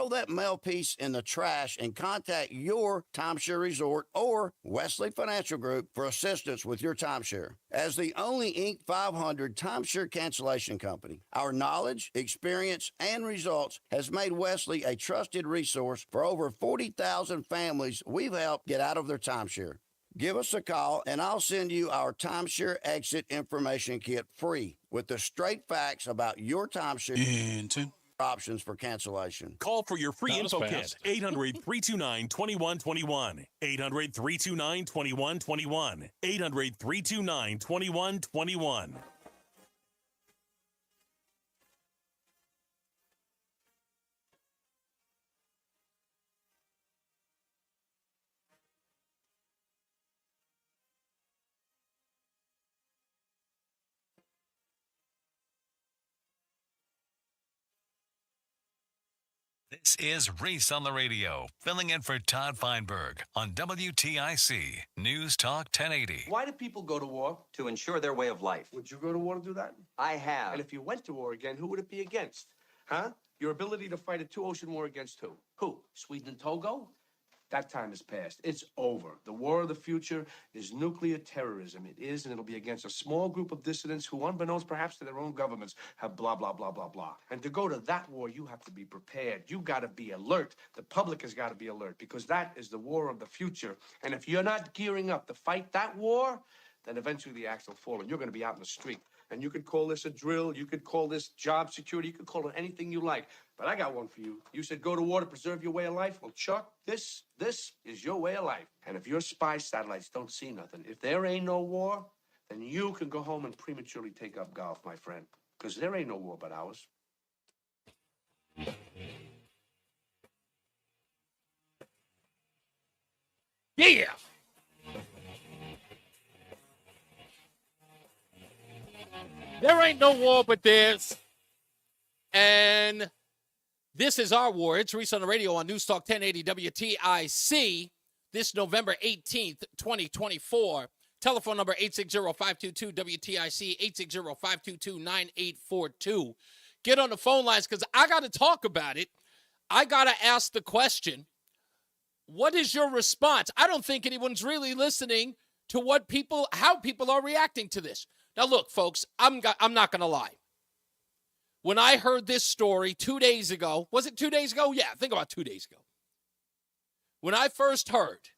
throw that mail piece in the trash and contact your timeshare resort or Wesley Financial Group for assistance with your timeshare. As the only Inc. 500 timeshare cancellation company, our knowledge, experience, and results has made Wesley a trusted resource for over 40,000 families we've helped get out of their timeshare. Give us a call, and I'll send you our timeshare exit information kit free with the straight facts about your timeshare options for cancellation. Call for your free info kit. 800-329-2121. 800-329-2121. 800-329-2121. This is Reese on the Radio, filling in for Todd Feinberg on WTIC News Talk 1080. Why do people go to war? To ensure their way of life. Would you go to war to do that? I have. And if you went to war again, who would it be against? Huh? Your ability to fight a two-ocean war against who? Who? Sweden and Togo? That time is past. It's over. The war of the future is nuclear terrorism. It is, and it'll be against a small group of dissidents who, unbeknownst perhaps to their own governments, have blah, blah, blah, blah, blah. And to go to that war, you have to be prepared. You got to be alert. The public has got to be alert, because that is the war of the future. And if you're not gearing up to fight that war, then eventually the axe will fall, and you're going to be out in the street. And you could call this a drill. You could call this job security. You could call it anything you like. But I got one for you. You said go to war to preserve your way of life. Well, Chuck, this is your way of life. And if your spy satellites don't see nothing, if there ain't no war, then you can go home and prematurely take up golf, my friend. Because there ain't no war but ours. Yeah! There ain't no war but theirs. And this is our war. It's Reese on the Radio on NewsTalk 1080 WTIC. This November 18th, 2024. Telephone number 860-522-WTIC, 860-522-9842. Get on the phone lines because I got to talk about it. I got to ask the question, what is your response? I don't think anyone's really listening to how people are reacting to this. Now, look, folks, I'm not going to lie. When I heard this story 2 days ago, was it 2 days ago? Yeah, think about 2 days ago. When I first heard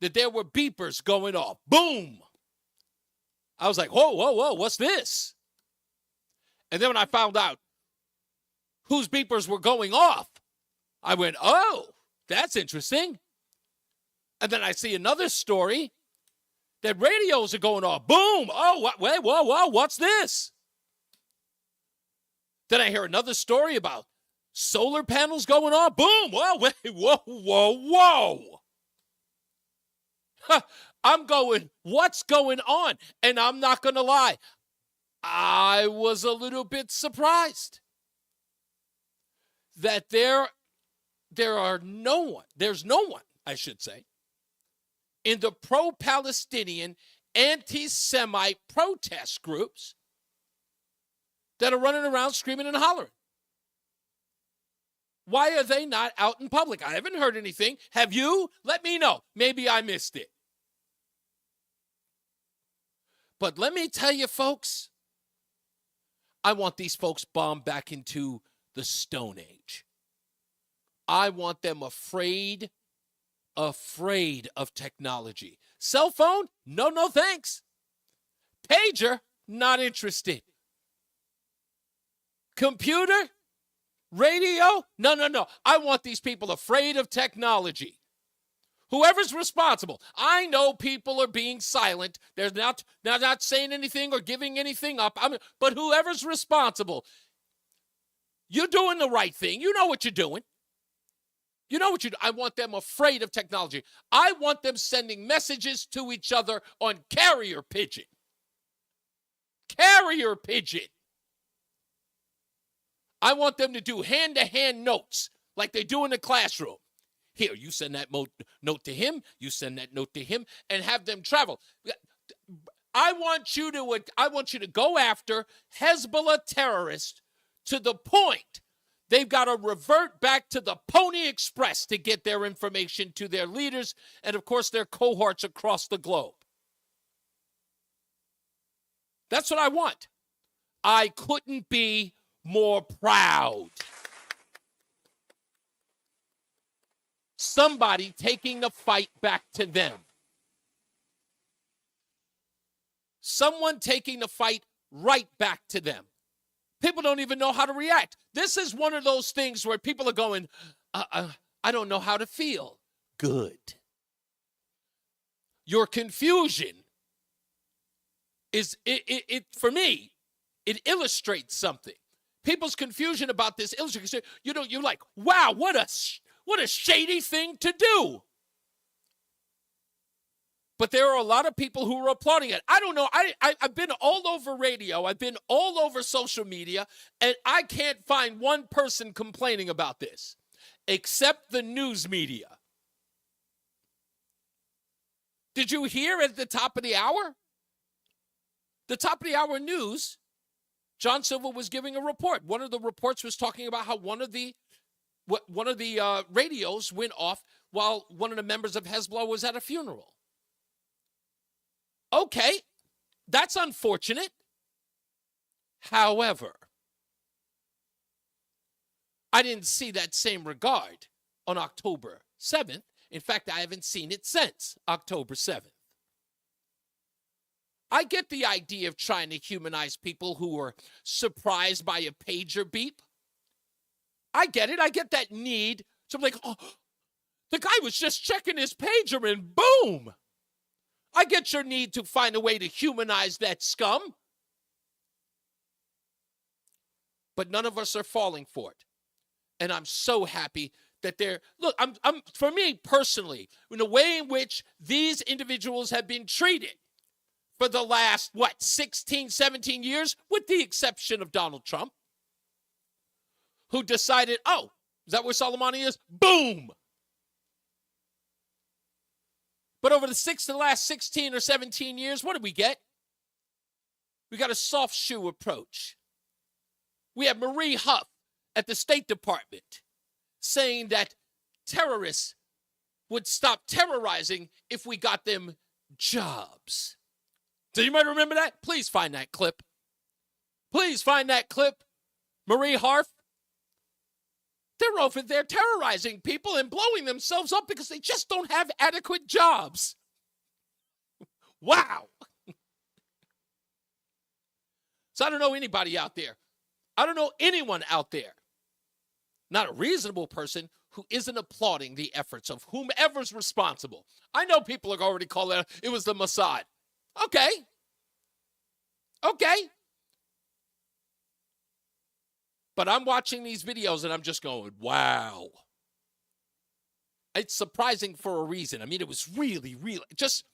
that there were beepers going off, boom, I was like, whoa, what's this? And then when I found out whose beepers were going off, I went, oh, that's interesting. And then I see another story that radios are going off. Boom. Oh, whoa, what's this? Then I hear another story about solar panels going off. Boom. Whoa. I'm going, what's going on? And I'm not going to lie. I was a little bit surprised that there's no one, I should say, in the pro-Palestinian anti-Semite protest groups that are running around screaming and hollering. Why are they not out in public? I haven't heard anything. Have you? Let me know. Maybe I missed it. But let me tell you, folks, I want these folks bombed back into the Stone Age. I want them afraid of technology. Cell phone? No, thanks. Pager? Not interested. Computer? Radio? No. I want these people afraid of technology. Whoever's responsible. I know people are being silent. They're not saying anything or giving anything up. But whoever's responsible, you're doing the right thing. You know what you're doing. You know what you do. I want them afraid of technology. I want them sending messages to each other on carrier pigeon. Carrier pigeon. I want them to do hand-to-hand notes like they do in the classroom. Here, you send that note to him, you send that note to him, and have them travel. I want you to go after Hezbollah terrorists to the point They've got to revert back to the Pony Express to get their information to their leaders and, of course, their cohorts across the globe. That's what I want. I couldn't be more proud. Somebody taking the fight back to them. Someone taking the fight right back to them. People don't even know how to react. This is one of those things where people are going, I don't know how to feel. Good. Your confusion is, for me, it illustrates something. People's confusion about this illustrates, you're like, wow, what a shady thing to do. But there are a lot of people who are applauding it. I don't know. I've been all over radio. I've been all over social media, and I can't find one person complaining about this, except the news media. Did you hear at the top of the hour? The top of the hour news, John Silver was giving a report. One of the reports was talking about how one of the radios went off while one of the members of Hezbollah was at a funeral. Okay, that's unfortunate. However, I didn't see that same regard on October 7th. In fact, I haven't seen it since October 7th. I get the idea of trying to humanize people who are surprised by a pager beep. I get it. I get that need. So I'm like, oh, the guy was just checking his pager and boom. I get your need to find a way to humanize that scum. But none of us are falling for it. And I'm so happy that they're, look, I'm for me personally, in the way in which these individuals have been treated for the last, 16, 17 years, with the exception of Donald Trump, who decided, oh, is that where Soleimani is? Boom. But over the last 16 or 17 years, what did we get? We got a soft shoe approach. We have Marie Huff at the State Department saying that terrorists would stop terrorizing if we got them jobs. Does anybody remember that? Please find that clip. Please find that clip. Marie Harf. They're over there terrorizing people and blowing themselves up because they just don't have adequate jobs. Wow. So I don't know anybody out there. I don't know anyone out there, not a reasonable person, who isn't applauding the efforts of whomever's responsible. I know people are already calling it was the Mossad. Okay. But I'm watching these videos and I'm just going, wow. It's surprising for a reason. I mean, it was really, just,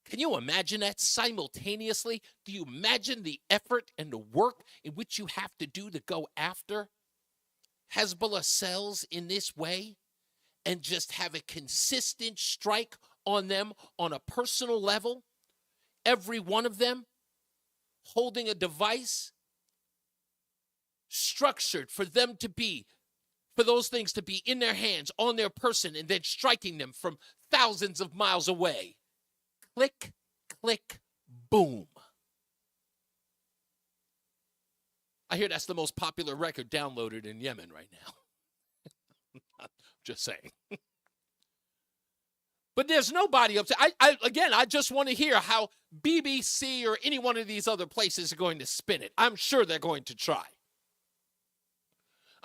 can you imagine that simultaneously? Do you imagine the effort and the work in which you have to do to go after Hezbollah cells in this way and just have a consistent strike on them on a personal level? Every one of them holding a device structured for them to be, for those things to be in their hands, on their person, and then striking them from thousands of miles away. Click, click, boom. I hear that's the most popular record downloaded in Yemen right now. Just saying. But there's nobody upset. I just want to hear how BBC or any one of these other places are going to spin it. I'm sure they're going to try.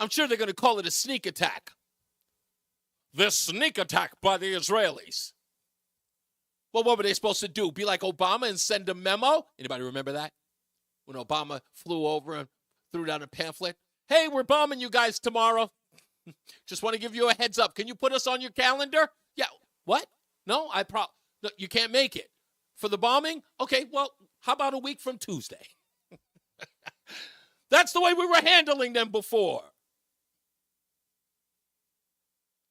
I'm sure they're going to call it a sneak attack. The sneak attack by the Israelis. Well, what were they supposed to do? Be like Obama and send a memo? Anybody remember that? When Obama flew over and threw down a pamphlet. Hey, we're bombing you guys tomorrow. Just want to give you a heads up. Can you put us on your calendar? Yeah. What? No, no, you can't make it. For the bombing? Okay, well, how about a week from Tuesday? That's the way we were handling them before.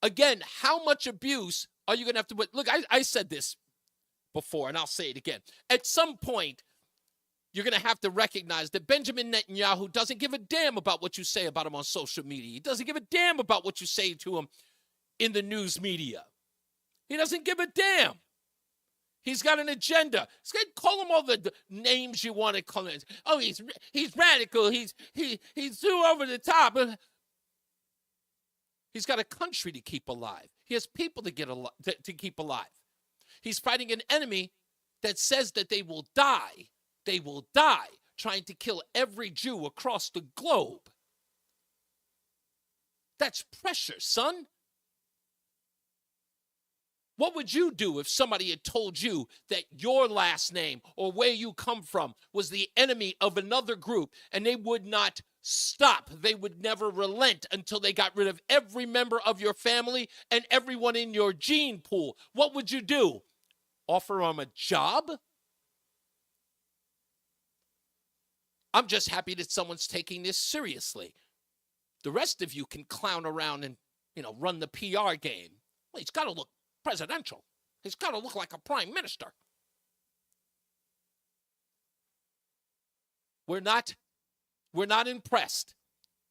Again, how much abuse are you going to have to put? Look, I said this before, and I'll say it again. At some point, you're going to have to recognize that Benjamin Netanyahu doesn't give a damn about what you say about him on social media. He doesn't give a damn about what you say to him in the news media. He doesn't give a damn. He's got an agenda. He's going to call him all the names you want to call him. Oh, he's radical. He's too over the top. He's got a country to keep alive. He has people to keep alive. He's fighting an enemy that says that they will die trying to kill every Jew across the globe. That's pressure, son. What would you do if somebody had told you that your last name or where you come from was the enemy of another group and they would not stop? They would never relent until they got rid of every member of your family and everyone in your gene pool. What would you do? Offer them a job? I'm just happy that someone's taking this seriously. The rest of you can clown around and, run the PR game. Well, he's got to look presidential. He's got to look like a prime minister. We're not impressed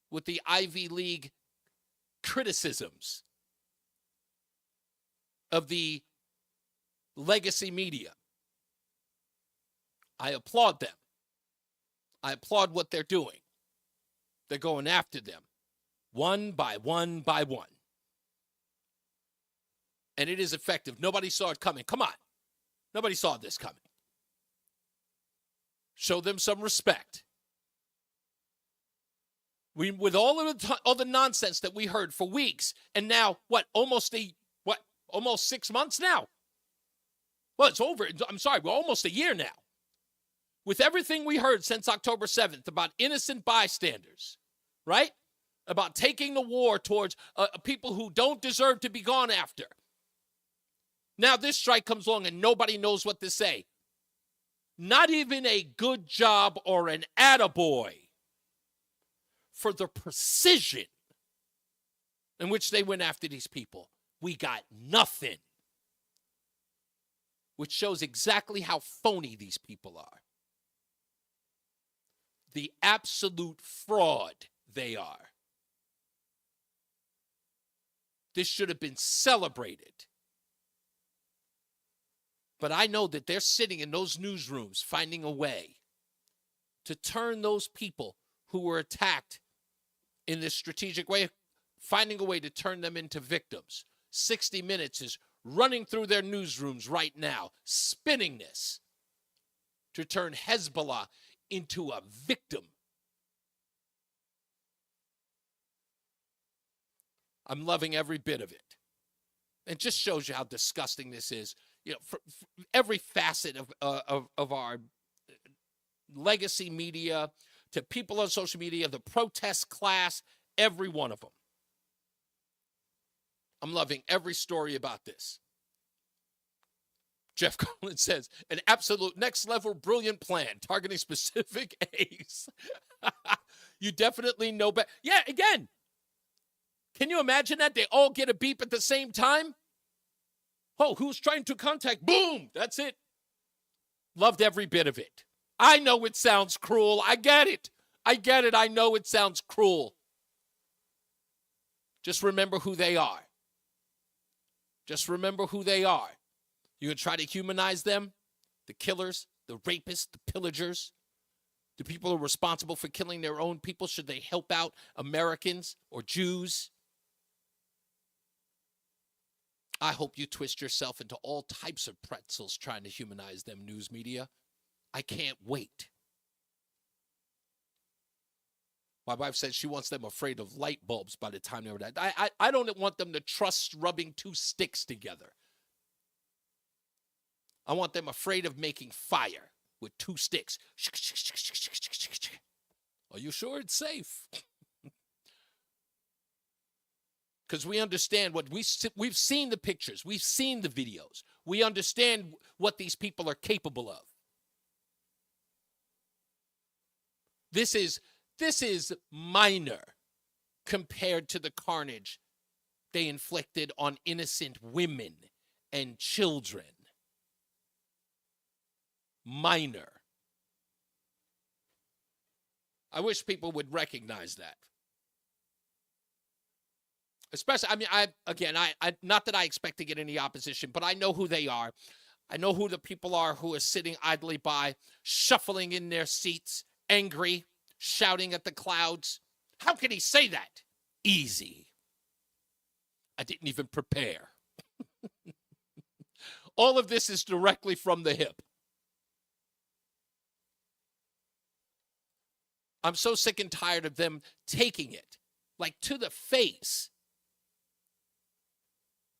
with the Ivy League criticisms of the legacy media. I applaud them. I applaud what they're doing. They're going after them one by one by one. And it is effective. Nobody saw it coming. Come on. Nobody saw this coming. Show them some respect. With all the nonsense that we heard for weeks, and now, almost 6 months now? Well, it's over. I'm sorry, we're almost a year now. With everything we heard since October 7th about innocent bystanders, right? About taking the war towards people who don't deserve to be gone after. Now this strike comes along and nobody knows what to say. Not even a good job or an attaboy for the precision in which they went after these people. We got nothing. Which shows exactly how phony these people are. The absolute fraud they are. This should have been celebrated. But I know that they're sitting in those newsrooms finding a way to turn those people who were attacked in this strategic way, finding a way to turn them into victims. 60 Minutes is running through their newsrooms right now, spinning this to turn Hezbollah into a victim. I'm loving every bit of it. It just shows you how disgusting this is. For every facet of our legacy media, to people on social media, the protest class, every one of them. I'm loving every story about this. Jeff Collins says, an absolute next level brilliant plan targeting specific A's. You definitely know better. Yeah, again, can you imagine that? They all get a beep at the same time? Oh, who's trying to contact? Boom! That's it. Loved every bit of it. I know it sounds cruel. I get it. I know it sounds cruel. Just remember who they are. Just remember who they are. You're going to try to humanize them? The killers, the rapists, the pillagers, the people who are responsible for killing their own people. Should they help out Americans or Jews? I hope you twist yourself into all types of pretzels trying to humanize them, news media. I can't wait. My wife says she wants them afraid of light bulbs by the time they were dead. I don't want them to trust rubbing two sticks together. I want them afraid of making fire with two sticks. Are you sure it's safe? Because we understand what we've seen the pictures. We've seen the videos. We understand what these people are capable of. This is minor compared to the carnage they inflicted on innocent women and children. Minor. I wish people would recognize that. Especially, I mean, I not that I expect to get any opposition, but I know who they are. I know who the people are who are sitting idly by, shuffling in their seats, angry, shouting at the clouds. How can he say that? Easy. I didn't even prepare. All of this is directly from the hip. I'm so sick and tired of them taking it, like, to the face.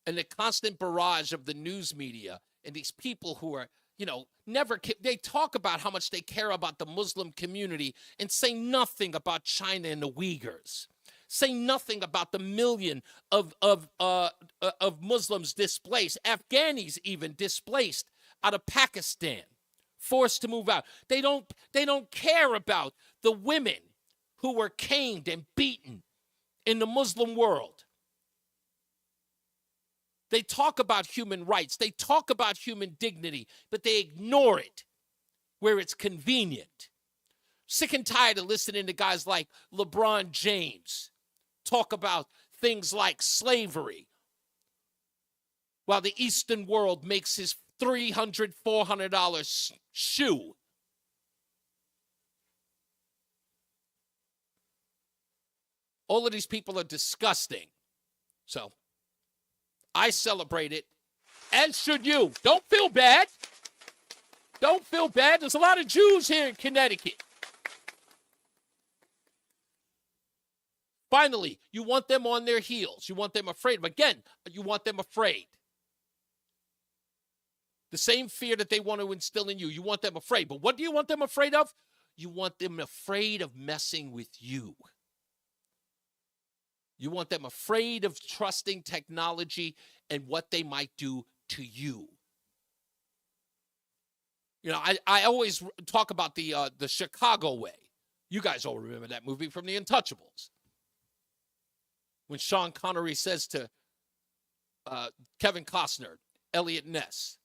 And the constant barrage of the news media and these people who are, they talk about how much they care about the Muslim community and say nothing about China and the Uyghurs. Say nothing about the million of Muslims displaced, Afghanis even displaced out of Pakistan, forced to move out. They don't care about the women who were caned and beaten in the Muslim world. They talk about human rights. They talk about human dignity, but they ignore it where it's convenient. Sick and tired of listening to guys like LeBron James talk about things like slavery while the Eastern world makes his $300, $400 shoe. All of these people are disgusting. So I celebrate it, as should you. Don't feel bad. Don't feel bad. There's a lot of Jews here in Connecticut. Finally, you want them on their heels. You want them afraid. Again, you want them afraid. The same fear that they want to instill in you. You want them afraid. But what do you want them afraid of? You want them afraid of messing with you. You want them afraid of trusting technology and what they might do to you. I always talk about the Chicago Way. You guys all remember that movie from The Untouchables. When Sean Connery says to Kevin Costner, Elliot Ness,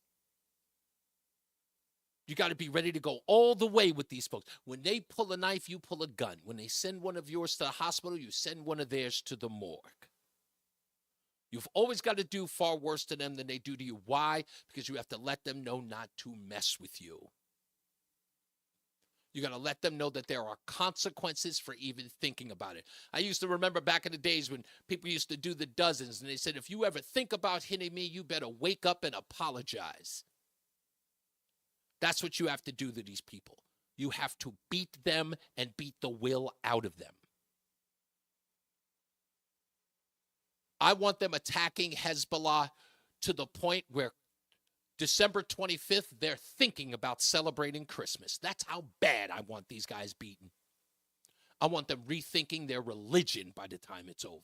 you got to be ready to go all the way with these folks. When they pull a knife, you pull a gun. When they send one of yours to the hospital, you send one of theirs to the morgue. You've always got to do far worse to them than they do to you. Why? Because you have to let them know not to mess with you. You got to let them know that there are consequences for even thinking about it. I used to remember back in the days when people used to do the dozens, and they said, if you ever think about hitting me, you better wake up and apologize. That's what you have to do to these people. You have to beat them and beat the will out of them. I want them attacking Hezbollah to the point where December 25th, they're thinking about celebrating Christmas. That's how bad I want these guys beaten. I want them rethinking their religion by the time it's over.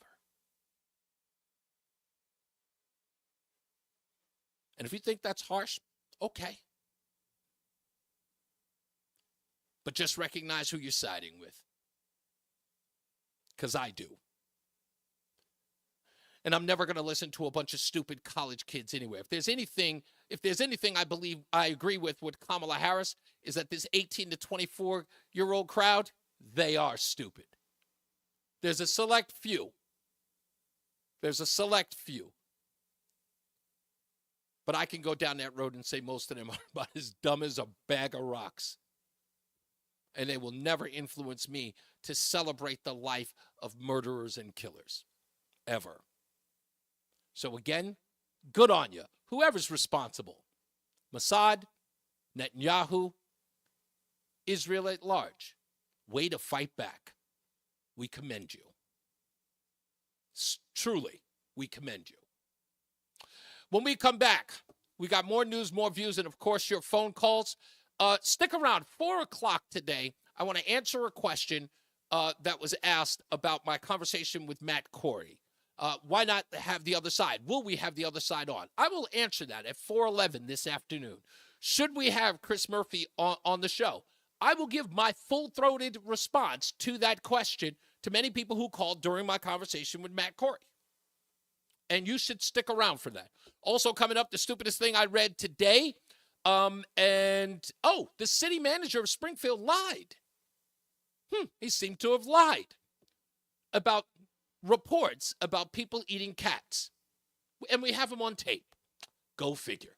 And if you think that's harsh, okay. But just recognize who you're siding with. Because I do. And I'm never going to listen to a bunch of stupid college kids anyway. If there's anything I believe I agree with Kamala Harris, is that this 18 to 24-year-old crowd, they are stupid. There's a select few. But I can go down that road and say most of them are about as dumb as a bag of rocks. And they will never influence me to celebrate the life of murderers and killers. Ever. So again, good on you. Whoever's responsible. Mossad, Netanyahu, Israel at large. Way to fight back. We commend you. Truly, we commend you. When we come back, we got more news, more views, and of course your phone calls. Stick around. 4 o'clock today, I want to answer a question that was asked about my conversation with Matt Corey. Why not have the other side? Will we have the other side on? I will answer that at 4:11 this afternoon. Should we have Chris Murphy on the show? I will give my full-throated response to that question to many people who called during my conversation with Matt Corey. And you should stick around for that. Also coming up, the stupidest thing I read today. The city manager of Springfield lied. he seemed to have lied about reports about people eating cats. And we have him on tape. Go figure.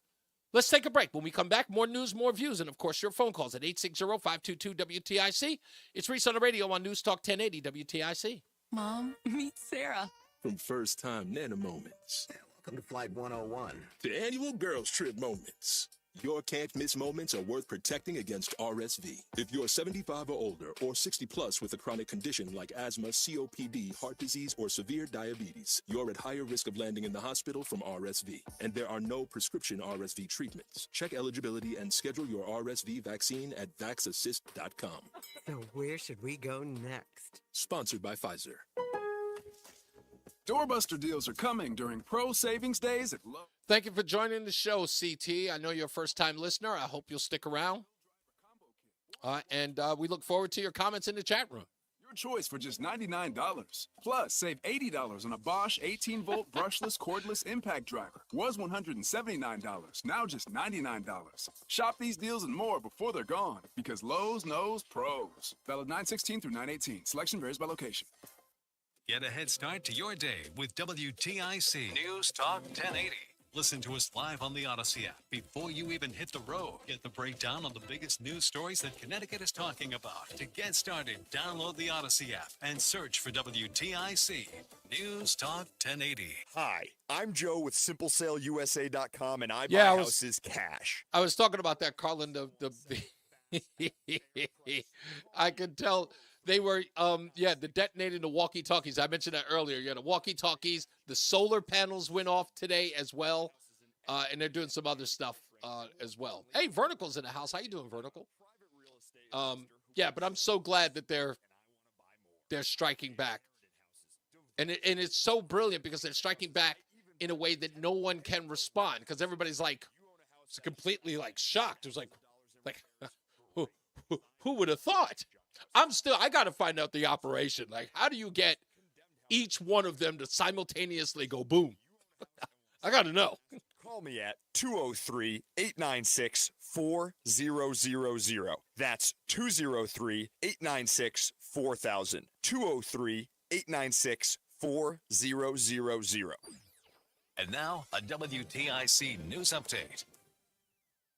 Let's take a break. When we come back, more news, more views, and, of course, your phone calls at 860-522-WTIC. It's Reese on the Radio on News Talk 1080 WTIC. Mom, meet Sarah. From first-time Nana moments Welcome to Flight 101. to annual girls trip moments, your can't-miss moments are worth protecting against RSV. If you're 75 or older or 60 plus with a chronic condition like asthma, COPD, heart disease, or severe diabetes, you're at higher risk of landing in the hospital from RSV. And there are no prescription RSV treatments. Check eligibility and schedule your RSV vaccine at vaxassist.com. So where should we go next? Sponsored by Pfizer. Doorbuster deals are coming during Pro Savings Days at Lowe's. Thank you for joining the show, CT. I know you're a first-time listener. I hope you'll stick around. And we look forward to your comments in the chat room. Your choice for just $99. Plus, save $80 on a Bosch 18-volt brushless cordless impact driver. Was $179, now just $99. Shop these deals and more before they're gone, because Lowe's knows pros. Valid 9/16 through 9/18. Selection varies by location. Get a head start to your day with WTIC News Talk 1080. Listen to us live on the Odyssey app before you even hit the road. Get the breakdown on the biggest news stories that Connecticut is talking about. To get started, download the Odyssey app and search for WTIC News Talk 1080. Hi, I'm Joe with SimpleSaleUSA.com, and I buy Yeah, houses cash. I was talking about that, Carlin. I could tell they were, the detonating the walkie-talkies. I mentioned that earlier. Yeah, the walkie-talkies. The solar panels went off today as well, and they're doing some other stuff as well. Hey, Vertical's in the house. How you doing, Vertical? But I'm so glad that they're striking back, and it's so brilliant because they're striking back in a way that no one can respond because everybody's like completely like shocked. It was like who would have thought? I got to find out the operation. Like, how do you get each one of them to simultaneously go boom? I got to know. Call me at 203-896-4000. That's 203-896-4000. 203-896-4000. And now, a WTIC news update.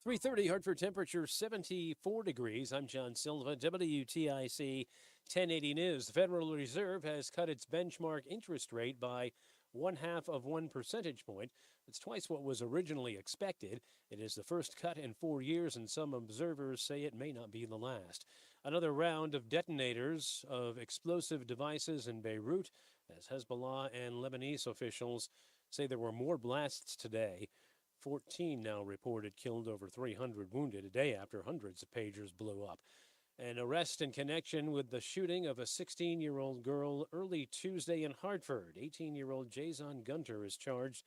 3:30 Hartford, temperature 74 degrees. I'm John Silva, WTIC 1080 News. The Federal Reserve has cut its benchmark interest rate by 0.5 percentage point. It's twice what was originally expected. It is the first cut in 4 years, and some observers say it may not be the last. Another round of detonators of explosive devices in Beirut, as Hezbollah and Lebanese officials say there were more blasts today. 14 now reported killed, over 300 wounded, a day after hundreds of pagers blew up. An arrest in connection with the shooting of a 16-year-old girl early Tuesday in Hartford. 18-year-old Jason Gunter is charged.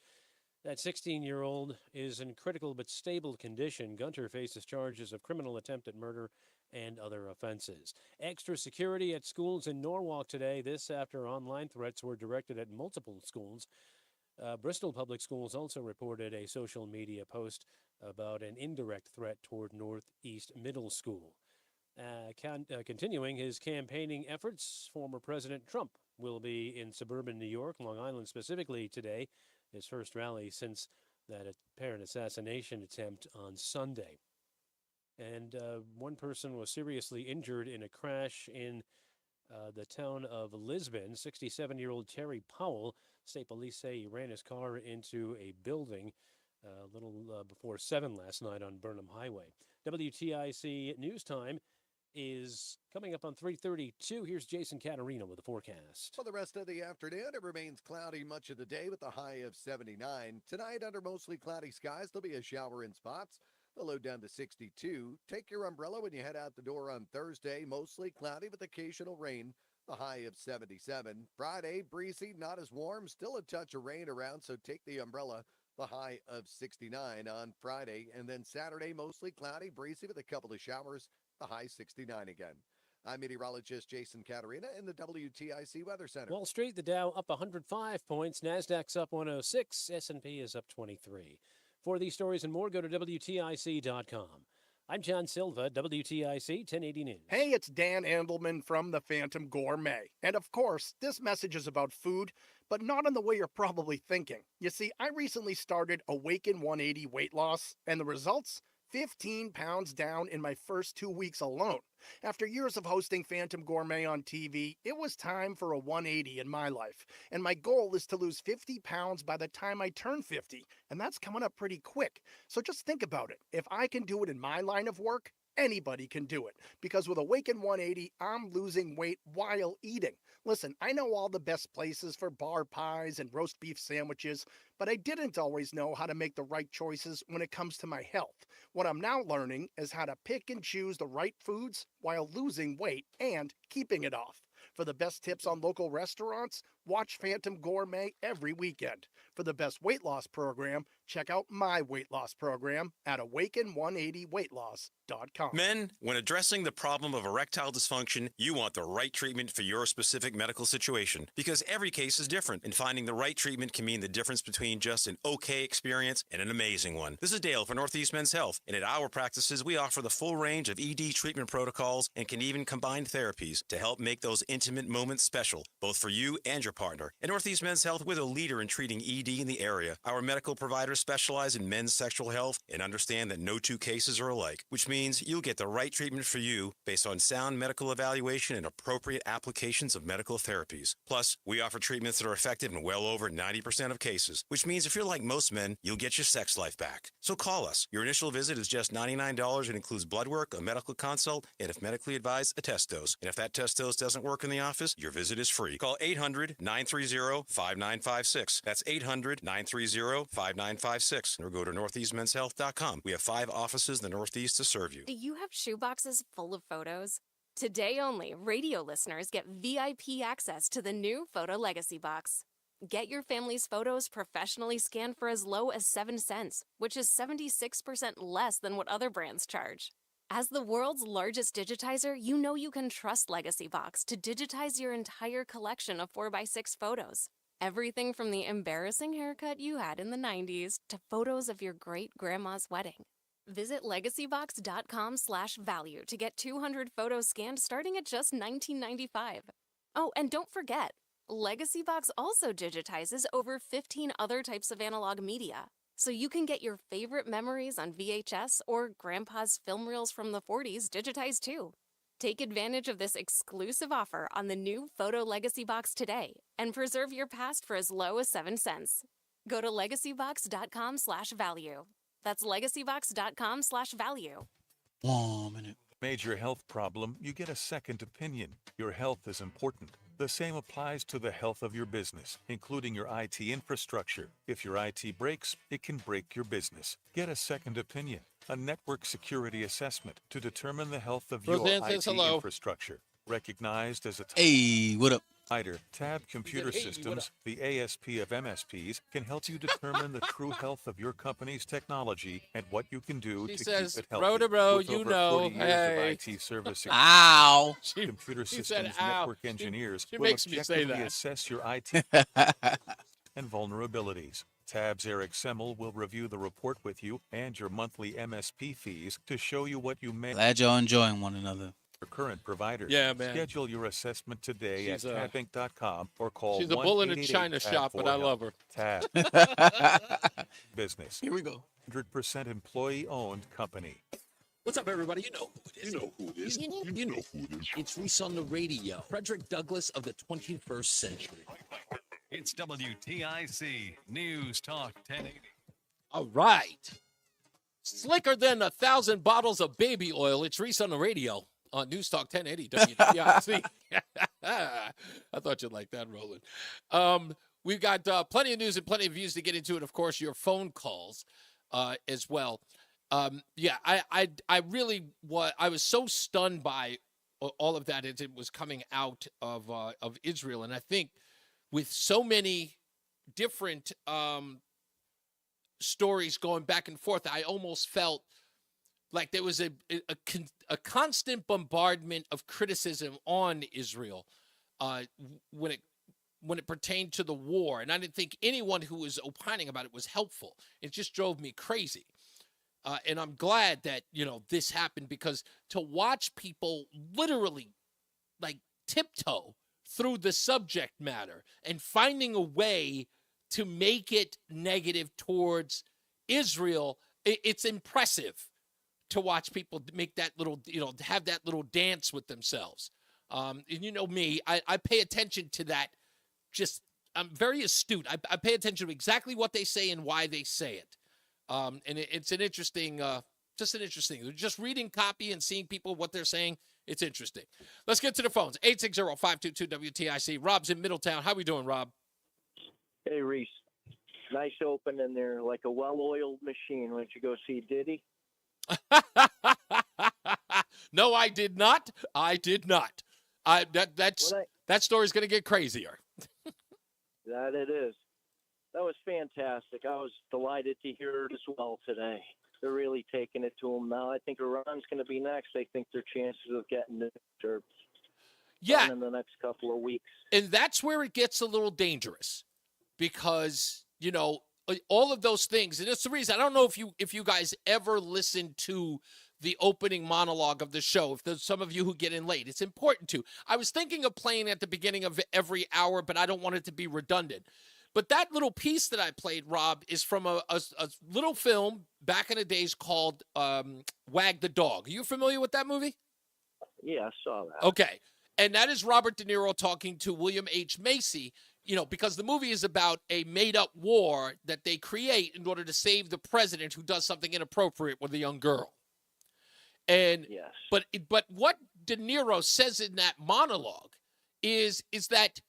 That 16-year-old is in critical but stable condition. Gunter faces charges of criminal attempt at murder and other offenses. Extra security at schools in Norwalk today. This after online threats were directed at multiple schools. Bristol Public Schools also reported a social media post about an indirect threat toward Northeast Middle School. Continuing his campaigning efforts, former President Trump will be in suburban New York, Long Island specifically today, his first rally since that apparent assassination attempt on Sunday. And one person was seriously injured in a crash in the town of Lisbon. 67-year-old Terry Powell, state police say he ran his car into a building a little before 7 last night on Burnham Highway. WTIC News Time is coming up on 3:32. Here's Jason Caterina with the forecast. For the rest of the afternoon, it remains cloudy much of the day with a high of 79. Tonight, under mostly cloudy skies, there'll be a shower in spots. The low down to 62. Take your umbrella when you head out the door on Thursday. Mostly cloudy with occasional rain. The high of 77. Friday, breezy, not as warm. Still a touch of rain around, so take the umbrella. The high of 69 on Friday. And then Saturday, mostly cloudy, breezy with a couple of showers. The high 69 again. I'm meteorologist Jason Caterina in the WTIC Weather Center. Wall Street, the Dow up 105 points. NASDAQ's up 106. S&P is up 23. For these stories and more, go to WTIC.com. I'm John Silva, WTIC 1080 News. Hey, it's Dan Andelman from the Phantom Gourmet. And of course, this message is about food, but not in the way you're probably thinking. You see, I recently started Awaken 180 weight loss, and the results? 15 pounds down in my first 2 weeks alone. After years of hosting Phantom Gourmet on TV, it was time for a 180 in my life. And my goal is to lose 50 pounds by the time I turn 50. And that's coming up pretty quick. So just think about it. If I can do it in my line of work, anybody can do it. Because with Awaken 180, I'm losing weight while eating. Listen, I know all the best places for bar pies and roast beef sandwiches, but I didn't always know how to make the right choices when it comes to my health. What I'm now learning is how to pick and choose the right foods while losing weight and keeping it off. For the best tips on local restaurants, watch Phantom Gourmet every weekend. For the best weight loss program, check out my weight loss program at awaken180weightloss.com. Men, when addressing the problem of erectile dysfunction, you want the right treatment for your specific medical situation because every case is different, and finding the right treatment can mean the difference between just an okay experience and an amazing one. This is Dale for Northeast Men's Health, and at our practices, we offer the full range of ED treatment protocols and can even combine therapies to help make those intimate moments special, both for you and your partner. At Northeast Men's Health, we're the leader in treating ED in the area. Our medical providers specialize in men's sexual health and understand that no two cases are alike, which means you'll get the right treatment for you based on sound medical evaluation and appropriate applications of medical therapies. Plus, we offer treatments that are effective in well over 90% of cases, which means if you're like most men, you'll get your sex life back. So call us. Your initial visit is just $99 and includes blood work, a medical consult, and if medically advised, a test dose. And if that test dose doesn't work in the office, your visit is free. Call 800-930-5956. That's 800-930-5956. Or go to northeastmenshealth.com. We have 5 offices in the Northeast to serve you. Do you have shoeboxes full of photos? Today only, radio listeners get VIP access to the new Photo Legacy Box. Get your family's photos professionally scanned for as low as 7 cents, which is 76% less than what other brands charge. As the world's largest digitizer, you know you can trust Legacy Box to digitize your entire collection of 4x6 photos. Everything from the embarrassing haircut you had in the 90s to photos of your great-grandma's wedding. Visit legacybox.com/value to get 200 photos scanned starting at just $19.95. Oh, and don't forget, Legacy Box also digitizes over 15 other types of analog media, so you can get your favorite memories on VHS or Grandpa's film reels from the 40s digitized too. Take advantage of this exclusive offer on the new Photo Legacy Box today and preserve your past for as low as 7 cents. Go to legacybox.com/value. That's legacybox.com/value. 1 minute. Major health problem, you get a second opinion. Your health is important. The same applies to the health of your business, including your IT infrastructure. If your IT breaks, it can break your business. Get a second opinion, a network security assessment to determine the health of your IT infrastructure. Recognized as a what up? Tab Computer Systems, the ASP of MSPs, can help you determine the true health of your company's technology and what you can do to keep it healthy. Row to row, With you over know. 40 years Hey. of IT service Ow. Computer She Systems said, ow. network engineers She will makes me say objectively that. assess your IT and vulnerabilities. Tab's Eric Semmel will review the report with you and your monthly MSP fees to show you what you may. Glad y'all enjoying one another. Your current provider. Yeah, man. Schedule your assessment today She's at tabinc.com or call She's a bull in a china shop, but I love her. Tab. Business. Here we go. 100% employee-owned company. What's up, everybody? You know who it is. You know who it is. You know who it is. It's Reese on the Radio. Frederick Douglass of the 21st century. It's WTIC News Talk 1080. All right. Slicker than 1,000 bottles of baby oil. It's Reese on the Radio on NewsTalk 1080 WTIC. I thought you'd like that, Roland. We've got plenty of news and plenty of views to get into, and of course your phone calls as well. I really was. I was so stunned by all of that as it was coming out of Israel, and I think with so many different stories going back and forth, I almost felt like there was a constant bombardment of criticism on Israel when it pertained to the war. And I didn't think anyone who was opining about it was helpful. It just drove me crazy. And I'm glad that, this happened, because to watch people literally like tiptoe through the subject matter and finding a way to make it negative towards Israel, it's impressive to watch people make that little, have that little dance with themselves. And you know me, I pay attention to that. I'm very astute. I pay attention to exactly what they say and why they say it. And it's an interesting, just reading copy and seeing people, what they're saying. It's interesting. Let's get to the phones. 860-522-WTIC. Rob's in Middletown. How we doing, Rob? Hey, Reese. Nice opening there, like a well-oiled machine. Why don't you go see Diddy? No, I did not. That story's going to get crazier. That it is. That was fantastic. I was delighted to hear it as well today. They're really taking it to him now. I think Iran's going to be next. I think their chances of getting it are in the next couple of weeks. And that's where it gets a little dangerous, because, all of those things, and it's the reason, I don't know if you guys ever listen to the opening monologue of the show. If there's some of you who get in late, it's important to. I was thinking of playing at the beginning of every hour, but I don't want it to be redundant. But that little piece that I played, Rob, is from a little film back in the days called Wag the Dog. Are you familiar with that movie? Yeah, I saw that. Okay. And that is Robert De Niro talking to William H. Macy, because the movie is about a made-up war that they create in order to save the president who does something inappropriate with a young girl. And yes. But what De Niro says in that monologue is that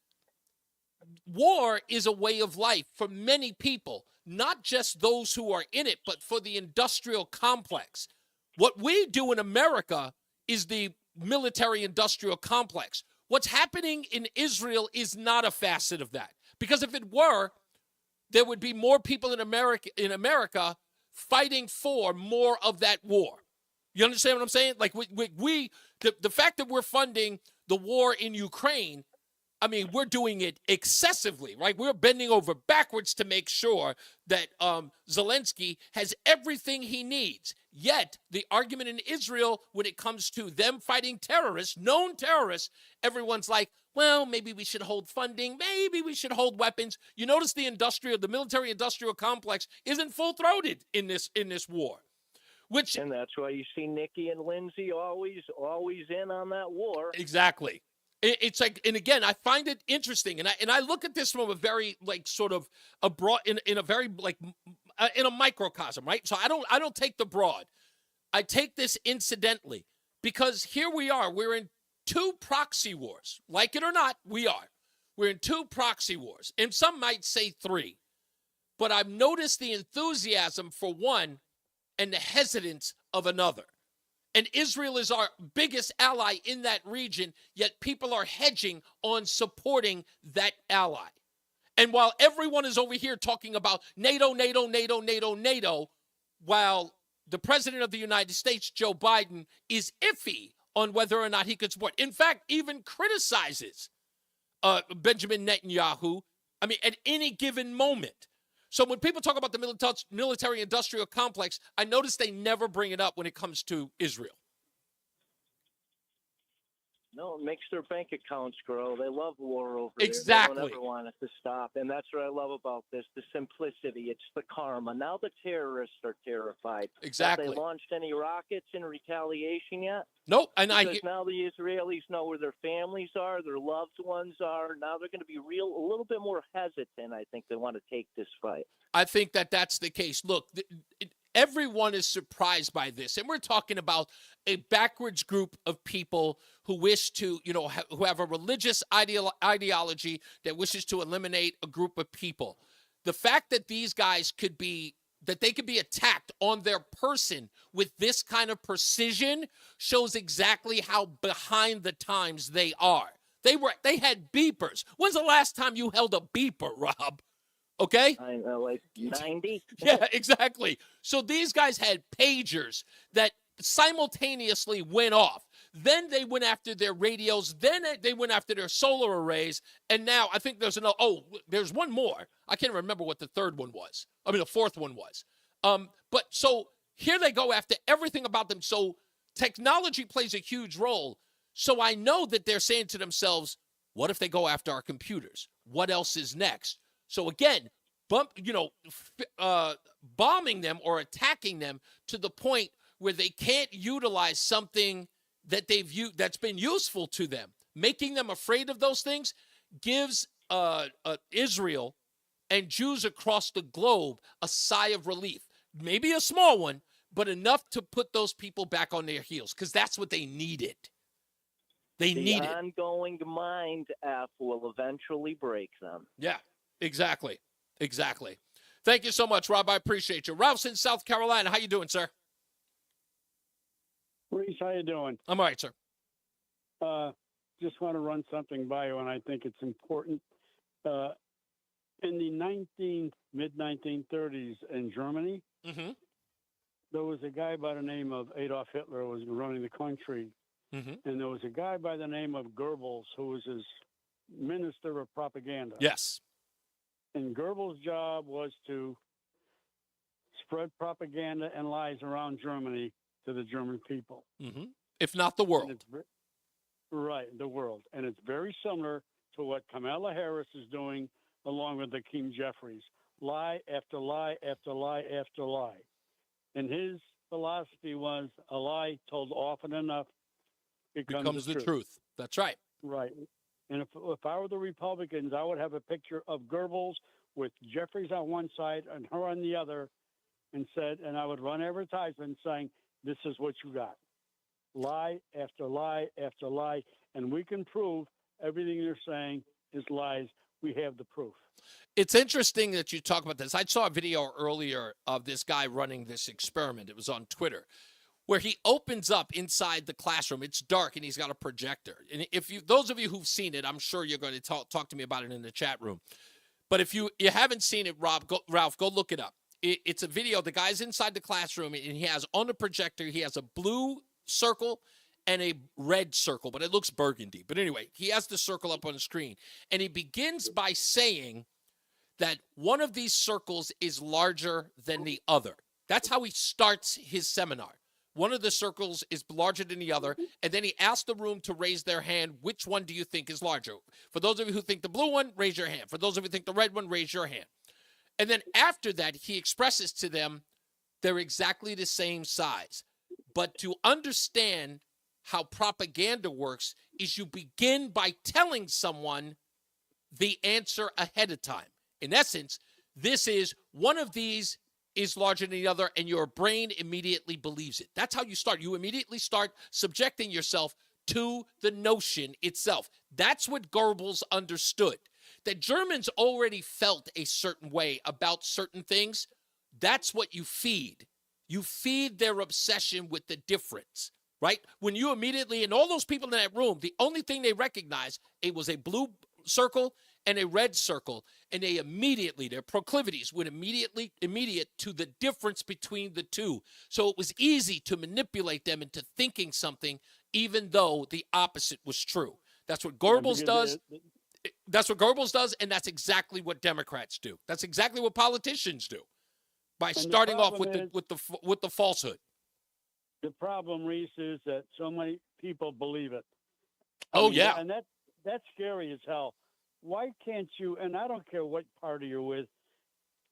war is a way of life for many people, not just those who are in it, but for the industrial complex. What we do in America is the military-industrial complex. What's happening in Israel is not a facet of that. Because if it were, there would be more people in America fighting for more of that war. You understand what I'm saying? Like the fact that we're funding the war in Ukraine, I mean, we're doing it excessively, right? We're bending over backwards to make sure that Zelensky has everything he needs. Yet, the argument in Israel, when it comes to them fighting terrorists, known terrorists, everyone's like, well, maybe we should hold funding. Maybe we should hold weapons. You notice the military-industrial complex isn't full-throated in this war. And that's why you see Nikki and Lindsay always in on that war. Exactly. It's like, and again, I find it interesting, and I look at this from a very sort of a broad, in a very in a microcosm, right? So I don't take the broad. I take this incidentally, because here we are. We're in two proxy wars, like it or not. We are. We're in two proxy wars, and some might say three, but I've noticed the enthusiasm for one and the hesitance of another. And Israel is our biggest ally in that region, yet people are hedging on supporting that ally. And while everyone is over here talking about NATO, while the president of the United States, Joe Biden, is iffy on whether or not he could support. In fact, even criticizes Benjamin Netanyahu, at any given moment. So when people talk about the military-industrial complex, I notice they never bring it up when it comes to Israel. No, it makes their bank accounts grow. They love war over exactly. There. They don't ever want it to stop. And that's what I love about this, the simplicity. It's the karma. Now the terrorists are terrified. Exactly. Have they launched any rockets in retaliation yet? Nope. Because now the Israelis know where their families are, their loved ones are. Now they're going to be a little bit more hesitant, I think, they want to take this fight. I think that's the case. Look, everyone is surprised by this. And we're talking about a backwards group of people who wish to, who have a religious ideology that wishes to eliminate a group of people. The fact that these guys could be attacked on their person with this kind of precision shows exactly how behind the times they are. They had beepers. When's the last time you held a beeper, Rob? Okay? I know, like 90. Yeah, exactly. So these guys had pagers that simultaneously went off. Then they went after their radios. Then they went after their solar arrays. And now I think there's there's one more. I can't remember what the third one was. The fourth one was. But so Here they go after everything about them. So technology plays a huge role. So I know that they're saying to themselves, what if they go after our computers? What else is next? So again, bombing them or attacking them to the point where they can't utilize something that that's been useful to them. Making them afraid of those things gives Israel and Jews across the globe a sigh of relief. Maybe a small one, but enough to put those people back on their heels, because that's what they needed. The ongoing mind F will eventually break them. Yeah, exactly. Thank you so much, Rob. I appreciate you. Ralph's in South Carolina. How you doing, sir? Reese, how you doing? I'm all right, sir. Just want to run something by you, and I think it's important. In the mid-1930s in Germany, there was a guy by the name of Adolf Hitler who was running the country. And there was a guy by the name of Goebbels who was his minister of propaganda. Yes. And Goebbels' job was to spread propaganda and lies around Germany to the German people. If not the world. Right, the world. And it's very similar to what Kamala Harris is doing along with Hakeem Jeffries. Lie after lie after lie after lie. And his philosophy was a lie told often enough becomes the truth. That's right. Right. And if I were the Republicans, I would have a picture of Goebbels with Jeffries on one side and her on the other, and I would run advertisements saying, this is what you got. Lie after lie after lie. And we can prove everything they're saying is lies. We have the proof. It's interesting that you talk about this. I saw a video earlier of this guy running this experiment. It was on Twitter, where he opens up inside the classroom. It's dark, and he's got a projector. And those of you who've seen it, I'm sure you're going to talk to me about it in the chat room. But if you haven't seen it, Ralph, go look it up. It's a video. The guy's inside the classroom, and he has on the projector, he has a blue circle and a red circle, but it looks burgundy. But anyway, he has the circle up on the screen, and he begins by saying that one of these circles is larger than the other. That's how he starts his seminar. One of the circles is larger than the other, and then he asks the room to raise their hand. Which one do you think is larger? For those of you who think the blue one, raise your hand. For those of you who think the red one, raise your hand. And then after that, he expresses to them they're exactly the same size. But to understand how propaganda works is you begin by telling someone the answer ahead of time. In essence, this is one of these is larger than the other, and your brain immediately believes it. That's how you start. You immediately start subjecting yourself to the notion itself. That's what Goebbels understood. That Germans already felt a certain way about certain things. That's what you feed. You feed their obsession with the difference, right? When you immediately, and all those people in that room, the only thing they recognized, it was a blue circle and a red circle, and they immediately, their proclivities went immediate to the difference between the two. So it was easy to manipulate them into thinking something, even though the opposite was true. That's what Goebbels does. That's what Goebbels does, and that's exactly what Democrats do. That's exactly what politicians do, by starting off with the falsehood. The problem, Reese, is that so many people believe it. Yeah. And that's scary as hell. Why can't you, and I don't care what party you're with,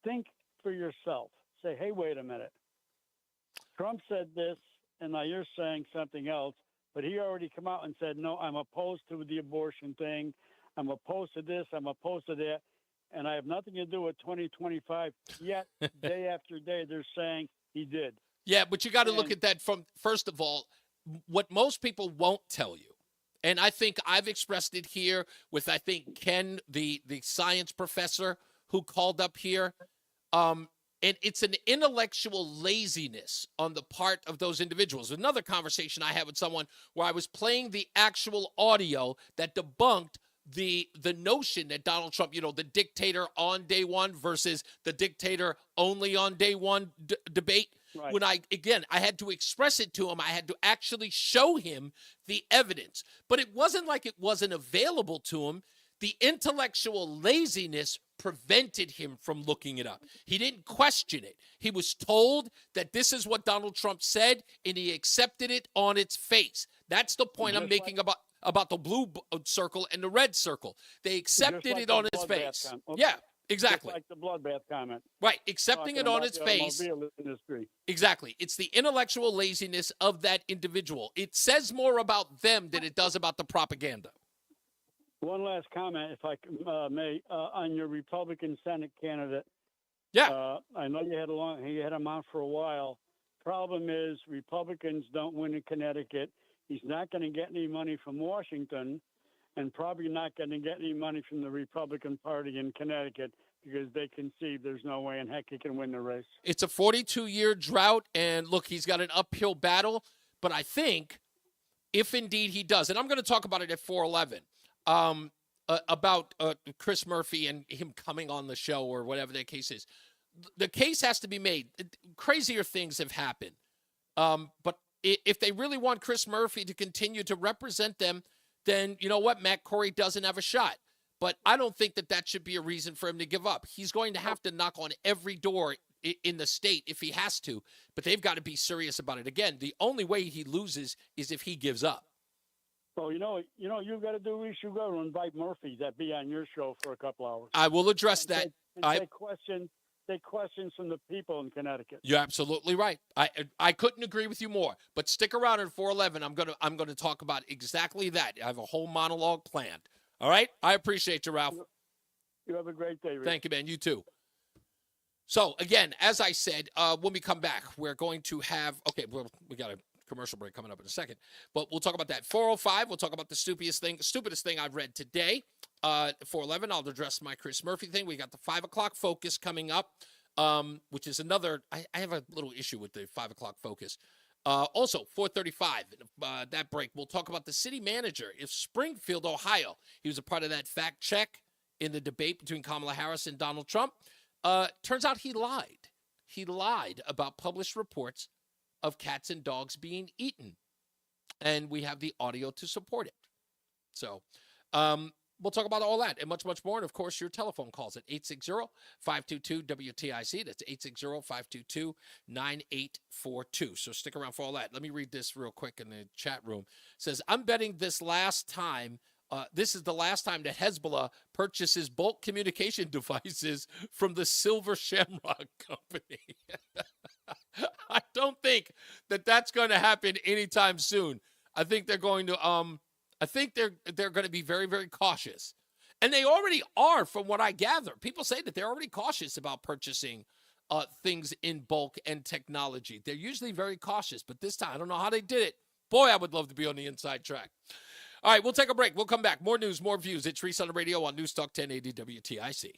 think for yourself. Say, hey, wait a minute. Trump said this, and now you're saying something else, but he already come out and said, no, I'm opposed to the abortion thing. I'm opposed to this. I'm opposed to that. And I have nothing to do with 2025. Yet, day after day, they're saying he did. Yeah, but you got to look at that from, first of all, what most people won't tell you. And I think I've expressed it here with, I think, Ken, the science professor who called up here. And it's an intellectual laziness on the part of those individuals. Another conversation I had with someone where I was playing the actual audio that debunked the notion that Donald Trump, the dictator on day one versus the dictator only on day one debate. Right. When I had to express it to him. I had to actually show him the evidence. But it wasn't like it wasn't available to him. The intellectual laziness prevented him from looking it up. He didn't question it. He was told that this is what Donald Trump said, and he accepted it on its face. That's the point I'm making about the blue circle and the red circle. They accepted it on its face. Yeah, exactly. Just like the bloodbath comment. Right, accepting it on its face. Exactly. It's the intellectual laziness of that individual. It says more about them than it does about the propaganda. One last comment, if I may, on your Republican Senate candidate. Yeah. I know you had him on for a while. Problem is, Republicans don't win in Connecticut. He's not going to get any money from Washington, and probably not going to get any money from the Republican Party in Connecticut because they concede there's no way in heck he can win the race. It's a 42-year drought, and look, he's got an uphill battle. But I think if indeed he does, and I'm going to talk about it at 411, about Chris Murphy and him coming on the show or whatever the case is. The case has to be made. Crazier things have happened. But if they really want Chris Murphy to continue to represent them, then you know what? Matt Corey doesn't have a shot. But I don't think that should be a reason for him to give up. He's going to have to knock on every door in the state if he has to. But they've got to be serious about it. Again, the only way he loses is if he gives up. So, you've got to do, Reese, you got to invite Murphy that be on your show for a couple hours. I will address that. Take questions from the people in Connecticut. You're absolutely right. I couldn't agree with you more. But stick around at 411. I'm gonna talk about exactly that. I have a whole monologue planned. All right? I appreciate you, Ralph. You have a great day, Reese. Thank you, man. You too. So, again, as I said, when we come back, we're going to have – okay, we got a commercial break coming up in a second. But we'll talk about that. 405, we'll talk about the stupidest thing I've read today. 411, I'll address my Chris Murphy thing. We got the 5 o'clock focus coming up, which is another – I have a little issue with the 5 o'clock focus. Also, 435, that break, we'll talk about the city manager of Springfield, Ohio. He was a part of that fact check in the debate between Kamala Harris and Donald Trump. Turns out he lied. He lied about published reports of cats and dogs being eaten. And we have the audio to support it. So we'll talk about all that and much, much more. And, of course, your telephone calls at 860-522-WTIC. That's 860-522-9842. So stick around for all that. Let me read this real quick in the chat room. It says, I'm betting this is the last time that Hezbollah purchases bulk communication devices from the Silver Shamrock Company. I don't think that's going to happen anytime soon. I think they're going to they're going to be very, very cautious. And they already are, from what I gather. People say that they're already cautious about purchasing things in bulk and technology. They're usually very cautious, but this time, I don't know how they did it. Boy, I would love to be on the inside track. All right, we'll take a break. We'll come back. More news, more views. It's Reese on the Radio on NewsTalk 1080 WTIC.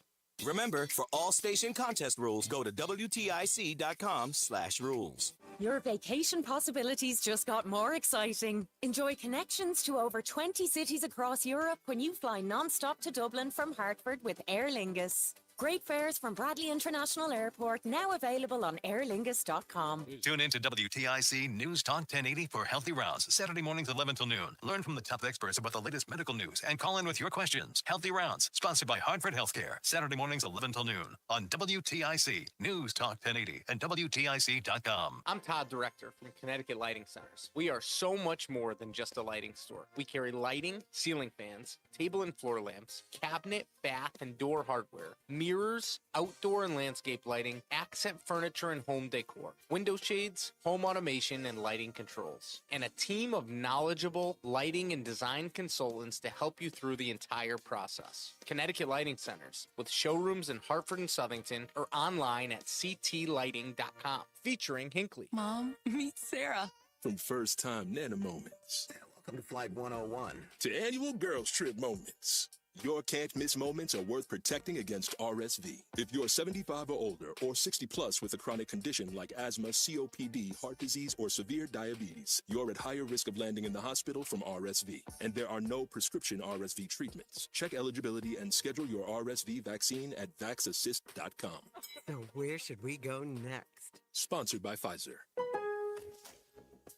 Remember, for all station contest rules, go to WTIC.com/rules. Your vacation possibilities just got more exciting. Enjoy connections to over 20 cities across Europe when you fly non-stop to Dublin from Hartford with Aer Lingus. Great fares from Bradley International Airport, now available on airlingus.com. Tune in to WTIC News Talk 1080 for Healthy Rounds, Saturday mornings 11 till noon. Learn from the top experts about the latest medical news and call in with your questions. Healthy Rounds, sponsored by Hartford Healthcare, Saturday mornings 11 till noon on WTIC News Talk 1080 and WTIC.com. I'm Todd, Director from Connecticut Lighting Centers. We are so much more than just a lighting store. We carry lighting, ceiling fans, table and floor lamps, cabinet, bath, and door hardware, mirrors, outdoor and landscape lighting, accent furniture and home decor, window shades, home automation, and lighting controls, and a team of knowledgeable lighting and design consultants to help you through the entire process. Connecticut Lighting Centers, with showrooms in Hartford and Southington, or online at ctlighting.com, featuring Hinckley. Mom, meet Sarah. From first-time Nana moments. Welcome to Flight 101. To annual girls trip moments. Your can't-miss moments are worth protecting against RSV. If you're 75 or older or 60 plus with a chronic condition like asthma, COPD, heart disease, or severe diabetes, you're at higher risk of landing in the hospital from RSV. And there are no prescription RSV treatments. Check eligibility and schedule your RSV vaccine at vaxassist.com. So where should we go next? Sponsored by Pfizer.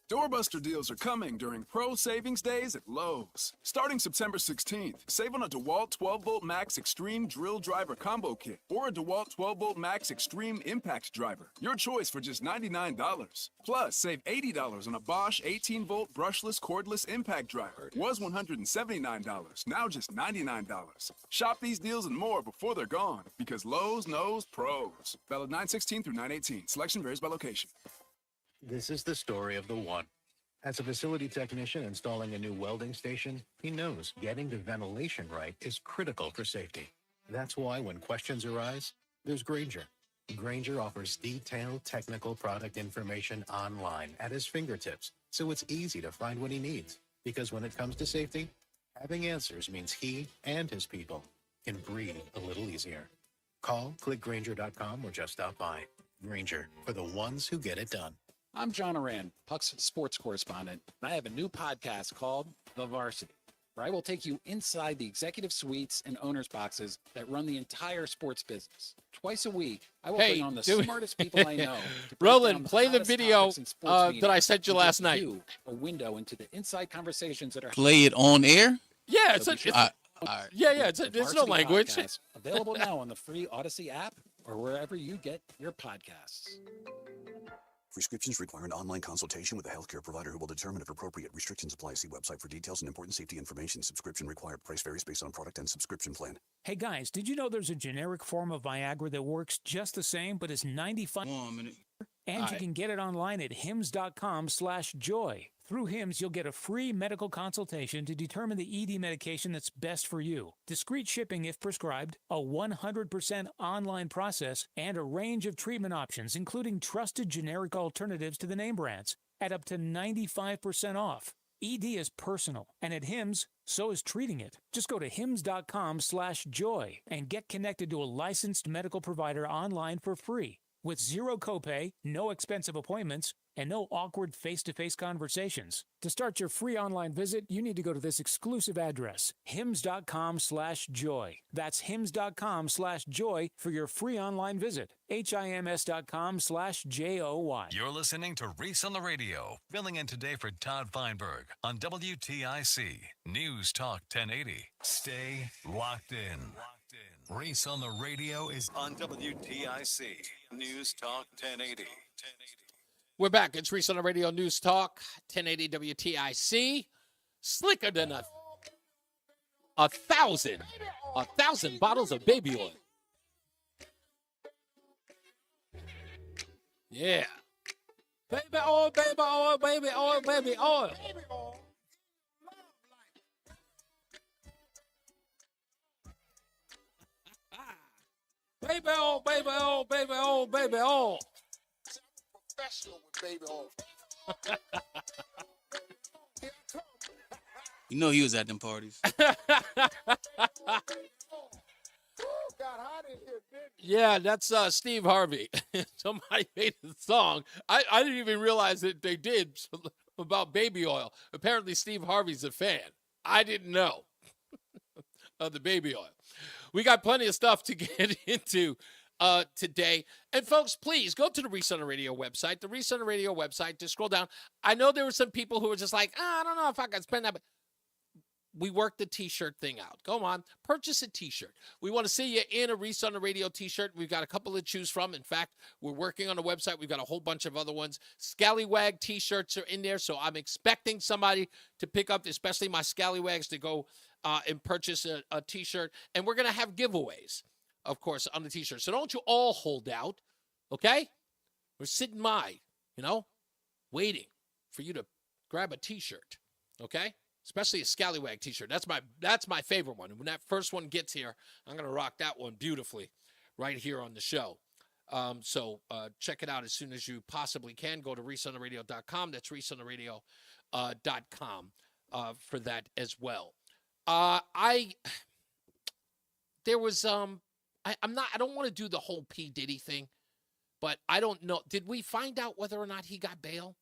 Doorbuster deals are coming during Pro Savings Days at Lowe's. Starting September 16th, save on a DeWalt 12-volt Max Extreme Drill Driver Combo Kit or a DeWalt 12-volt Max Extreme Impact Driver. Your choice for just $99. Plus, save $80 on a Bosch 18-volt brushless cordless impact driver. Was $179, now just $99. Shop these deals and more before they're gone, because Lowe's knows pros. Valid 9/16 through 9/18. Selection varies by location. This is the story of the one. As a facility technician installing a new welding station, he knows getting the ventilation right is critical for safety. That's why when questions arise, there's Grainger. Grainger offers detailed technical product information online at his fingertips, so it's easy to find what he needs. Because when it comes to safety, having answers means he and his people can breathe a little easier. Call, click Grainger.com, or just stop by. Grainger, for the ones who get it done. I'm John Oran, Puck's sports correspondent, and I have a new podcast called The Varsity, where I will take you inside the executive suites and owners' boxes that run the entire sports business. Twice a week, I will bring on the smartest people I know. Roland, play the video that I sent you last night. A window into the inside conversations that are Play it on air? Yeah, it's no language. Podcast, available now on the free Odyssey app or wherever you get your podcasts. Prescriptions require an online consultation with a healthcare provider who will determine if appropriate. Restrictions apply. See website for details and important safety information. Subscription required. Price varies based on product and subscription plan. Hey guys, did you know there's a generic form of Viagra that works just the same but is 95? And you can get it online at hims.com/joy. Through Hims, you'll get a free medical consultation to determine the ED medication that's best for you. Discreet shipping if prescribed, a 100% online process, and a range of treatment options, including trusted generic alternatives to the name brands, at up to 95% off. ED is personal, and at Hims, so is treating it. Just go to hims.com/joy and get connected to a licensed medical provider online for free. With zero copay, no expensive appointments, and no awkward face-to-face conversations. To start your free online visit, you need to go to this exclusive address, hims.com/joy. That's hims.com/joy for your free online visit. hims.com/joy. You're listening to Reese on the Radio, filling in today for Todd Feinberg on WTIC News Talk 1080. Stay locked in. Reese on the Radio is on WTIC News Talk 1080. We're back. It's Reese on the Radio News Talk 1080 WTIC. Slicker than a thousand bottles of baby oil. Yeah. Baby oil, baby oil, baby oil, baby oil. Baby oil, baby oil, baby oil, baby oil. Professional with baby oil. You know he was at them parties. Yeah, that's Steve Harvey. Somebody made a song. I didn't even realize that they did about baby oil. Apparently Steve Harvey's a fan. I didn't know of the baby oil. We got plenty of stuff to get into today. And folks, please go to the Reese on the Radio website. The Reese on the Radio website, just scroll down. I know there were some people who were just like, I don't know if I can spend that. But we worked the t-shirt thing out. Go on, purchase a t-shirt. We want to see you in a Reese on the Radio t-shirt. We've got a couple to choose from. In fact, we're working on a website. We've got a whole bunch of other ones. Scallywag t-shirts are in there, so I'm expecting somebody to pick up, especially my Scallywags, to go and purchase a t-shirt. And we're going to have giveaways, of course, on the t-shirt. So don't you all hold out, okay? We're sitting waiting for you to grab a t-shirt, okay? Especially a Scallywag t-shirt. That's my favorite one. When that first one gets here, I'm going to rock that one beautifully right here on the show. So check it out as soon as you possibly can. Go to ReeseOnTheRadio.com. That's ReeseOnTheRadio.com for that as well. I don't want to do the whole P. Diddy thing, but I don't know. Did we find out whether or not he got bail?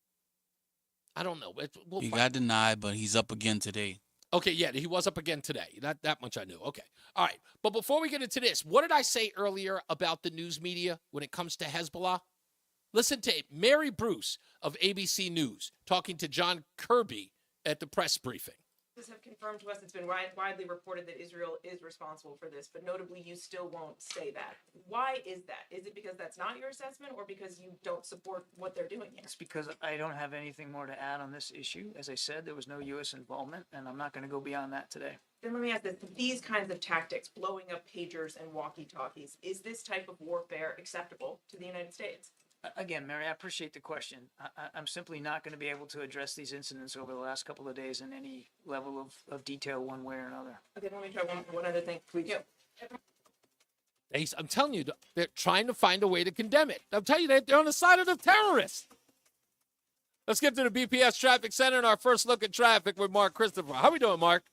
I don't know. He got denied, but he's up again today. Okay, yeah, he was up again today. That much I knew. Okay. All right. But before we get into this, what did I say earlier about the news media when it comes to Hezbollah? Listen to Mary Bruce of ABC News talking to John Kirby at the press briefing. Have confirmed to us it's been widely reported that Israel is responsible for this, but notably you still won't say that. Why is that? Is it because that's not your assessment or because you don't support what they're doing here? It's because I don't have anything more to add on this issue. As I said, there was no U.S. involvement, and I'm not going to go beyond that today. Then let me ask this. These kinds of tactics, blowing up pagers and walkie-talkies, is this type of warfare acceptable to the United States? Again, Mary, I appreciate the question. I'm simply not going to be able to address these incidents over the last couple of days in any level of detail one way or another. Okay, let me try one other thing. Please. I'm telling you, they're trying to find a way to condemn it. I'm telling you, they're on the side of the terrorists. Let's get to the BPS Traffic Center and our first look at traffic with Mark Christopher. How we doing, Mark?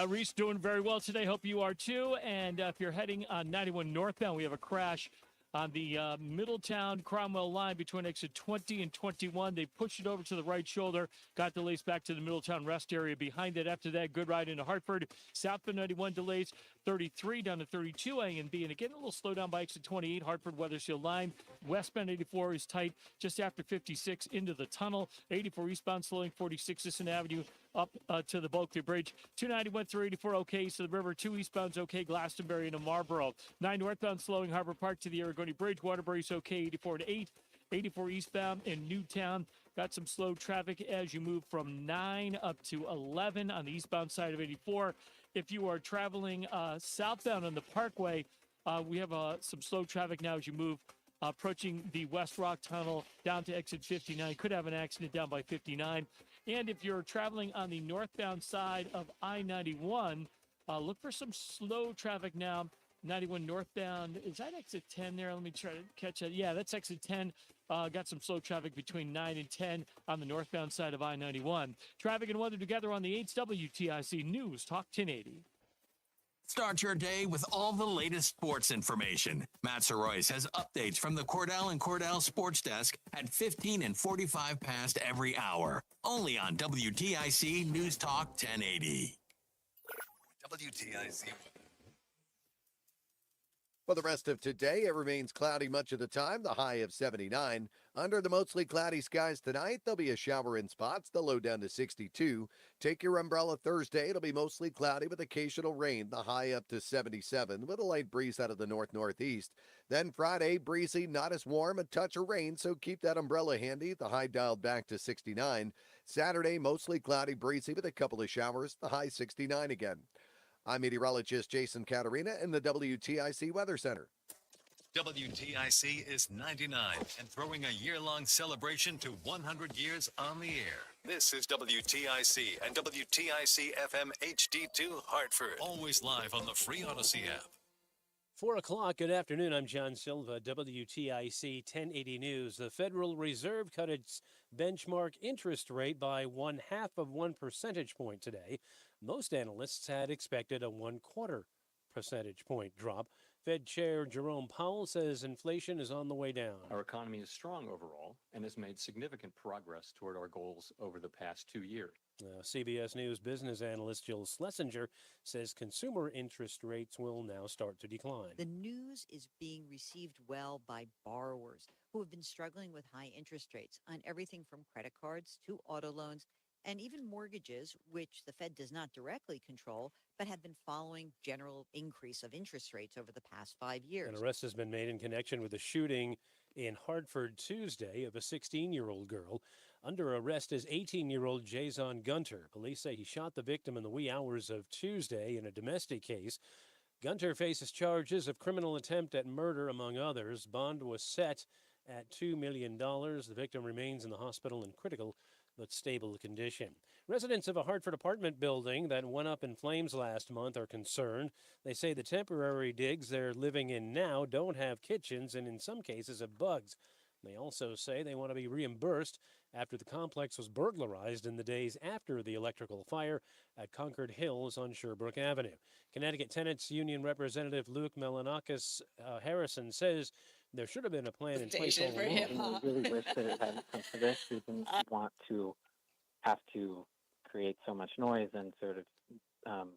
Reese, doing very well today. Hope you are too. And if you're heading on 91 northbound, we have a crash on the Middletown Cromwell line between exit 20 and 21. They pushed it over to the right shoulder, got delays back to the Middletown rest area behind it. After that, good ride into Hartford. Southbound 91 delays, 33 down to 32 A and B. And again, a little slowdown by exit 28, Hartford Weathersfield line. Westbound 84 is tight just after 56 into the tunnel. 84 eastbound slowing 46 Sisson Avenue up to the Bulkley Bridge. 291 through 84 okay, so the river 2 eastbound's okay, Glastonbury into Marlboro. 9 northbound slowing Harbor Park to the Aragoni Bridge. Waterbury's okay, 84 to 8. 84 eastbound in Newtown. Got some slow traffic as you move from 9 up to 11 on the eastbound side of 84. If you are traveling southbound on the Parkway, we have some slow traffic now as you move approaching the West Rock Tunnel down to exit 59. Could have an accident down by 59. And if you're traveling on the northbound side of I-91, look for some slow traffic now. 91 northbound, is that exit 10 there? Let me try to catch that. Yeah, that's exit 10. Got some slow traffic between 9 and 10 on the northbound side of I-91. Traffic and weather together on the 8th WTIC News Talk 1080. Start your day with all the latest sports information. Matt Soroyce has updates from the Cordell and Cordell Sports Desk at 15 and 45 past every hour. Only on WTIC News Talk 1080. WTIC. For the rest of today, it remains cloudy much of the time, the high of 79. Under the mostly cloudy skies tonight, there'll be a shower in spots, the low down to 62. Take your umbrella Thursday. It'll be mostly cloudy with occasional rain, the high up to 77, with a light breeze out of the north-northeast. Then Friday, breezy, not as warm, a touch of rain, so keep that umbrella handy, the high dialed back to 69. Saturday, mostly cloudy, breezy with a couple of showers, the high 69 again. I'm meteorologist Jason Caterina in the WTIC Weather Center. WTIC is 99 and throwing a year-long celebration to 100 years on the air. This is WTIC and WTIC FM HD2 Hartford. Always live on the free Odyssey app. 4 o'clock, good afternoon. I'm John Silva, WTIC 1080 News. The Federal Reserve cut its benchmark interest rate by 0.5 percentage point today. Most analysts had expected a 1/4 percentage point drop. Fed Chair Jerome Powell says inflation is on the way down. Our economy is strong overall and has made significant progress toward our goals over the past 2 years. CBS News business analyst Jill Schlesinger says consumer interest rates will now start to decline. The news is being received well by borrowers who have been struggling with high interest rates on everything from credit cards to auto loans and even mortgages, which the Fed does not directly control, but have been following general increase of interest rates over the past 5 years. An arrest has been made in connection with the shooting in Hartford Tuesday of a 16-year-old girl. Under arrest is 18-year-old Jason Gunter. Police say he shot the victim in the wee hours of Tuesday in a domestic case. Gunter faces charges of criminal attempt at murder, among others. Bond was set at $2 million. The victim remains in the hospital in critical but stable condition. Residents of a Hartford apartment building that went up in flames last month are concerned. They say the temporary digs they're living in now don't have kitchens and in some cases have bugs. They also say they want to be reimbursed after the complex was burglarized in the days after the electrical fire at Concord Hills on Sherbrooke Avenue. Connecticut Tenants Union Representative Luke Melanakis Harrison says there should have been a plan in place all along. We really wish that it hadn't come to this. We didn't want to have to create so much noise and sort of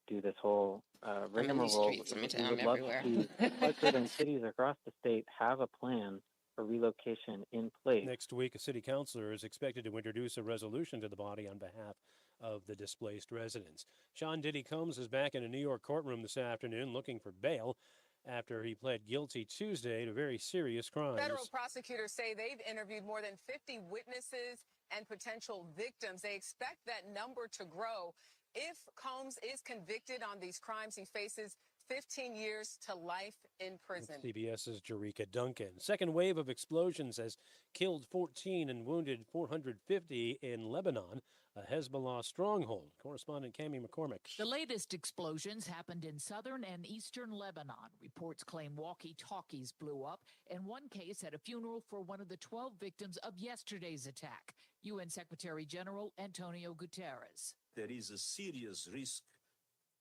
do this whole rigmarole. streets in We Midtown would love everywhere. to see Hartford and cities across the state have a plan a relocation in place. Next week, a city councilor is expected to introduce a resolution to the body on behalf of the displaced residents. Sean Diddy Combs is back in a New York courtroom this afternoon looking for bail after he pled guilty Tuesday to very serious crimes. Federal prosecutors say they've interviewed more than 50 witnesses and potential victims. They expect that number to grow. If Combs is convicted on these crimes, he faces 15 years to life in prison. CBS's Jerika Duncan. Second wave of explosions has killed 14 and wounded 450 in Lebanon, a Hezbollah stronghold. Correspondent Cami McCormick. The latest explosions happened in southern and eastern Lebanon. Reports claim walkie-talkies blew up, and one case at a funeral for one of the 12 victims of yesterday's attack. UN Secretary General Antonio Guterres. There is a serious risk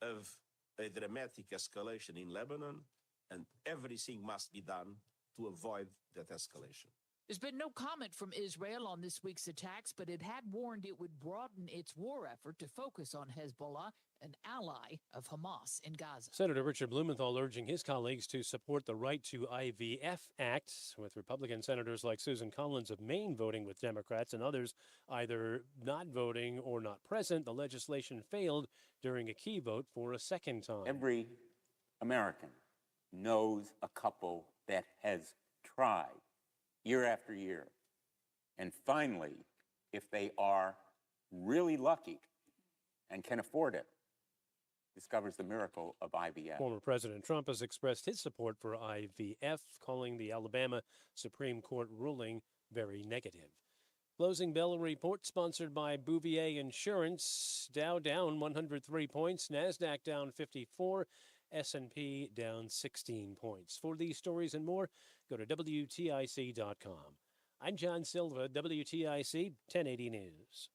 of a dramatic escalation in Lebanon, and everything must be done to avoid that escalation. There's been no comment from Israel on this week's attacks, but it had warned it would broaden its war effort to focus on Hezbollah, an ally of Hamas in Gaza. Senator Richard Blumenthal urging his colleagues to support the Right to IVF Act, with Republican senators like Susan Collins of Maine voting with Democrats and others either not voting or not present. The legislation failed during a key vote for a second time. Every American knows a couple that has tried year after year. And finally, if they are really lucky and can afford it, discovers the miracle of IVF. Former President Trump has expressed his support for IVF, calling the Alabama Supreme Court ruling very negative. Closing bell report sponsored by Bouvier Insurance. Dow down 103 points, NASDAQ down 54, S&P down 16 points. For these stories and more, go to WTIC.com. I'm John Silva, WTIC 1080 News.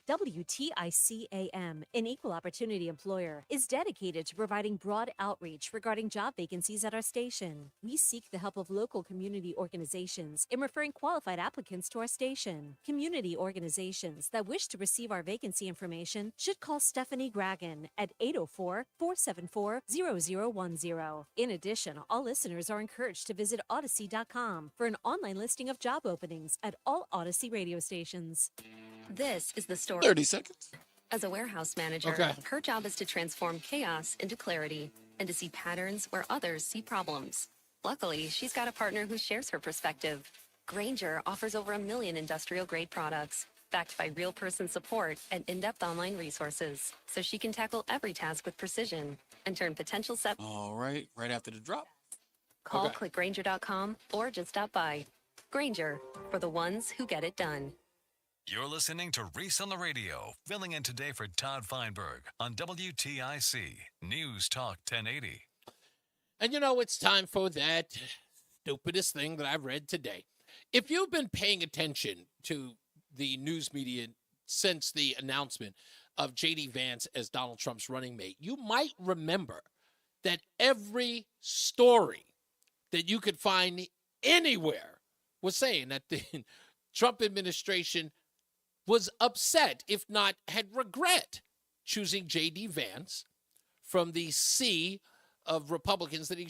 WTIC AM, an equal opportunity employer, is dedicated to providing broad outreach regarding job vacancies at our station. We seek the help of local community organizations in referring qualified applicants to our station. Community organizations that wish to receive our vacancy information should call Stephanie Gragan at 804-474-0010. In addition, all listeners are encouraged to visit Odyssey.com for an online listing of job openings at all Odyssey radio stations. This is the story. 30 seconds. As a warehouse manager, Okay. her job is to transform chaos into clarity and to see patterns where others see problems. Luckily, she's got a partner who shares her perspective. Grainger offers over 1 million industrial-grade products, backed by real person support and in-depth online resources, so she can tackle every task with precision and turn potential All right, right after the drop. Call, Okay. click Grainger.com, or just stop by. Grainger, for the ones who get it done. You're listening to Reese on the Radio, filling in today for Todd Feinberg on WTIC News Talk 1080. And you know, it's time for that stupidest thing that I've read today. If you've been paying attention to the news media since the announcement of J.D. Vance as Donald Trump's running mate, you might remember that every story that you could find anywhere was saying that the Trump administration was upset, if not had regret, choosing J.D. Vance from the sea of Republicans that he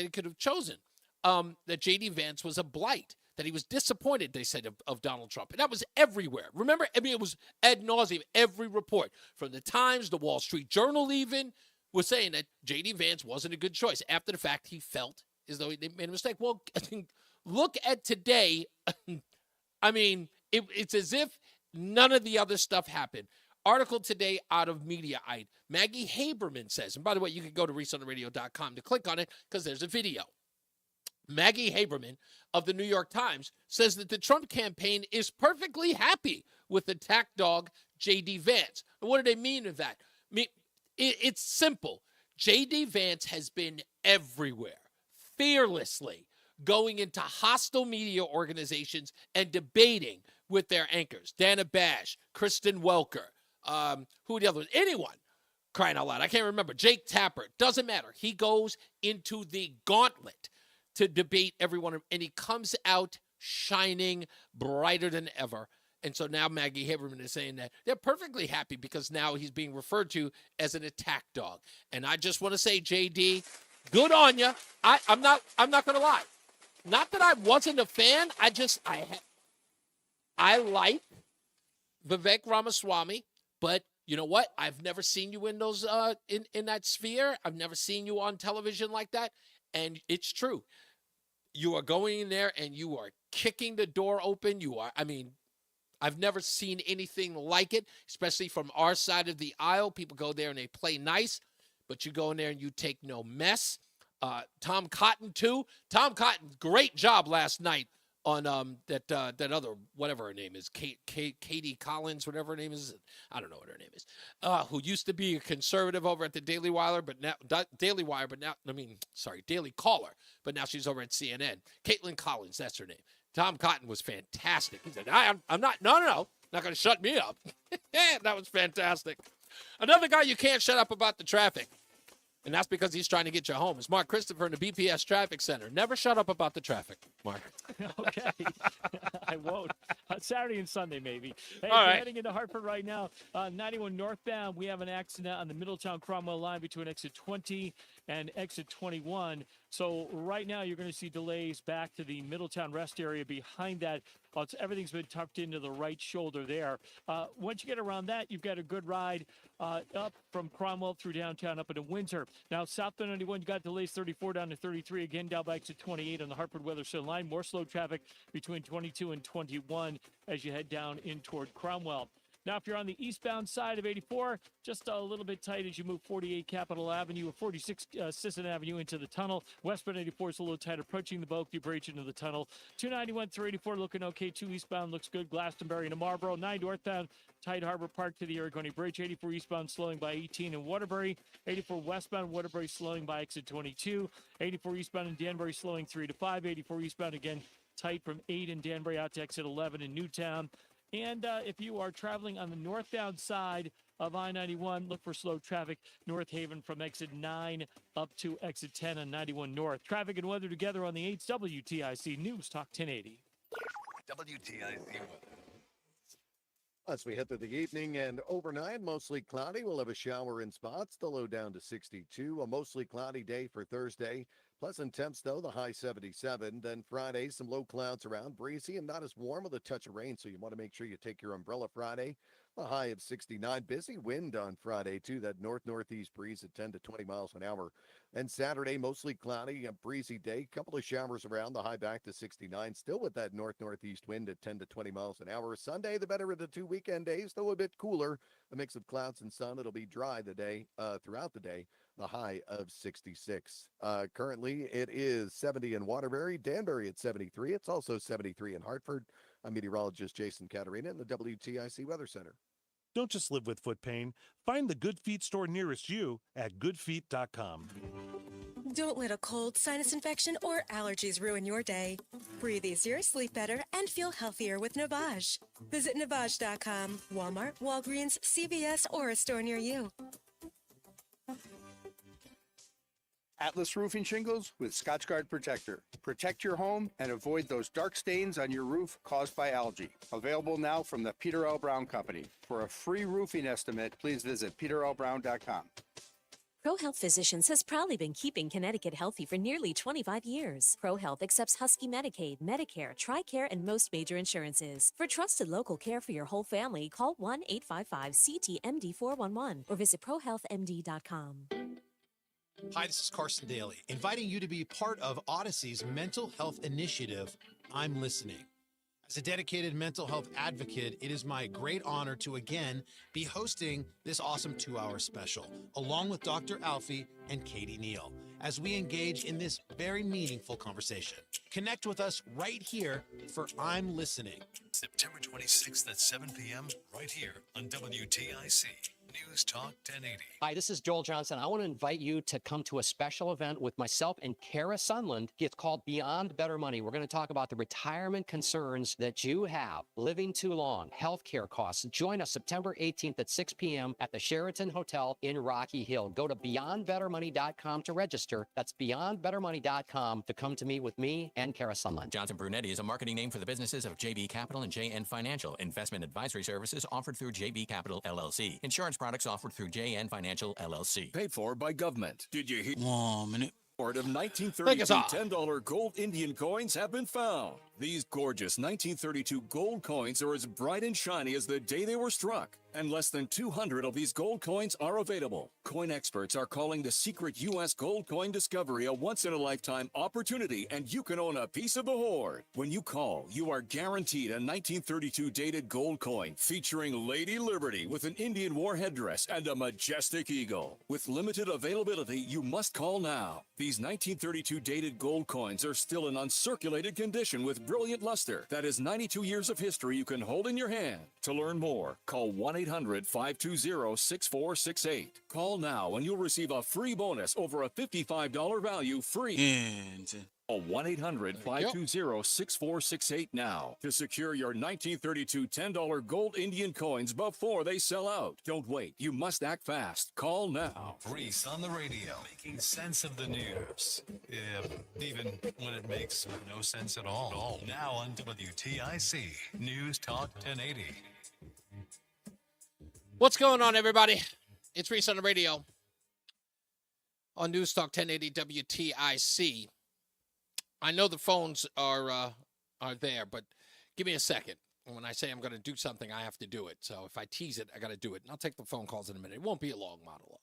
could have chosen. That J.D. Vance was a blight, that he was disappointed, they said, of Donald Trump. And that was everywhere. Remember, I mean, it was ad nauseum. Every report, from the Times, the Wall Street Journal even, was saying that J.D. Vance wasn't a good choice. After the fact, he felt as though he made a mistake. Well, look at today. I mean, it's as if none of the other stuff happened. Article today out of Mediaite. Maggie Haberman says, and by the way, you can go to ReeseOnTheRadio.com to click on it because there's a video. Maggie Haberman of the New York Times says that the Trump campaign is perfectly happy with attack dog J.D. Vance. And what do they mean with that? I mean, it's simple. J.D. Vance has been everywhere, fearlessly going into hostile media organizations and debating with their anchors. Dana Bash, Kristen Welker, who the other ones? Anyone, crying out loud. I can't remember. Jake Tapper. Doesn't matter. He goes into the gauntlet to debate everyone, and he comes out shining brighter than ever. And so now Maggie Haberman is saying that they're perfectly happy because now he's being referred to as an attack dog. And I just want to say, JD, good on you. I'm not going to lie. not that I wasn't a fan. I like Vivek Ramaswamy, but you know what? I've never seen you in those in that sphere. I've never seen you on television like that, and it's true. You are going in there and you are kicking the door open. I've never seen anything like it, especially from our side of the aisle. People go there and they play nice, but you go in there and you take no mess. Tom Cotton, too. Tom Cotton, great job last night on that other, whatever her name is, Katie Collins, whatever her name is. I don't know what her name is. Who used to be a conservative over at the Daily Caller, but now Daily Caller, but now she's over at CNN. Caitlin Collins, that's her name. Tom Cotton was fantastic. He said, I'm not going to shut me up. That was fantastic. Another guy you can't shut up about the traffic, and that's because he's trying to get you home, is Mark Christopher in the BPS Traffic Center. Never shut up about the traffic, Mark. Okay. I won't. Saturday and Sunday, maybe. Hey, All we're right. heading into Hartford right now. 91 northbound, we have an accident on the Middletown Cromwell line between exit 20 and exit 21. So right now you're going to see delays back to the Middletown rest area. Behind that, everything's been tucked into the right shoulder there. Once you get around that, you've got a good ride up from Cromwell through downtown up into Windsor. Now, southbound 91, you got delays 34 down to 33. Again, down by exit 28 on the Hartford Weathersfield line. More slow traffic between 22 and 21 as you head down in toward Cromwell. Now, if you're on the eastbound side of 84, just a little bit tight as you move 48 Capitol Avenue or 46 Sisson Avenue into the tunnel. Westbound 84 is a little tight approaching the Bulky Bridge into the tunnel. 291 through 84 looking okay. 2 eastbound looks good. Glastonbury to Marlboro. 9 northbound, Tide Harbor Park to the Aragoni Bridge. 84 eastbound slowing by 18 in Waterbury. 84 westbound Waterbury slowing by exit 22. 84 eastbound in Danbury slowing 3 to 5. 84 eastbound again tight from 8 in Danbury out to exit 11 in Newtown. And if you are traveling on the northbound side of I-91, look for slow traffic North Haven from exit 9 up to exit 10 on 91 North. Traffic and weather together on the 8th WTIC News Talk 1080. WTIC weather. As we head through the evening and overnight, mostly cloudy. We'll have a shower in spots. The low down to 62. A mostly cloudy day for Thursday. Pleasant temps, though, the high 77. Then Friday, some low clouds around, breezy and not as warm with a touch of rain, so you want to make sure you take your umbrella Friday. A high of 69. Busy wind on Friday, too. That north-northeast breeze at 10 to 20 miles an hour. And Saturday, mostly cloudy, a breezy day. Couple of showers around, the high back to 69. Still with that north-northeast wind at 10 to 20 miles an hour. Sunday, the better of the 2 weekend days, though a bit cooler. A mix of clouds and sun. It'll be dry throughout the day. The high of 66. Currently, it is 70 in Waterbury, Danbury at 73. It's also 73 in Hartford. I'm meteorologist Jason Caterina in the WTIC Weather Center. Don't just live with foot pain. Find the Good Feet store nearest you at goodfeet.com. Don't let a cold, sinus infection, or allergies ruin your day. Breathe easier, sleep better, and feel healthier with Navage. Visit Navage.com, Walmart, Walgreens, CVS, or a store near you. Atlas Roofing Shingles with Scotchgard Protector. Protect your home and avoid those dark stains on your roof caused by algae. Available now from the Peter L. Brown Company. For a free roofing estimate, please visit peterlbrown.com. ProHealth Physicians has proudly been keeping Connecticut healthy for nearly 25 years. ProHealth accepts Husky Medicaid, Medicare, TRICARE, and most major insurances. For trusted local care for your whole family, call 1-855-CT-MD-411 or visit ProHealthMD.com. Hi, this is Carson Daly, inviting you to be part of Odyssey's mental health initiative, I'm Listening. As a dedicated mental health advocate, it is my great honor to again be hosting this awesome 2-hour special, along with Dr. Alfie and Katie Neal, as we engage in this very meaningful conversation. Connect with us right here for I'm Listening. September 26th at 7 p.m. right here on WTIC. News Talk 1080. Hi, this is Joel Johnson. I want to invite you to come to a special event with myself and Kara Sunland. It's called Beyond Better Money. We're going to talk about the retirement concerns that you have, living too long, healthcare costs. Join us September 18th at 6 p.m. at the Sheraton Hotel in Rocky Hill. Go to beyondbettermoney.com to register. That's beyondbettermoney.com to come to meet with me and Kara Sunland. Johnson Brunetti is a marketing name for the businesses of JB Capital and JN Financial. Investment advisory services offered through JB Capital, LLC. Insurance products offered through JN Financial, LLC. Paid for by government. Did you hear? 1 minute. Of Take 1932 us off. $10 gold Indian coins have been found. These gorgeous 1932 gold coins are as bright and shiny as the day they were struck, and less than 200 of these gold coins are available. Coin experts are calling the secret U.S. gold coin discovery a once-in-a-lifetime opportunity, and you can own a piece of the hoard. When you call, you are guaranteed a 1932 dated gold coin featuring Lady Liberty with an Indian war headdress and a majestic eagle. With limited availability, you must call now. These 1932 dated gold coins are still in uncirculated condition with brilliant luster. That is 92 years of history you can hold in your hand. To learn more, call 1-800-520-6468. Call now and you'll receive a free bonus over a $55 value free. And Call 1-800-520-6468 now to secure your 1932 $10 gold Indian coins before they sell out. Don't wait. You must act fast. Call now. Reese on the radio, making sense of the news. Even when it makes no sense at all. Now on WTIC News Talk 1080. What's going on, everybody? It's Reese on the radio on News Talk 1080 WTIC. I know the phones are there, but give me a second. And when I say I'm going to do something, I have to do it. So if I tease it, I got to do it. And I'll take the phone calls in a minute. It won't be a long monologue.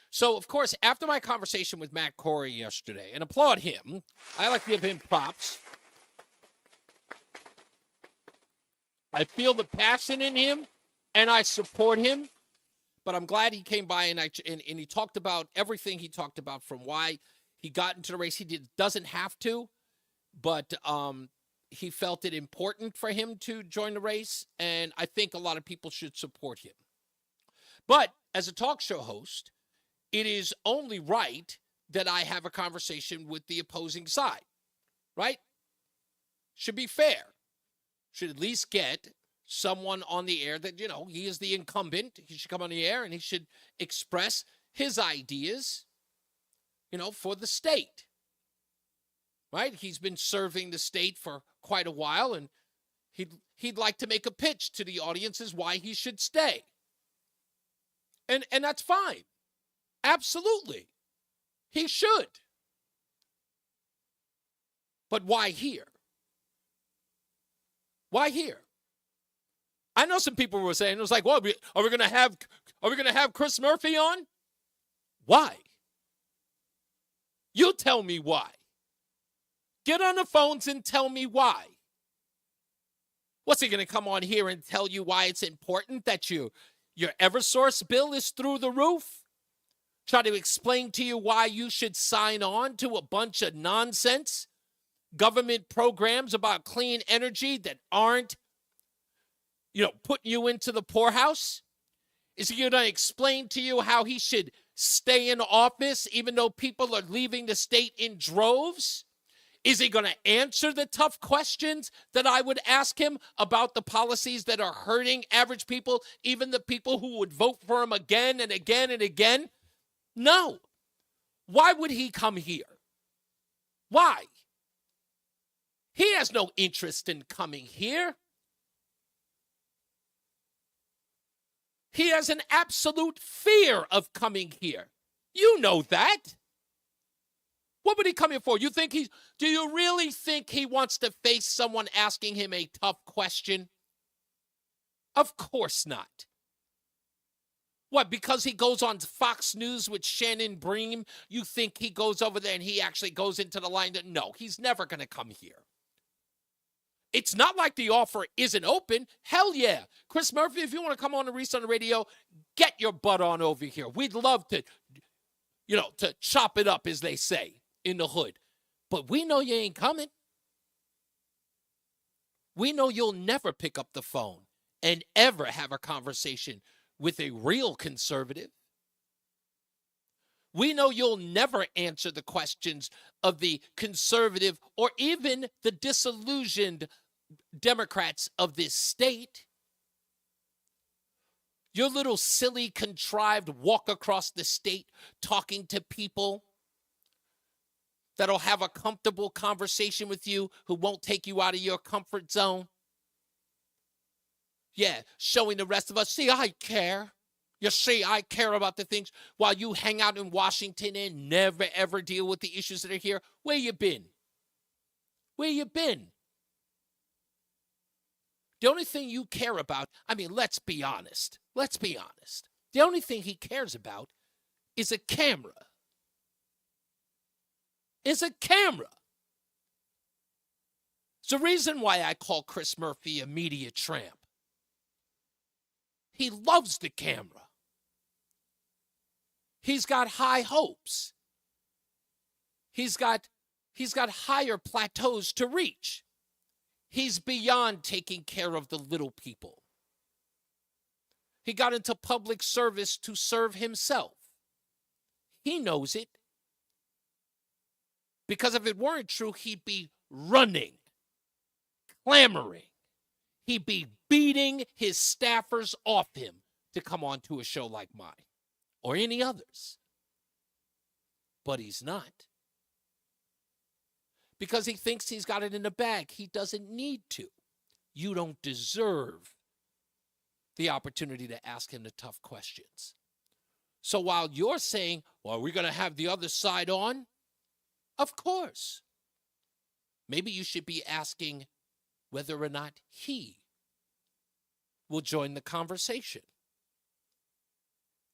So, of course, after my conversation with Matt Corey yesterday, and applaud him, I like to give him props. I feel the passion in him, and I support him. But I'm glad he came by and he talked about everything he talked about, from why he got into the race. He doesn't have to, but he felt it important for him to join the race, and I think a lot of people should support him. But as a talk show host, it is only right that I have a conversation with the opposing side, right? Should be fair. Should at least get someone on the air that, he is the incumbent. He should come on the air and he should express his ideas, for the state, right? He's been serving the state for quite a while, and he'd like to make a pitch to the audiences why he should stay. And that's fine. Absolutely. He should. But why here? Why here? I know some people were saying, it was like, well, are we going to have Chris Murphy on? Why? You tell me why. Get on the phones and tell me why. What's he going to come on here and tell you why it's important that your Eversource bill is through the roof? Try to explain to you why you should sign on to a bunch of nonsense government programs about clean energy that aren't, putting you into the poorhouse? Is he going to explain to you how he should stay in office even though people are leaving the state in droves? Is he going to answer the tough questions that I would ask him about the policies that are hurting average people, even the people who would vote for him again and again and again? No. Why would he come here? Why? He has no interest in coming here. He has an absolute fear of coming here. You know that. What would he come here for? Do you really think he wants to face someone asking him a tough question? Of course not. What, because he goes on Fox News with Shannon Bream, you think he goes over there and he actually goes into the line? No, he's never going to come here. It's not like the offer isn't open. Hell yeah. Chris Murphy, if you want to come on to Reese on the radio, get your butt on over here. We'd love to, to chop it up, as they say in the hood. But we know you ain't coming. We know you'll never pick up the phone and ever have a conversation with a real conservative. We know you'll never answer the questions of the conservative or even the disillusioned Democrats of this state. Your little silly, contrived walk across the state talking to people that'll have a comfortable conversation with you, who won't take you out of your comfort zone. Yeah, showing the rest of us, see, I care. You see, I care about the things while you hang out in Washington and never, ever deal with the issues that are here. Where you been? Where you been? The only thing you care about, I mean, let's be honest. Let's be honest. The only thing he cares about is a camera. Is a camera. It's the reason why I call Chris Murphy a media tramp. He loves the camera. He's got high hopes. He's got higher plateaus to reach. He's beyond taking care of the little people. He got into public service to serve himself. He knows it. Because if it weren't true, he'd be running, clamoring. He'd be beating his staffers off him to come on to a show like mine or any others. But he's not. Because he thinks he's got it in the bag. He doesn't need to. You don't deserve the opportunity to ask him the tough questions. So while you're saying, well, are we going to have the other side on? Of course. Maybe you should be asking whether or not he will join the conversation.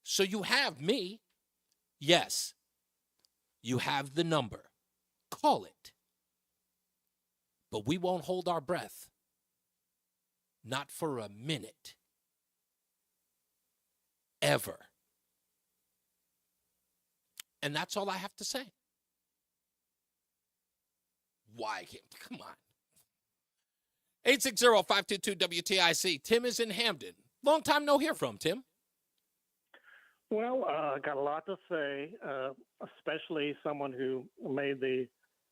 So you have me. Yes, you have the number. Call it. But we won't hold our breath. Not for a minute. Ever. And that's all I have to say. Why? Come on. 860-522-WTIC. Tim is in Hamden. Long time no hear from, Tim. Well, I got a lot to say, especially someone who made the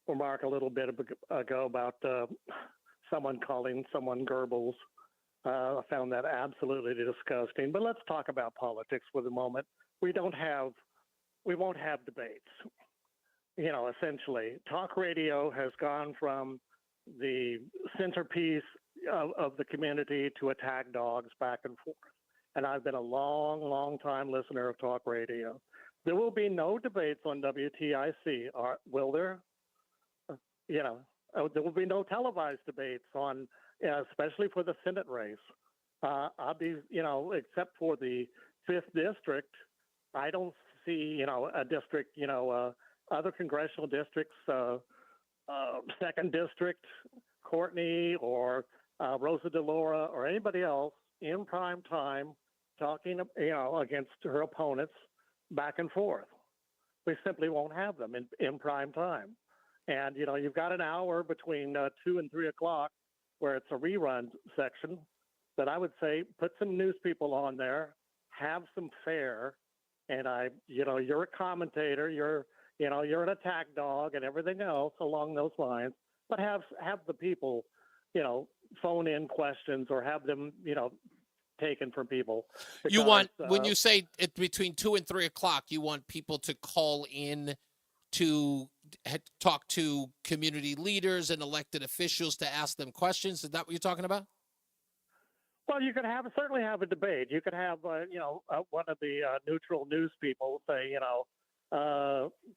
remark a little bit ago about someone calling someone Goebbels. I found that absolutely disgusting. But let's talk about politics for the moment. We won't have debates. You know, essentially, talk radio has gone from the centerpiece of the community to attack dogs back and forth. And I've been a long, long time listener of talk radio. There will be no debates on WTIC, will there? There will be no televised debates on, especially for the Senate race. I'll be, except for the 5th district, I don't see, a district, other congressional districts, 2nd district, Courtney or Rosa DeLaura or anybody else in prime time talking, against her opponents back and forth. We simply won't have them in prime time. And, you've got an hour between 2 and 3 o'clock where it's a rerun section that I would say put some news people on there, have some fare. And you're a commentator, you're an attack dog and everything else along those lines, but have the people, phone in questions or have them, taken from people. Because, you want, when you say it between 2 and 3 o'clock, you want people to call in to talk to community leaders and elected officials to ask them questions. Is that what you're talking about? Well, you could certainly have a debate. You could have, one of the neutral news people say,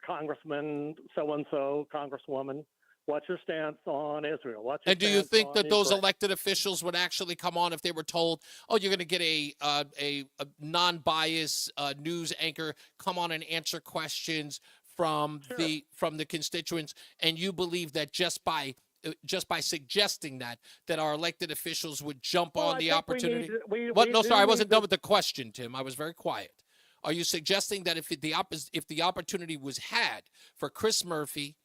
Congressman so-and-so, Congresswoman, what's your stance on Israel? And do you think that those elected officials would actually come on if they were told, oh, you're going to get a non-biased news anchor come on and answer questions from the constituents, and you believe that just by suggesting that our elected officials would jump on the opportunity? I wasn't done with the question, Tim. I was very quiet. Are you suggesting that if the opportunity was had for Chris Murphy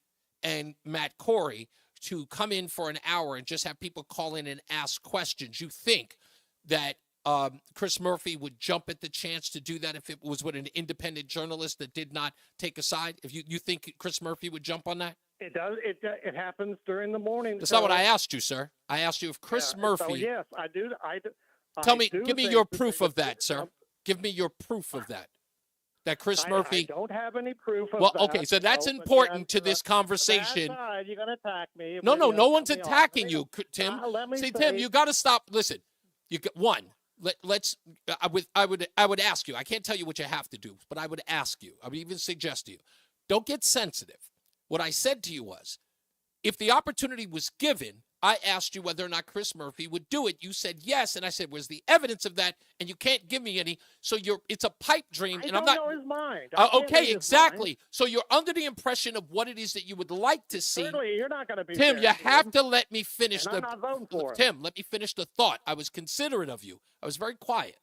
and Matt Corey to come in for an hour and just have people call in and ask questions, you think that Chris Murphy would jump at the chance to do that if it was with an independent journalist that did not take a side? If you think Chris Murphy would jump on that? It does. It happens during the morning. That's not what I asked you, sir. I asked you if Chris Murphy. So yes, I do. Give me your proof of that, sir. Give me your proof of that. That Chris Murphy. I don't have any proof of that. Well, okay, so that's important to this conversation. You're going to attack me. No one's attacking you, Tim. See, Tim, you got to stop. Listen, I would ask you. I can't tell you what you have to do, but I would ask you. I would even suggest to you, don't get sensitive. What I said to you was, if the opportunity was given, I asked you whether or not Chris Murphy would do it. You said yes, and I said, "Where's the evidence of that?" And you can't give me any. So it's a pipe dream, and I'm not. I don't know his mind. Okay, exactly. So you're under the impression of what it is that you would like to see. Certainly, you're not going to be. Tim, you fair, have to let me finish and I'm not voting for it. Tim, let me finish the thought. I was considerate of you. I was very quiet.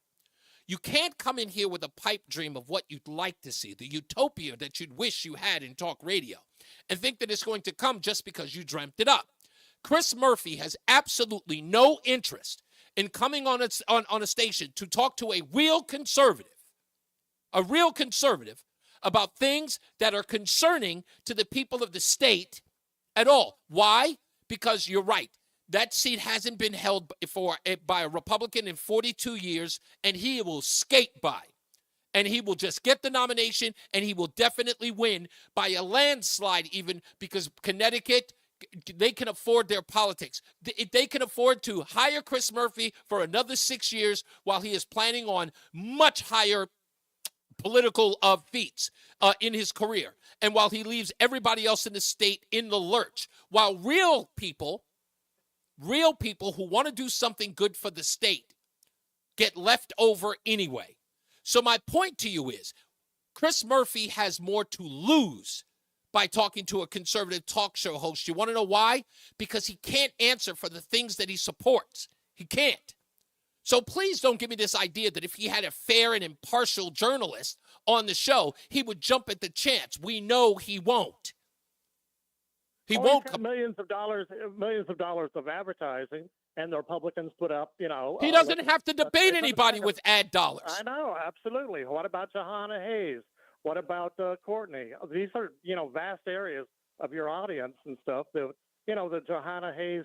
You can't come in here with a pipe dream of what you'd like to see, the utopia that you'd wish you had in talk radio, and think that it's going to come just because you dreamt it up. Chris Murphy has absolutely no interest in coming on a station to talk to a real conservative about things that are concerning to the people of the state at all. Why? Because you're right. That seat hasn't been held by a Republican in 42 years, and he will skate by. And he will just get the nomination, and he will definitely win by a landslide even, because Connecticut, they can afford their politics. They can afford to hire Chris Murphy for another 6 years while he is planning on much higher political feats in his career, and while he leaves everybody else in the state in the lurch, while real people who want to do something good for the state get left over anyway. So my point to you is, Chris Murphy has more to lose by talking to a conservative talk show host. You want to know why? Because he can't answer for the things that he supports. He can't. So please don't give me this idea that if he had a fair and impartial journalist on the show, he would jump at the chance. We know he won't. He won't come. Millions of dollars of advertising, and the Republicans put up, He doesn't have to debate anybody with ad dollars. I know, absolutely. What about Johanna Hayes? What about Courtney? These are, vast areas of your audience and stuff. The Johanna Hayes.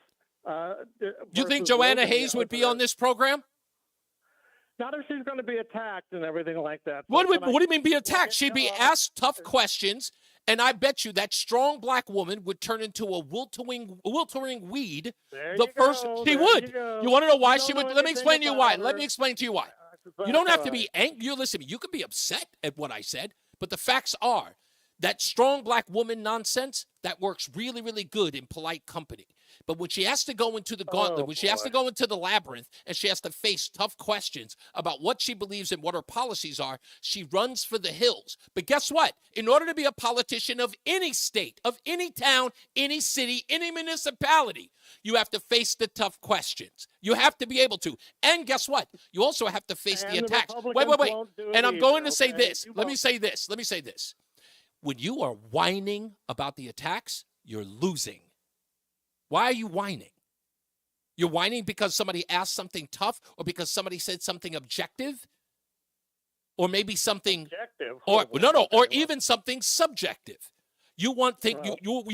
Do you think Joanna Hayes would be on this program? Not if she's going to be attacked and everything like that. What do you mean be attacked? She'd be asked tough questions, and I bet you that strong black woman would turn into a wiltering weed. She would. You want to know why she would? Let me explain to you why. Let me explain to you why. You don't have to be angry. You listen to me. You could be upset at what I said, but the facts are that strong black woman nonsense, that works really, really good in polite company. But when she has to go into the gauntlet, when she has to go into the labyrinth, and she has to face tough questions about what she believes and what her policies are, she runs for the hills. But guess what? In order to be a politician of any state, of any town, any city, any municipality, you have to face the tough questions. You have to be able to. And guess what? You also have to face the attacks. Wait. And I'm going to say this. Let me say this. When you are whining about the attacks, you're losing. Why are you whining? You're whining because somebody asked something tough, or because somebody said something objective, or maybe something objective, or even something subjective. You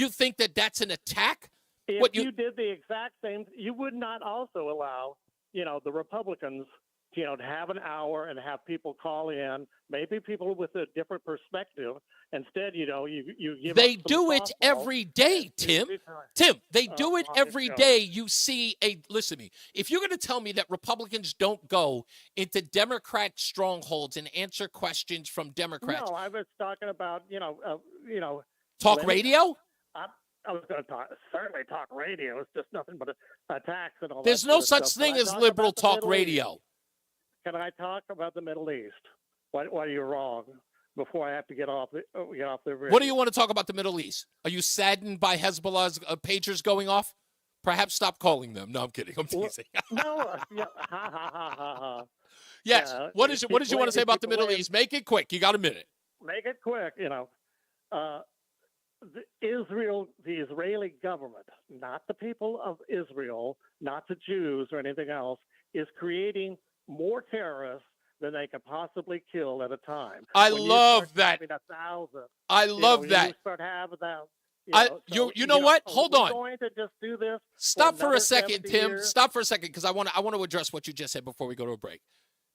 think that that's an attack? If you did the exact same, you would not also allow, the Republicans, to have an hour and have people call in, maybe people with a different perspective. Instead, you give. They do it every day, Tim. They do it every day. You see listen to me. If you're going to tell me that Republicans don't go into Democrat strongholds and answer questions from Democrats. No, I was talking about, talk radio? I was going to certainly talk radio. It's just nothing but attacks and all that. There's no such thing as liberal talk radio. Can I talk about the Middle East? Why are you wrong? Before I have to get off the radio. What do you want to talk about the Middle East? Are you saddened by Hezbollah's pagers going off? Perhaps stop calling them. No, I'm kidding. I'm teasing. Yes. Yeah, what did you want to say about the Middle East? Make it quick. You got a minute. Make it quick. The Israeli government, not the people of Israel, not the Jews or anything else, is creating more terrorists than they could possibly kill at a time. I love that. I love that. You start having that. You know what? Hold on. We're going to just do this. Stop for a second, Tim. Stop for a second, because I want to address what you just said before we go to a break.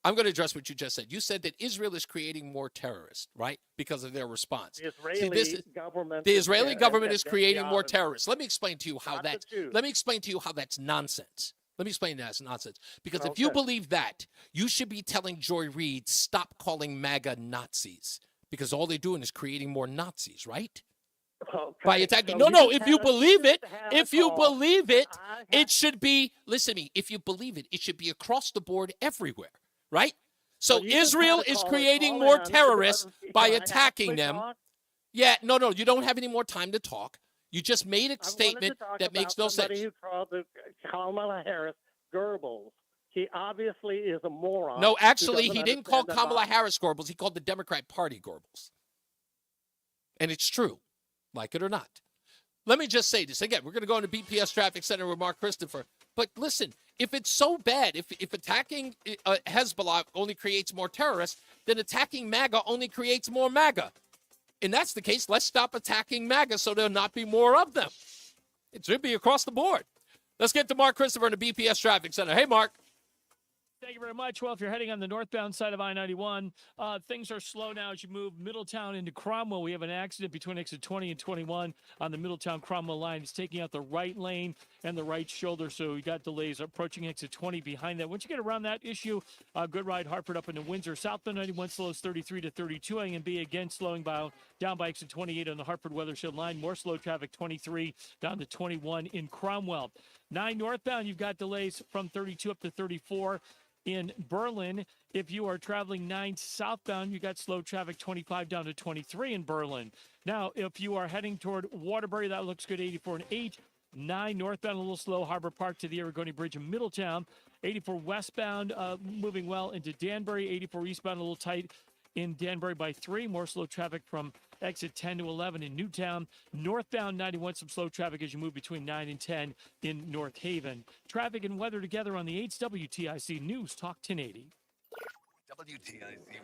I'm going to address what you just said. You said that Israel is creating more terrorists, right? Because of their response. The Israeli government is creating more terrorists. Let me explain to you how that's nonsense. Let me explain that as nonsense. Because if you believe that, you should be telling Joy Reid, stop calling MAGA Nazis. Because all they're doing is creating more Nazis, right? By attacking. So No, if you believe it, it should be, listen to me, if you believe it, it should be across the board everywhere, right? So Israel is creating more terrorists by attacking them. Yeah, no, you don't have any more time to talk. You just made a statement that makes no sense. Somebody who called Kamala Harris Goebbels. He obviously is a moron. No, actually, he didn't call Kamala Harris Goebbels. He called the Democrat Party Goebbels. And it's true, like it or not. Let me just say this. Again, we're going to go into BPS Traffic Center with Mark Christopher. But listen, if it's so bad, if attacking Hezbollah only creates more terrorists, then attacking MAGA only creates more MAGA. And that's the case. Let's stop attacking MAGA so there'll not be more of them. It should be across the board. Let's get to Mark Christopher in the BPS Traffic Center. Hey, Mark. Thank you very much. Well, if you're heading on the northbound side of I-91, things are slow now as you move Middletown into Cromwell. We have an accident between exit 20 and 21 on the Middletown-Cromwell line. It's taking out the right lane and the right shoulder, so we got delays approaching exit 20 behind that. Once you get around that issue, good ride Hartford up into Windsor. Southbound 91 slows 33 to 32. A and B again slowing down by exit 28 on the Hartford Weathershed line. More slow traffic 23 down to 21 in Cromwell. 9 northbound, you've got delays from 32 up to 34. In Berlin, if you are traveling 9 southbound, you got slow traffic 25 down to 23 in Berlin. Now, if you are heading toward Waterbury, that looks good, 84 and 8. 9 northbound, a little slow, Harbor Park to the Aragoni Bridge in Middletown. 84 westbound, moving well into Danbury. 84 eastbound, a little tight in Danbury by 3. More slow traffic from exit 10 to 11 in Newtown. Northbound 91, some slow traffic as you move between 9 and 10 in North Haven. Traffic and weather together on the 8's WTIC News Talk 1080. WTIC.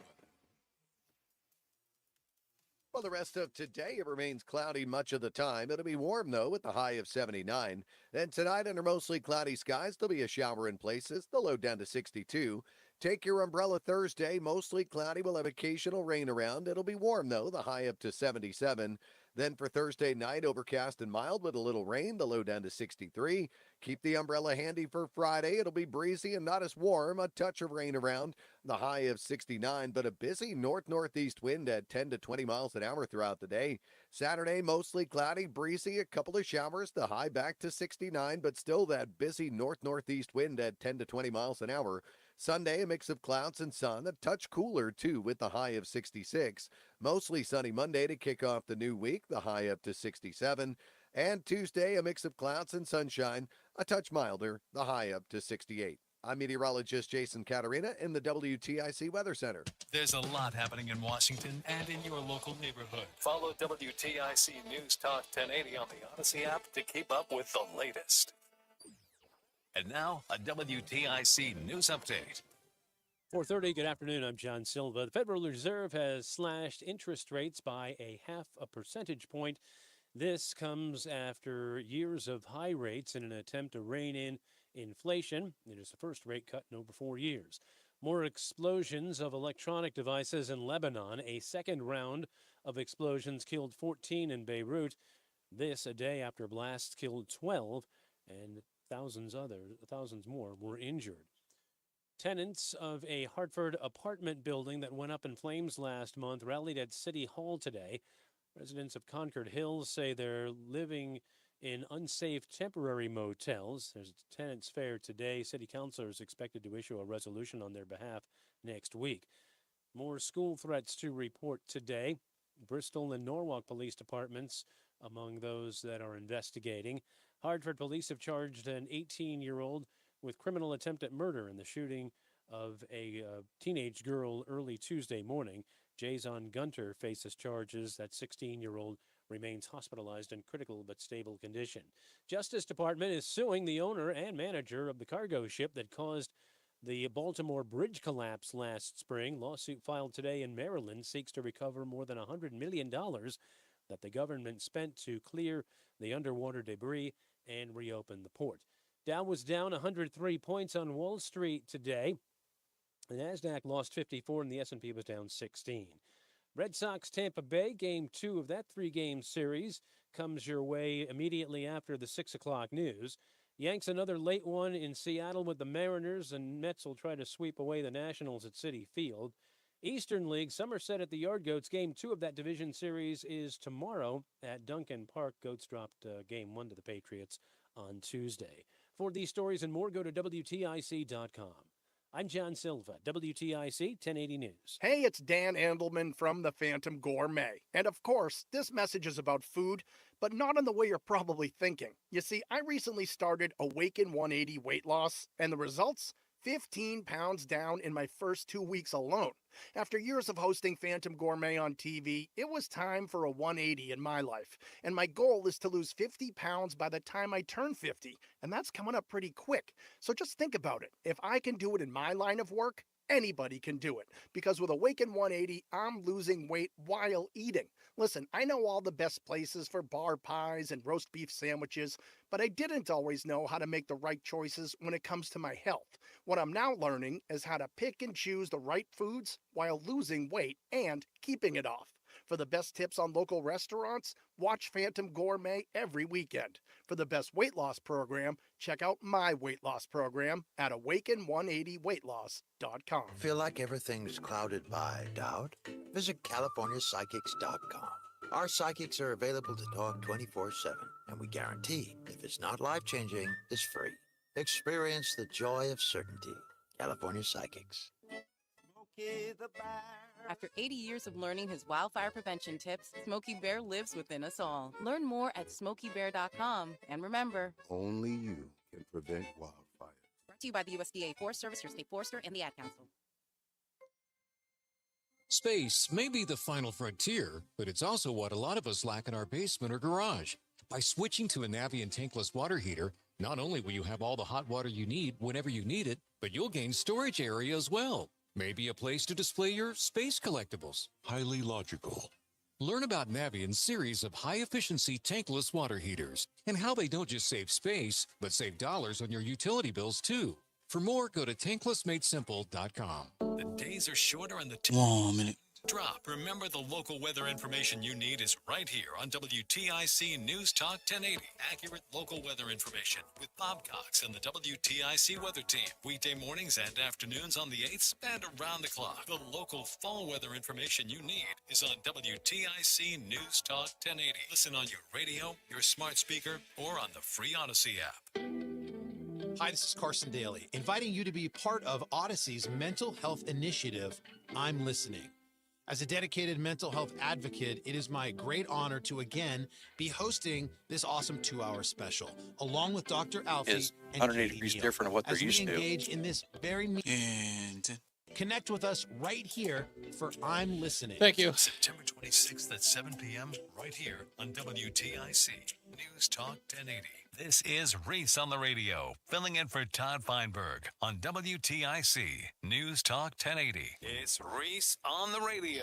Well, the rest of today, it remains cloudy much of the time. It'll be warm, though, with the high of 79. Then tonight, under mostly cloudy skies, there'll be a shower in places. The low down to 62. Take your umbrella Thursday. Mostly cloudy. We'll have occasional rain around. It'll be warm, though. The high up to 77. Then for Thursday night, overcast and mild with a little rain. The low down to 63. Keep the umbrella handy for Friday. It'll be breezy and not as warm. A touch of rain around. The high of 69, but a busy north-northeast wind at 10 to 20 miles an hour throughout the day. Saturday, mostly cloudy, breezy, a couple of showers. The high back to 69, but still that busy north-northeast wind at 10 to 20 miles an hour. Sunday, a mix of clouds and sun, a touch cooler, too, with the high of 66. Mostly sunny Monday to kick off the new week, the high up to 67. And Tuesday, a mix of clouds and sunshine, a touch milder, the high up to 68. I'm meteorologist Jason Caterina in the WTIC Weather Center. There's a lot happening in Washington and in your local neighborhood. Follow WTIC News Talk 1080 on the Odyssey app to keep up with the latest. And now, a WTIC News Update. 4:30, good afternoon. I'm John Silva. The Federal Reserve has slashed interest rates by 0.5 percentage point. This comes after years of high rates in an attempt to rein in inflation. It is the first rate cut in over 4 years. More explosions of electronic devices in Lebanon. A second round of explosions killed 14 in Beirut. This a day after blasts killed 12 and thousands more were injured. Tenants of a Hartford apartment building that went up in flames last month rallied at City Hall today. Residents of Concord Hills say they're living in unsafe temporary motels. There's a tenants' fair today. City councilors expected to issue a resolution on their behalf next week. More school threats to report today. Bristol and Norwalk police departments among those that are investigating. Hartford police have charged an 18-year-old with criminal attempt at murder in the shooting of a teenage girl early Tuesday morning. Jason Gunter faces charges. That 16-year-old remains hospitalized in critical but stable condition. Justice Department is suing the owner and manager of the cargo ship that caused the Baltimore bridge collapse last spring. Lawsuit filed today in Maryland seeks to recover more than $100 million that the government spent to clear the underwater debris and reopen the port. Dow was down 103 points on Wall Street today. The NASDAQ lost 54 and the S&P was down 16. Red Sox Tampa Bay, Game 2 of that 3-game series comes your way immediately after the 6 o'clock news. Yanks another late one in Seattle with the Mariners, and Mets will try to sweep away the Nationals at Citi Field. Eastern League, Somerset at the Yard Goats. Game 2 of that division series is tomorrow at Duncan Park. Goats dropped Game 1 to the Patriots on Tuesday. For these stories and more, go to WTIC.com. I'm John Silva, WTIC 1080 News. Hey, it's Dan Andelman from the Phantom Gourmet. And of course, this message is about food, but not in the way you're probably thinking. You see, I recently started Awaken 180 weight loss, and the results? 15 pounds down in my first 2 weeks alone. After years of hosting Phantom Gourmet on TV, it was time for a 180 in my life. And my goal is to lose 50 pounds by the time I turn 50. And that's coming up pretty quick. So just think about it. If I can do it in my line of work, anybody can do it. Because with Awaken 180, I'm losing weight while eating. Listen, I know all the best places for bar pies and roast beef sandwiches, but I didn't always know how to make the right choices when it comes to my health. What I'm now learning is how to pick and choose the right foods while losing weight and keeping it off. For the best tips on local restaurants, watch Phantom Gourmet every weekend. For the best weight loss program, check out my weight loss program at awaken180weightloss.com. Feel like everything's clouded by doubt? Visit CaliforniaPsychics.com. Our psychics are available to talk 24/7, and we guarantee if it's not life-changing, it's free. Experience the joy of certainty. California Psychics. After 80 years of learning his wildfire prevention tips, Smokey Bear lives within us all. Learn more at SmokeyBear.com. And remember, only you can prevent wildfire. Brought to you by the USDA Forest Service, your state forester, and the Ad Council. Space may be the final frontier, but it's also what a lot of us lack in our basement or garage. By switching to a Navien tankless water heater, not only will you have all the hot water you need whenever you need it, but you'll gain storage area as well. Maybe a place to display your space collectibles. Highly logical. Learn about Navien's series of high-efficiency tankless water heaters and how they don't just save space, but save dollars on your utility bills, too. For more, go to tanklessmadesimple.com. The days are shorter and the drop. Remember, the local weather information you need is right here on WTIC News Talk 1080. Accurate local weather information with Bob Cox and the WTIC weather team. Weekday mornings and afternoons on the 8th and around the clock. The local fall weather information you need is on WTIC News Talk 1080. Listen on your radio, your smart speaker, or on the free Odyssey app. Hi, this is Carson Daly, inviting you to be part of Odyssey's mental health initiative, I'm Listening. As a dedicated mental health advocate, it is my great honor to again be hosting this awesome 2-hour special, along with Dr. Alfie is and 180 Katie degrees Neal, different of what they're as we used to. engage in this very Connect with us right here for I'm Listening. Thank you. September 26th at 7 p.m. right here on WTIC News Talk 1080. This is Reese on the Radio, filling in for Todd Feinberg on WTIC News Talk 1080. It's Reese on the Radio.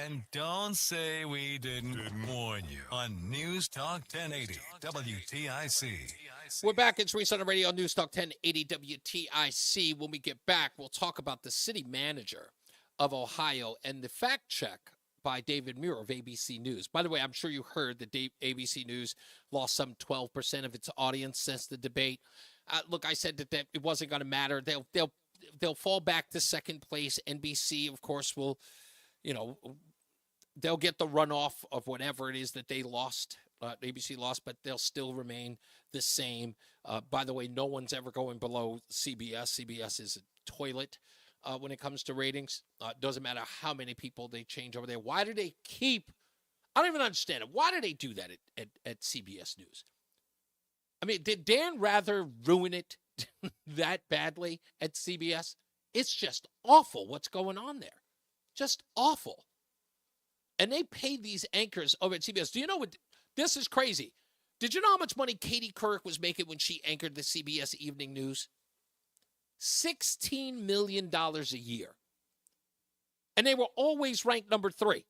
And don't say we didn't warn you on News Talk 1080, WTIC. We're back. It's Reese on the Radio, News Talk 1080 WTIC. When we get back, we'll talk about the city manager of Ohio and the fact check by David Muir of ABC News. By the way, I'm sure you heard that ABC News lost some 12% of its audience since the debate. Look, I said that it wasn't going to matter. They'll fall back to second place. NBC, of course, will, they'll get the runoff of whatever it is that they lost. ABC lost, but they'll still remain the same. By the way, no one's ever going below CBS. CBS is a toilet when it comes to ratings. Doesn't matter how many people they change over there. Why do they keep? I don't even understand it. Why do they do that at CBS News? I mean, did Dan Rather ruin it that badly at CBS? It's just awful what's going on there. Just awful. And they pay these anchors over at CBS. Do you know what? This is crazy. Did you know how much money Katie Couric was making when she anchored the CBS Evening News? $16 million a year. And they were always ranked number 3.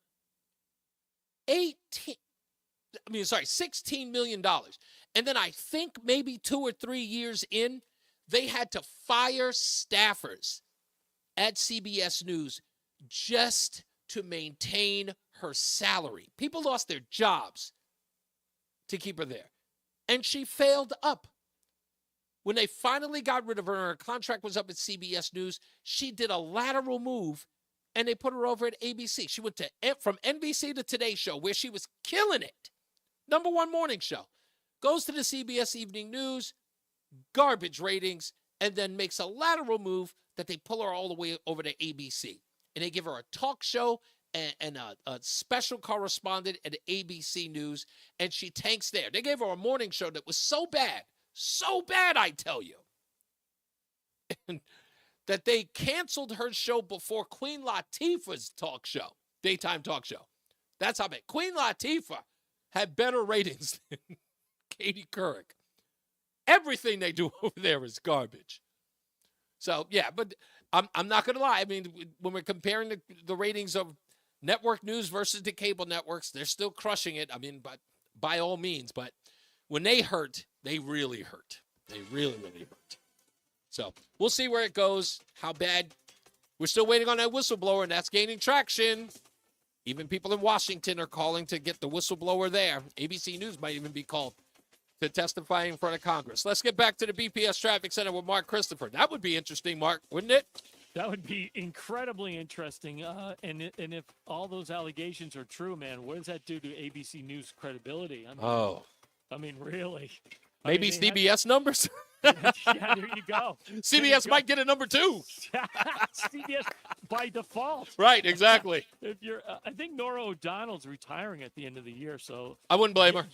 $16 million. And then I think maybe 2 or 3 years in, they had to fire staffers at CBS News just to maintain her salary. People lost their jobs to keep her there. And she failed up. When they finally got rid of her and her contract was up at CBS News, she did a lateral move, and they put her over at ABC. She went from NBC to Today Show, where she was killing it. #1 morning show. Goes to the CBS Evening News, garbage ratings, and then makes a lateral move that they pull her all the way over to ABC. And they give her a talk show and a special correspondent at ABC News, and she tanks there. They gave her a morning show that was so bad, I tell you, that they canceled her show before Queen Latifah's talk show, daytime talk show. That's how bad. Queen Latifah had better ratings than Katie Couric. Everything they do over there is garbage. So, yeah, but I'm not going to lie. I mean, when we're comparing the ratings of network news versus the cable networks, they're still crushing it. I mean, but by all means. But when they hurt, they really hurt. They really, really hurt. So we'll see where it goes, how bad. We're still waiting on that whistleblower, and that's gaining traction. Even people in Washington are calling to get the whistleblower there. ABC News might even be called to testify in front of Congress. Let's get back to the BPS Traffic Center with Mark Christopher. That would be interesting, Mark, wouldn't it? That would be incredibly interesting. And if all those allegations are true, man, what does that do to ABC News credibility? I mean, really? Maybe CBS numbers? Yeah, there you go. CBS might get a #2. CBS by default. Right, exactly. If you're, I think Nora O'Donnell's retiring at the end of the year, so I wouldn't blame her.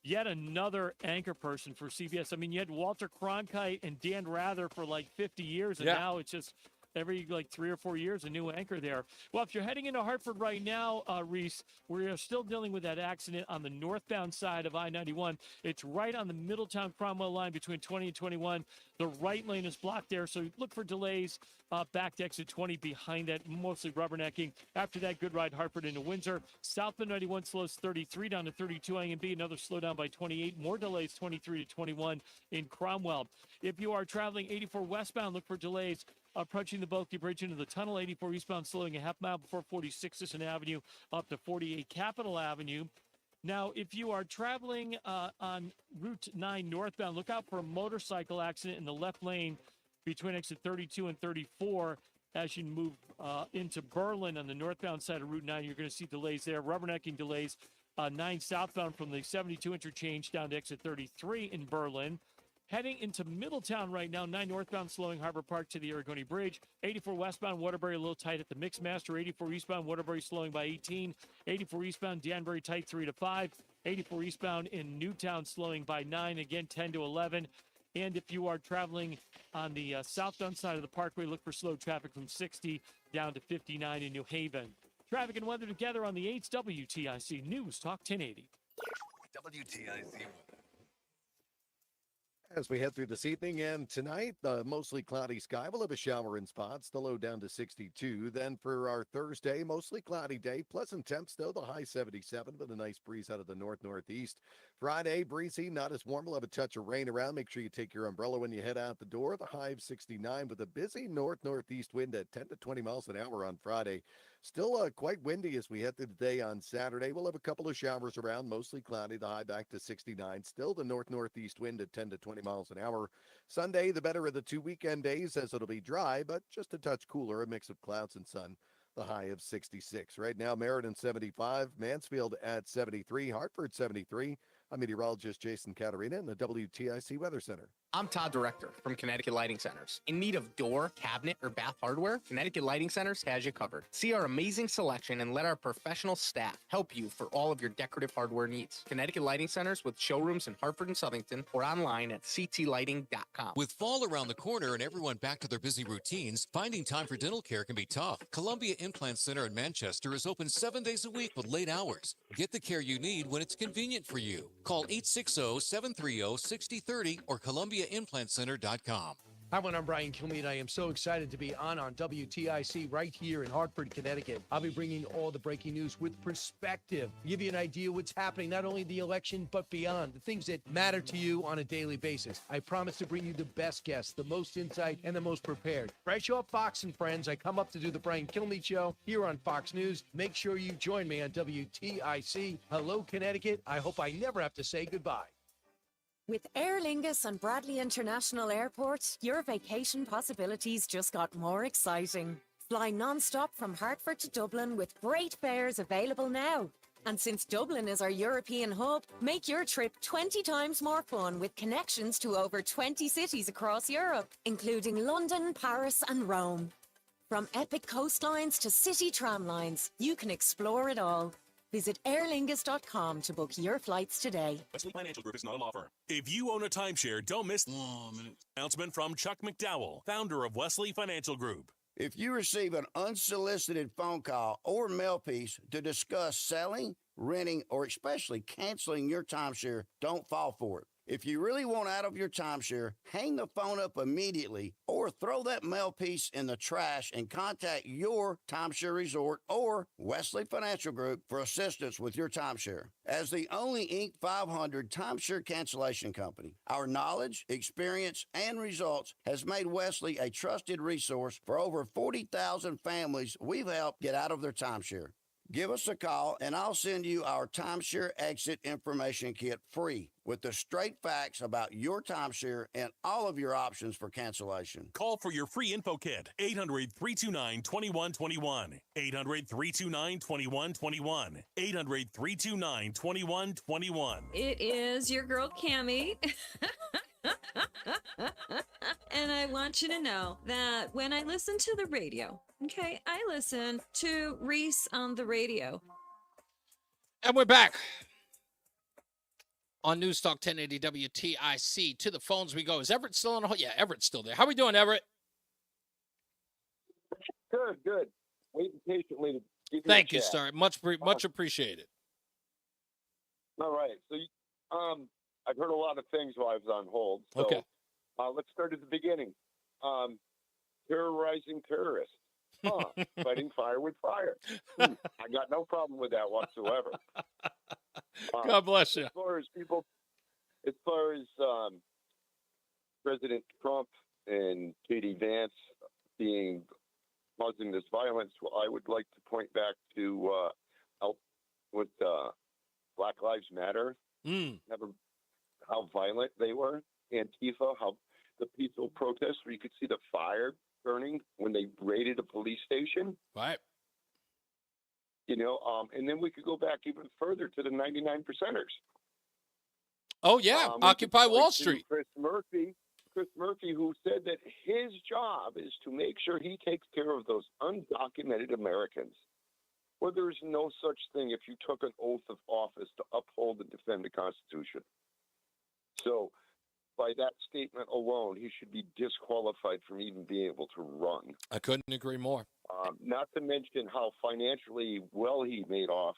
Yet another anchor person for CBS. I mean, you had Walter Cronkite and Dan Rather for like 50 years, and now it's just every 3 or 4 years a new anchor there. Well, if you're heading into Hartford right now, Reese, we're still dealing with that accident on the northbound side of I-91. It's right on the Middletown Cromwell line between 20 and 21. The right lane is blocked there, so look for delays back to exit 20 behind that, mostly rubbernecking. After that, good ride Hartford into Windsor. Southbound 91 slows 33 down to 32 A&B. Another slowdown by 28. More delays 23 to 21 in Cromwell. If you are traveling 84 westbound, look for delays approaching the Bulky Bridge into the tunnel. 84 eastbound slowing a half mile before 46 Sisson Avenue up to 48 Capitol Avenue. Now, if you are traveling on Route 9 northbound, look out for a motorcycle accident in the left lane between exit 32 and 34. As you move into Berlin on the northbound side of Route 9, you're going to see delays there. Rubbernecking delays 9 southbound from the 72 interchange down to exit 33 in Berlin. Heading into Middletown right now, 9 northbound slowing Harbor Park to the Aragoni Bridge. 84 westbound Waterbury a little tight at the Mixmaster. 84 eastbound Waterbury slowing by 18. 84 eastbound Danbury tight 3 to 5. 84 eastbound in Newtown slowing by 9, again 10 to 11. And if you are traveling on the southbound side of the Parkway, look for slow traffic from 60 down to 59 in New Haven. Traffic and weather together on the 8th WTIC News Talk 1080. WTIC. As we head through this evening and tonight, mostly cloudy sky. We'll have a shower in spots, the low down to 62. Then for our Thursday, mostly cloudy day. Pleasant temps, though, the high 77, with a nice breeze out of the north-northeast. Friday, breezy, not as warm. We'll have a touch of rain around. Make sure you take your umbrella when you head out the door. The high of 69 with a busy north-northeast wind at 10 to 20 miles an hour on Friday. Still quite windy as we head through the day on Saturday. We'll have a couple of showers around, mostly cloudy, the high back to 69. Still the north-northeast wind at 10 to 20 miles an hour. Sunday, the better of the 2 weekend days as it'll be dry, but just a touch cooler, a mix of clouds and sun. The high of 66. Right now, Meriden 75, Mansfield at 73, Hartford 73. I'm meteorologist Jason Caterina in the WTIC Weather Center. I'm Todd Director from Connecticut Lighting Centers. In need of door, cabinet, or bath hardware? Connecticut Lighting Centers has you covered. See our amazing selection and let our professional staff help you for all of your decorative hardware needs. Connecticut Lighting Centers with showrooms in Hartford and Southington or online at ctlighting.com. With fall around the corner and everyone back to their busy routines, finding time for dental care can be tough. Columbia Implant Center in Manchester is open 7 days a week with late hours. Get the care you need when it's convenient for you. Call 860-730-6030 or ColumbiaImplantCenter.com. Hi, I'm Brian Kilmeade. I am so excited to be on WTIC right here in Hartford, Connecticut. I'll be bringing all the breaking news with perspective. Give you an idea what's happening, not only the election, but beyond, the things that matter to you on a daily basis. I promise to bring you the best guests, the most insight, and the most prepared. Fresh off Fox and Friends, I come up to do the Brian Kilmeade Show here on Fox News. Make sure you join me on WTIC. Hello, Connecticut. I hope I never have to say goodbye. With Aer Lingus and Bradley International Airport, your vacation possibilities just got more exciting. Fly non-stop from Hartford to Dublin with great fares available now. And since Dublin is our European hub, make your trip 20 times more fun with connections to over 20 cities across Europe, including London, Paris, and Rome. From epic coastlines to city tramlines, you can explore it all. Visit airlingus.com to book your flights today. Wesley Financial Group is not a law firm. If you own a timeshare, don't miss announcement from Chuck McDowell, founder of Wesley Financial Group. If you receive an unsolicited phone call or mail piece to discuss selling, renting, or especially canceling your timeshare, don't fall for it. If you really want out of your timeshare, hang the phone up immediately or throw that mail piece in the trash and contact your timeshare resort or Wesley Financial Group for assistance with your timeshare. As the only Inc. 500 timeshare cancellation company, our knowledge, experience, and results has made Wesley a trusted resource for over 40,000 families we've helped get out of their timeshare. Give us a call, and I'll send you our timeshare exit information kit free with the straight facts about your timeshare and all of your options for cancellation. Call for your free info kit, 800-329-2121, 800-329-2121, 800-329-2121. It is your girl, Cammie. And I want you to know that when I listen to the radio, okay, I listen to Reese on the radio. And we're back on NewsTalk 1080 WTIC. To the phones we go. Is Everett still on the hold? Yeah, Everett's still there. How we doing, Everett? Good, good. Waiting patiently to give you Thank a you, chat. sir. Much appreciated. All right. So, I've heard a lot of things while I was on hold. So, Okay. Let's start at the beginning. Terrorizing terrorists. Fighting fire with fire. I got no problem with that whatsoever. God bless you. As far as President Trump and Katie Vance causing this violence, well, I would like to point back to with Black Lives Matter. How violent they were. Antifa, how the peaceful protests where you could see the fire burning when they raided a police station. Right. And then we could go back even further to the 99 percenters. Oh, yeah. Occupy Wall Street. Chris Murphy, who said that his job is to make sure he takes care of those undocumented Americans. Well, there is no such thing if you took an oath of office to uphold and defend the Constitution. So, by that statement alone, he should be disqualified from even being able to run. I couldn't agree more. Not to mention how financially well he made off,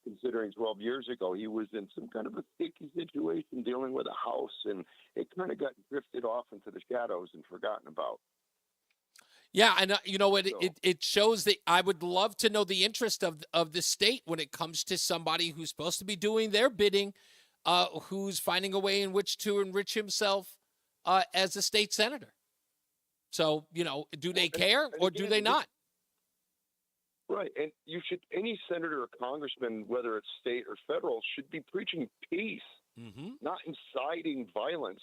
considering 12 years ago he was in some kind of a sticky situation dealing with a house, and it kind of got drifted off into the shadows and forgotten about. Yeah, and you know what? It shows that I would love to know the interest of the state when it comes to somebody who's supposed to be doing their bidding, who's finding a way in which to enrich himself as a state senator. So, do they care or do they not? Right, and any senator or congressman, whether it's state or federal, should be preaching peace, not inciting violence.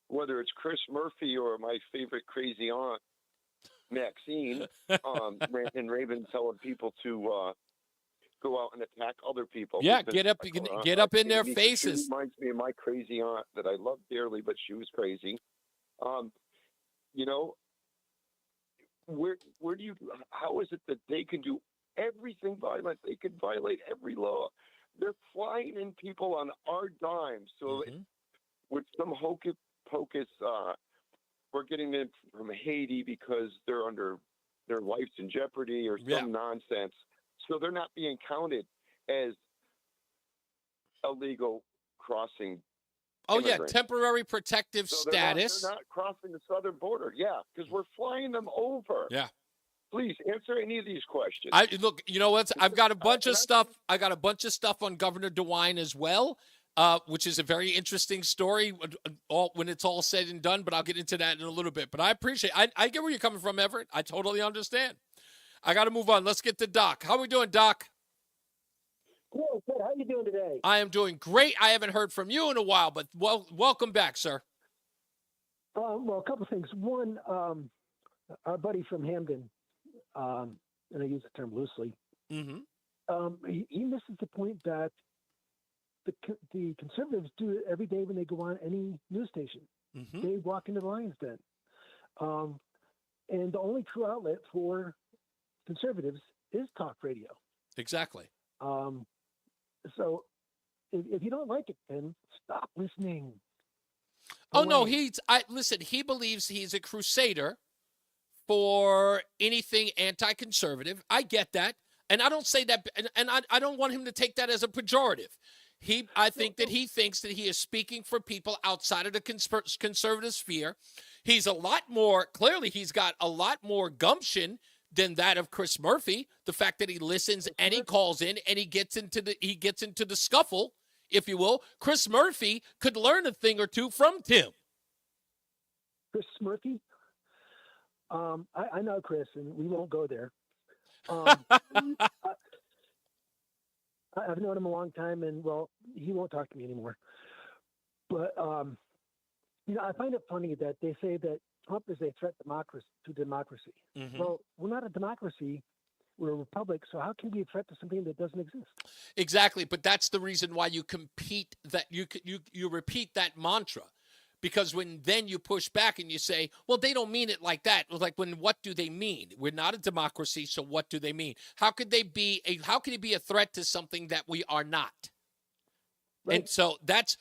Whether it's Chris Murphy or my favorite crazy aunt, Maxine, and Raven telling people to go out and attack other people. Yeah, get up in their faces. It reminds me of my crazy aunt that I love dearly, but she was crazy. How is it that they can do everything violent? They can violate every law. They're flying in people on our dime. So with some hocus pocus, we're getting them from Haiti because they're under their life's in jeopardy or some nonsense. So they're not being counted as illegal crossing. Oh, immigrants. yeah, temporary protective status. They're not crossing the southern border. Yeah, because we're flying them over. Yeah. Please answer any of these questions. Look, you know what? I've got a bunch of stuff. I got a bunch of stuff on Governor DeWine as well, which is a very interesting story when it's all said and done. But I'll get into that in a little bit. But I appreciate. I get where you're coming from, Everett. I totally understand. I got to move on. Let's get to Doc. How are we doing, Doc? Good. How you doing today? today? I am doing great. I haven't heard from you in a while, but welcome back, sir. Well, a couple of things. One, our buddy from Hamden, and I use the term loosely, he misses the point that the conservatives do it every day when they go on any news station. They walk into the lion's den. And the only true outlet for conservatives is talk radio. Exactly. So if you don't like it, then stop listening. Oh, no, listen, he believes he's a crusader for anything anti-conservative. I get that. And I don't say that, and I don't want him to take that as a pejorative. I think that he thinks that he is speaking for people outside of the conservative sphere. He's clearly he's got a lot more gumption than that of Chris Murphy. The fact that he listens and he calls in and he gets into the scuffle, if you will. Chris Murphy could learn a thing or two from Tim. Chris Murphy? I know Chris, and we won't go there. I've known him a long time, and, well, he won't talk to me anymore. But, I find it funny that they say that Trump is a threat to democracy. Well, we're not a democracy. We're a republic, so how can we be a threat to something that doesn't exist? Exactly, but that's the reason why you compete that you repeat that mantra. Because when then you push back and you say, well, they don't mean it like that. Like, what do they mean? We're not a democracy, so what do they mean? How could it be a threat to something that we are not? Right. And so that's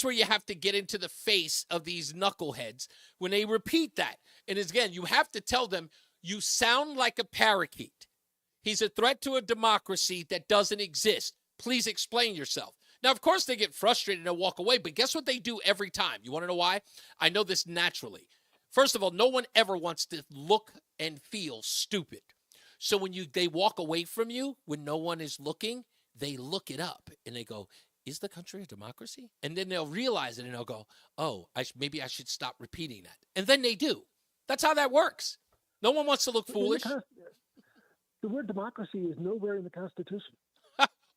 where you have to get into the face of these knuckleheads when they repeat that. And again, you have to tell them, you sound like a parakeet. He's a threat to a democracy that doesn't exist. Please explain yourself. Now, of course, they get frustrated and walk away, but guess what they do every time? You want to know why? I know this naturally. First of all, no one ever wants to look and feel stupid. So when they walk away from you, when no one is looking, they look it up and they go, is the country a democracy? And then they'll realize it and they'll go, oh, maybe I should stop repeating that. And then they do. That's how that works. No one wants to look foolish. The word democracy is nowhere in the Constitution.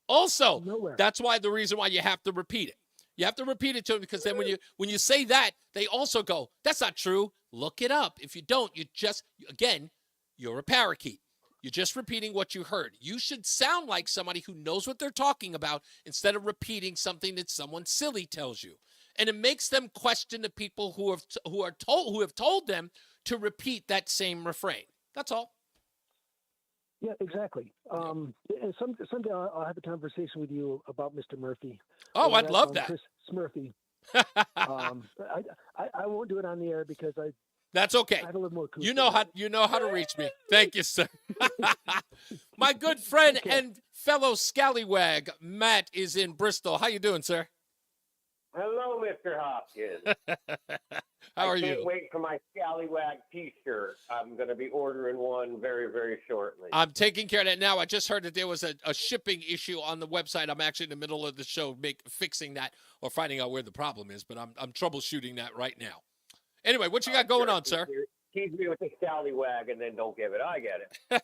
Also, nowhere. That's why the reason why you have to repeat it. You have to repeat it to them because then when you say that, they also go, that's not true. Look it up. If you don't, you're a parakeet. You're just repeating what you heard. You should sound like somebody who knows what they're talking about instead of repeating something that someone silly tells you. And it makes them question the people who have told them to repeat that same refrain. That's all. Yeah, exactly. And someday I'll have a conversation with you about Mr. Murphy. Oh, I'd love that. Chris Murphy. I won't do it on the air because That's okay. I have a little more. You know how to reach me. Thank you, sir. My good friend and fellow scallywag Matt is in Bristol. How you doing, sir? Hello, Mr. Hopkins. How are I you? can't wait for my Scallywag T-shirt. I'm going to be ordering one very, very shortly. I'm taking care of that now. I just heard that there was a shipping issue on the website. I'm actually in the middle of the show fixing that or finding out where the problem is, but I'm troubleshooting that right now. Anyway, what you got going on, sir? Tease me with the Scallywag and then don't give it. I get it.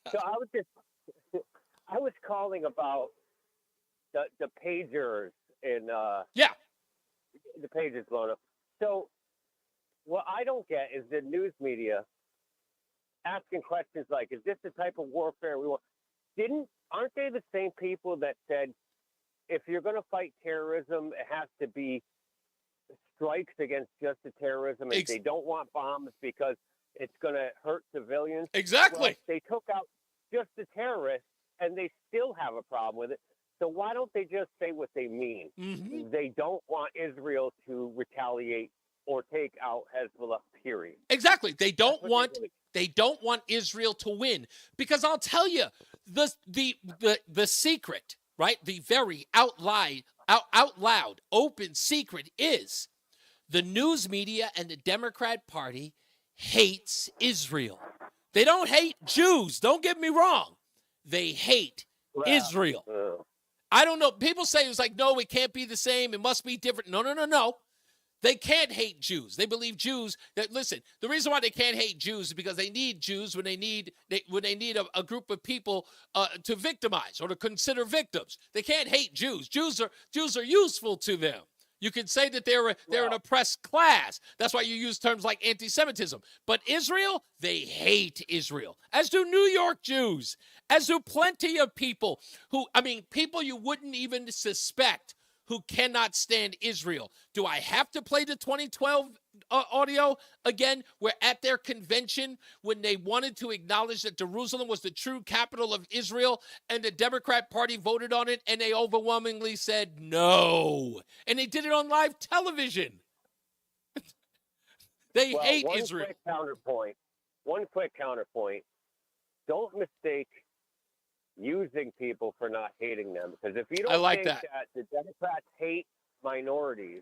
So I was calling about the pagers and the pages blown up. So what I don't get is the news media asking questions like, is this the type of warfare we want? Aren't they the same people that said, if you're going to fight terrorism, it has to be strikes against just the terrorism, and they don't want bombs because it's going to hurt civilians? Exactly. Well, they took out just the terrorists, and they still have a problem with it. So why don't they just say what they mean? Mm-hmm. They don't want Israel to retaliate or take out Hezbollah, period. Exactly. They don't want Israel to win, because I'll tell you the secret, right? The very out loud open secret is the news media and the Democrat Party hates Israel. They don't hate Jews. Don't get me wrong. They hate Israel. I don't know. People say it's like, no, it can't be the same. It must be different. No. They can't hate Jews. They believe Jews that, listen, the reason why they can't hate Jews is because they need Jews when they need a group of people to victimize or to consider victims. They can't hate Jews. Jews are useful to them. You can say that they're an oppressed class. That's why you use terms like anti-Semitism. But Israel, they hate Israel, as do New York Jews, as do plenty of people people you wouldn't even suspect who cannot stand Israel. Do I have to play the 2012 audio again, where at their convention, when they wanted to acknowledge that Jerusalem was the true capital of Israel, and the Democrat Party voted on it, and they overwhelmingly said no. And they did it on live television. They hate Israel. One quick counterpoint. Don't mistake using people for not hating them, because if you don't think that the Democrats hate minorities,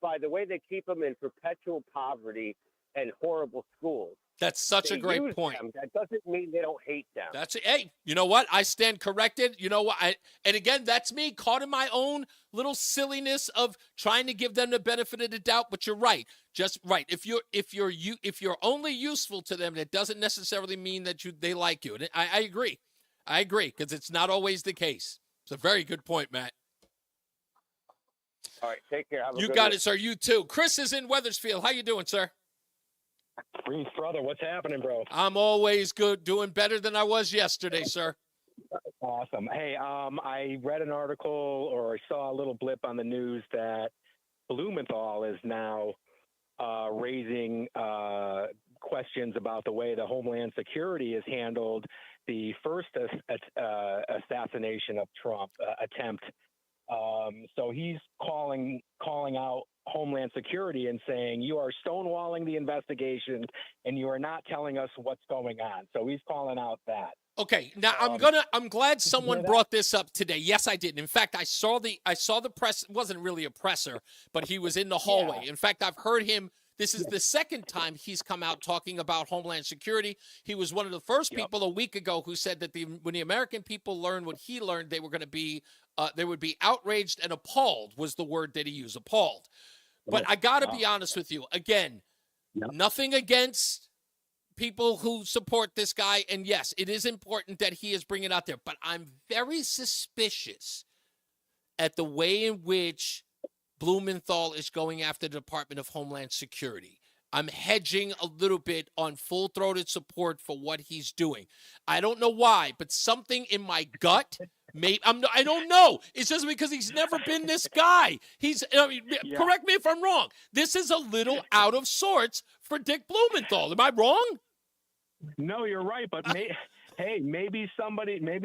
by the way they keep them in perpetual poverty and horrible schools. That's such a great point. That doesn't mean they don't hate them. Hey, you know what? I stand corrected. You know what? And again, that's me caught in my own little silliness of trying to give them the benefit of the doubt. But you're right. Just right. If you're only useful to them, that doesn't necessarily mean that they like you. And I agree. I agree, because it's not always the case. It's a very good point, Matt. All right, take care. You got it, sir. You too. Chris is in Wethersfield. How you doing, sir? Reese, brother, what's happening, bro? I'm always good, doing better than I was yesterday, sir. Awesome. Hey, I read an article, or I saw a little blip on the news that Blumenthal is now raising questions about the way the Homeland Security has handled the first assassination of Trump attempt. So he's calling out Homeland Security and saying, you are stonewalling the investigation and you are not telling us what's going on. So he's calling out that. Okay, now I'm glad someone brought this up today. Yes, I did. In fact, I saw the press. It wasn't really a presser, but he was in the hallway. Yeah. In fact, I've heard him. This is the second time he's come out talking about Homeland Security. He was one of the first people a week ago who said that when the American people learned what he learned, they would be outraged and appalled was the word that he used, appalled. But I got to be honest with you. Again, nothing against people who support this guy. And yes, it is important that he is bringing it out there. But I'm very suspicious at the way in which Blumenthal is going after the Department of Homeland Security. I'm hedging a little bit on full-throated support for what he's doing. I don't know why, but something in my gut, I don't know. It's just because he's never been this guy. Correct me if I'm wrong. This is a little out of sorts for Dick Blumenthal. Am I wrong? No, you're right. But maybe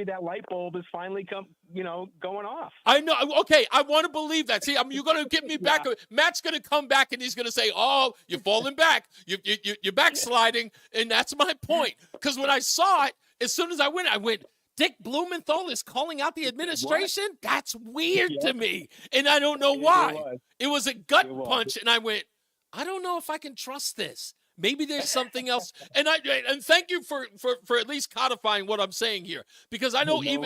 that light bulb is finally going off. I know. Okay, I want to believe that. See, you're going to get me back. Matt's going to come back and he's going to say, "Oh, you're falling back. You're backsliding," and that's my point. Because when I saw it, as soon as I went, Dick Blumenthal is calling out the administration? What? That's weird to me, and I don't know why. It was a gut punch, and I went, I don't know if I can trust this. Maybe there's something else. And thank you for at least codifying what I'm saying here, because I know you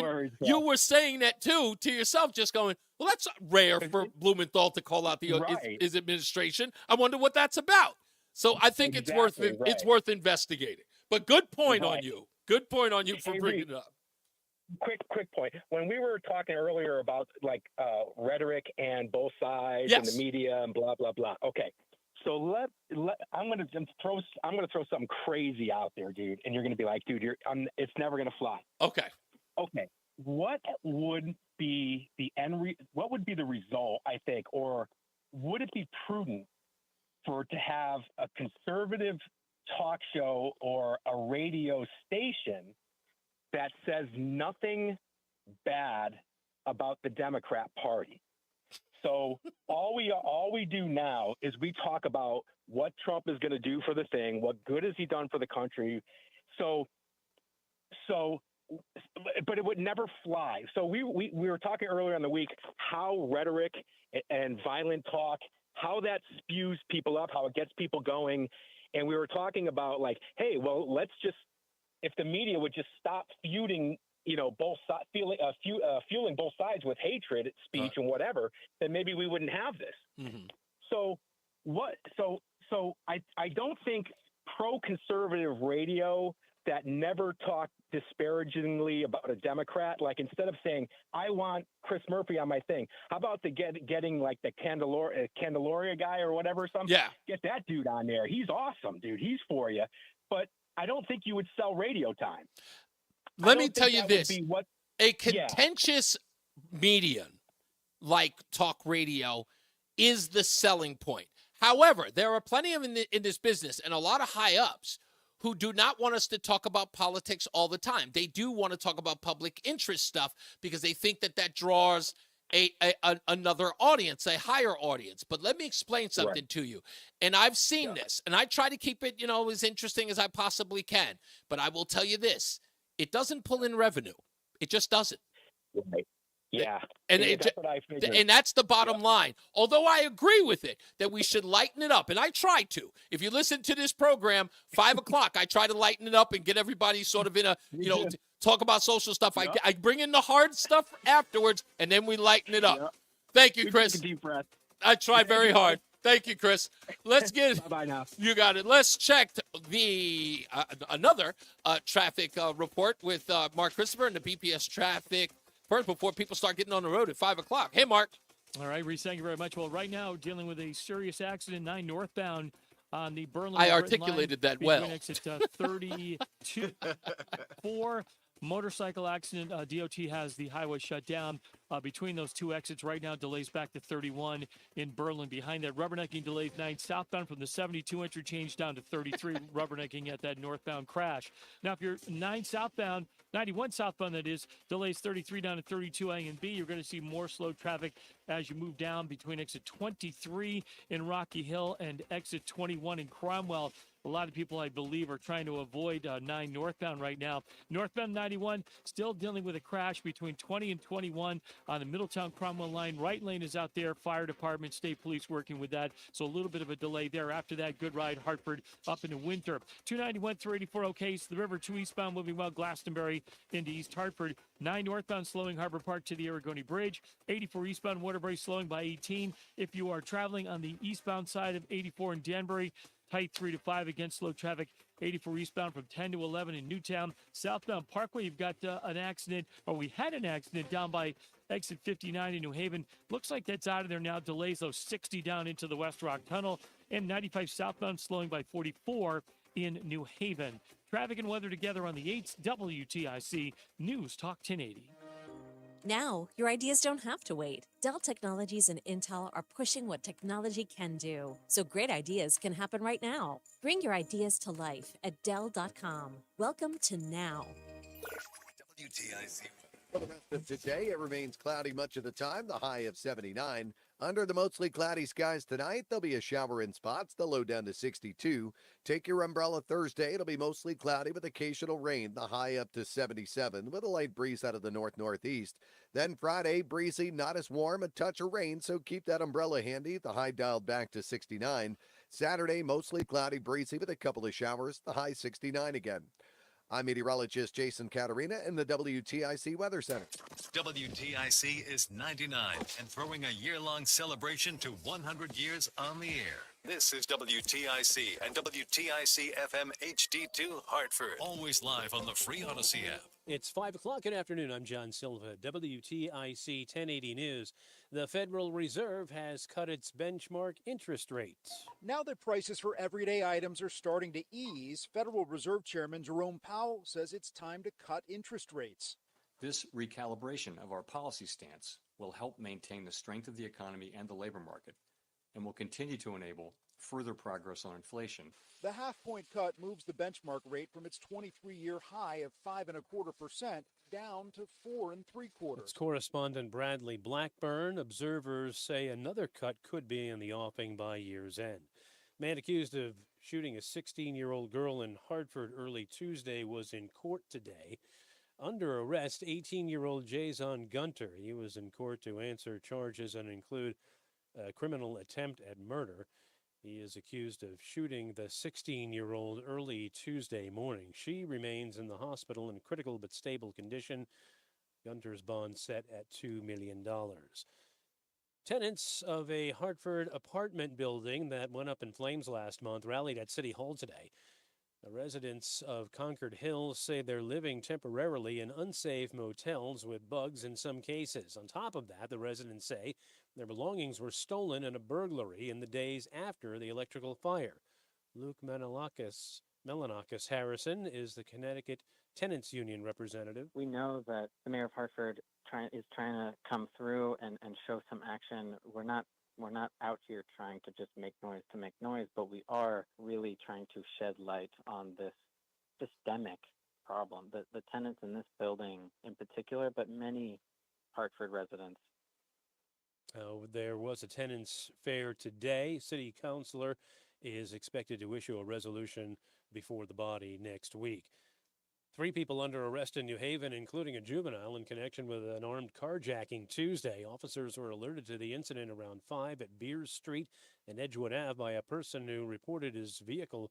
were saying that too to yourself, just going, well, that's rare for Blumenthal to call out his administration. I wonder what that's about. So I think it's worth investigating. But good point on you. Good point on you for bringing it up. Quick point. When we were talking earlier about rhetoric and both sides and the media and blah blah blah. Okay, so I'm gonna throw something crazy out there, dude, and you're gonna be like, dude, it's never gonna fly. Okay. What would be what would be the result? I think, or would it be prudent to have a conservative talk show or a radio station that says nothing bad about the Democrat Party? So all we do now is we talk about what Trump is going to do for the thing, what good has he done for the country. So, but it would never fly. So we were talking earlier in the week how rhetoric and violent talk, how that spews people up, how it gets people going. And we were talking about hey, well, if the media would just stop feuding both fueling both sides with hatred speech and whatever, then maybe we wouldn't have this. Mm-hmm. So I don't think pro-conservative radio that never talked disparagingly about a Democrat, like instead of saying, I want Chris Murphy on my thing, how about getting like the Candelaria guy or whatever, something? Yeah. Get that dude on there. He's awesome, dude. He's for you. But I don't think you would sell radio time. Let me tell you this. A contentious medium like talk radio is the selling point. However, there are plenty of in this business and a lot of high-ups who do not want us to talk about politics all the time. They do want to talk about public interest stuff because they think that draws another audience, a higher audience. But let me explain something to you. And I've seen this, and I try to keep it, as interesting as I possibly can. But I will tell you this. It doesn't pull in revenue. It just doesn't. Right. Yeah. And that's what I figured. And that's the bottom line. Although I agree with it, that we should lighten it up. And I try to. If you listen to this program, 5 o'clock, I try to lighten it up and get everybody sort of in a, talk about social stuff. I bring in the hard stuff afterwards, and then we lighten it up. Thank you, Chris. Take a deep breath. I try very hard. Thank you, Chris. Let's get. Bye now. You got it. Let's check the another traffic report with Mark Christopher and the BPS traffic first before people start getting on the road at 5 o'clock. Hey, Mark. All right, Reese, thank you very much. Well, right now, dealing with a serious accident, 9 northbound on the Berlin. I articulated that well. Exit 32, 4. Motorcycle accident. DOT has the highway shut down between those two exits right now. Delays back to 31 in Berlin. Behind that, rubbernecking delays 9 southbound from the 72 interchange down to 33. Rubbernecking at that northbound crash. Now, if you're 91 southbound, that is, delays 33 down to 32 A and B. You're going to see more slow traffic as you move down between exit 23 in Rocky Hill and exit 21 in Cromwell. A lot of people, I believe, are trying to avoid 9 northbound right now. Northbound 91, still dealing with a crash between 20 and 21 on the Middletown-Cromwell line. Right lane is out there. Fire department, state police working with that. So a little bit of a delay there. After that, good ride, Hartford up into Winthrop. 291 through 84, okay. So the river, 2 eastbound, moving well. Glastonbury into East Hartford. 9 northbound, slowing Harbor Park to the Aragoni Bridge. 84 eastbound, Waterbury, slowing by 18. If you are traveling on the eastbound side of 84 in Danbury, tight 3 to 5 against slow traffic. 84 eastbound from 10 to 11 in Newtown. Southbound Parkway, you've got an accident, or we had an accident down by exit 59 in New Haven. Looks like that's out of there now. Delays, though, 60 down into the West Rock Tunnel. And 95 southbound, slowing by 44 in New Haven. Traffic and weather together on the 8th WTIC News Talk 1080. Now, your ideas don't have to wait. Dell Technologies and Intel are pushing what technology can do, so great ideas can happen right now. Bring your ideas to life at Dell.com. Welcome to now. WTIC. For the rest of today, it remains cloudy much of the time, the high of 79. Under the mostly cloudy skies tonight, there'll be a shower in spots, the low down to 62. Take your umbrella Thursday. It'll be mostly cloudy with occasional rain, the high up to 77, with a light breeze out of the north-northeast. Then Friday, breezy, not as warm, a touch of rain, so keep that umbrella handy, the high dialed back to 69. Saturday, mostly cloudy, breezy with a couple of showers, the high 69 again. I'm meteorologist Jason Caterina in the WTIC Weather Center. WTIC is 99 and throwing a year-long celebration to 100 years on the air. This is WTIC and WTIC FM HD2 Hartford. Always live on the free Odyssey app. It's 5 o'clock. Good afternoon. I'm John Silva, WTIC 1080 News. The Federal Reserve has cut its benchmark interest rates. Now that prices for everyday items are starting to ease, Federal Reserve Chairman Jerome Powell says it's time to cut interest rates. This recalibration of our policy stance will help maintain the strength of the economy and the labor market, and will continue to enable further progress on inflation. The half-point cut moves the benchmark rate from its 23-year high of 5.25% down to 4.75%. It's correspondent Bradley Blackburn. Observers say another cut could be in the offing by year's end. Man accused of shooting a 16-year-old girl in Hartford early Tuesday was in court today. Under arrest, 18-year-old Jason Gunter. He was in court to answer charges and include a criminal attempt at murder. He is accused of shooting the 16-year-old early Tuesday morning. She remains in the hospital in critical but stable condition. Gunter's bond set at $2 million. Tenants of a Hartford apartment building that went up in flames last month rallied at City Hall today. The residents of Concord Hills say they're living temporarily in unsafe motels with bugs in some cases. On top of that, the residents say their belongings were stolen in a burglary in the days after the electrical fire. Luke Melanakis Harrison is the Connecticut Tenants Union representative. We know that the mayor of Hartford is trying to come through and show some action. We're not out here trying to just make noise to make noise, but we are really trying to shed light on this systemic problem. The tenants in this building in particular, but many Hartford residents. There was a tenants fair today. City councilor is expected to issue a resolution before the body next week. 3 people under arrest in New Haven, including a juvenile, in connection with an armed carjacking Tuesday. Officers were alerted to the incident around 5 at Beers Street and Edgewood Ave by a person who reported his vehicle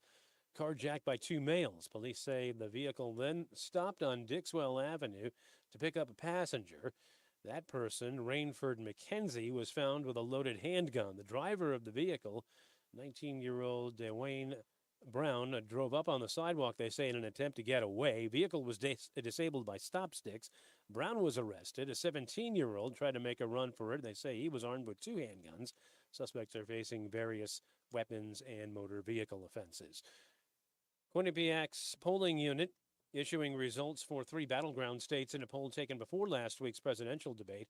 carjacked by 2 males. Police say the vehicle then stopped on Dixwell Avenue to pick up a passenger. That person, Rainford McKenzie, was found with a loaded handgun. The driver of the vehicle, 19-year-old Dwayne Brown, drove up on the sidewalk, they say, in an attempt to get away. Vehicle was disabled by stop sticks. Brown was arrested. A 17-year-old tried to make a run for it. They say he was armed with 2 handguns. Suspects are facing various weapons and motor vehicle offenses. Quinnipiac's polling unit issuing results for 3 battleground states in a poll taken before last week's presidential debate.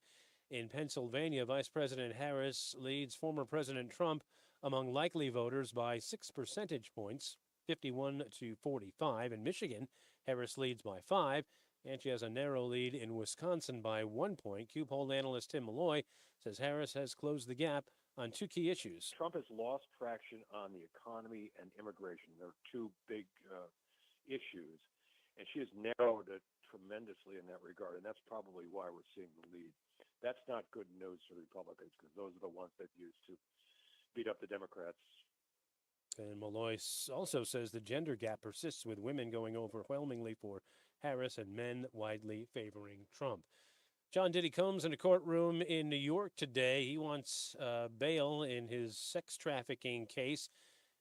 In Pennsylvania, Vice President Harris leads former President Trump among likely voters by 6 percentage points, 51 to 45. In Michigan, Harris leads by 5, and she has a narrow lead in Wisconsin by 1 point. Q poll analyst Tim Malloy says Harris has closed the gap on 2 key issues. Trump has lost traction on the economy and immigration. They're 2 big issues, and she has narrowed it tremendously in that regard, and that's probably why we're seeing the lead. That's not good news for the Republicans, because those are the ones that used to beat up the Democrats. And Malloy also says the gender gap persists, with women going overwhelmingly for Harris and men widely favoring Trump. John Diddy Combs in a courtroom in New York today. He wants bail in his sex trafficking case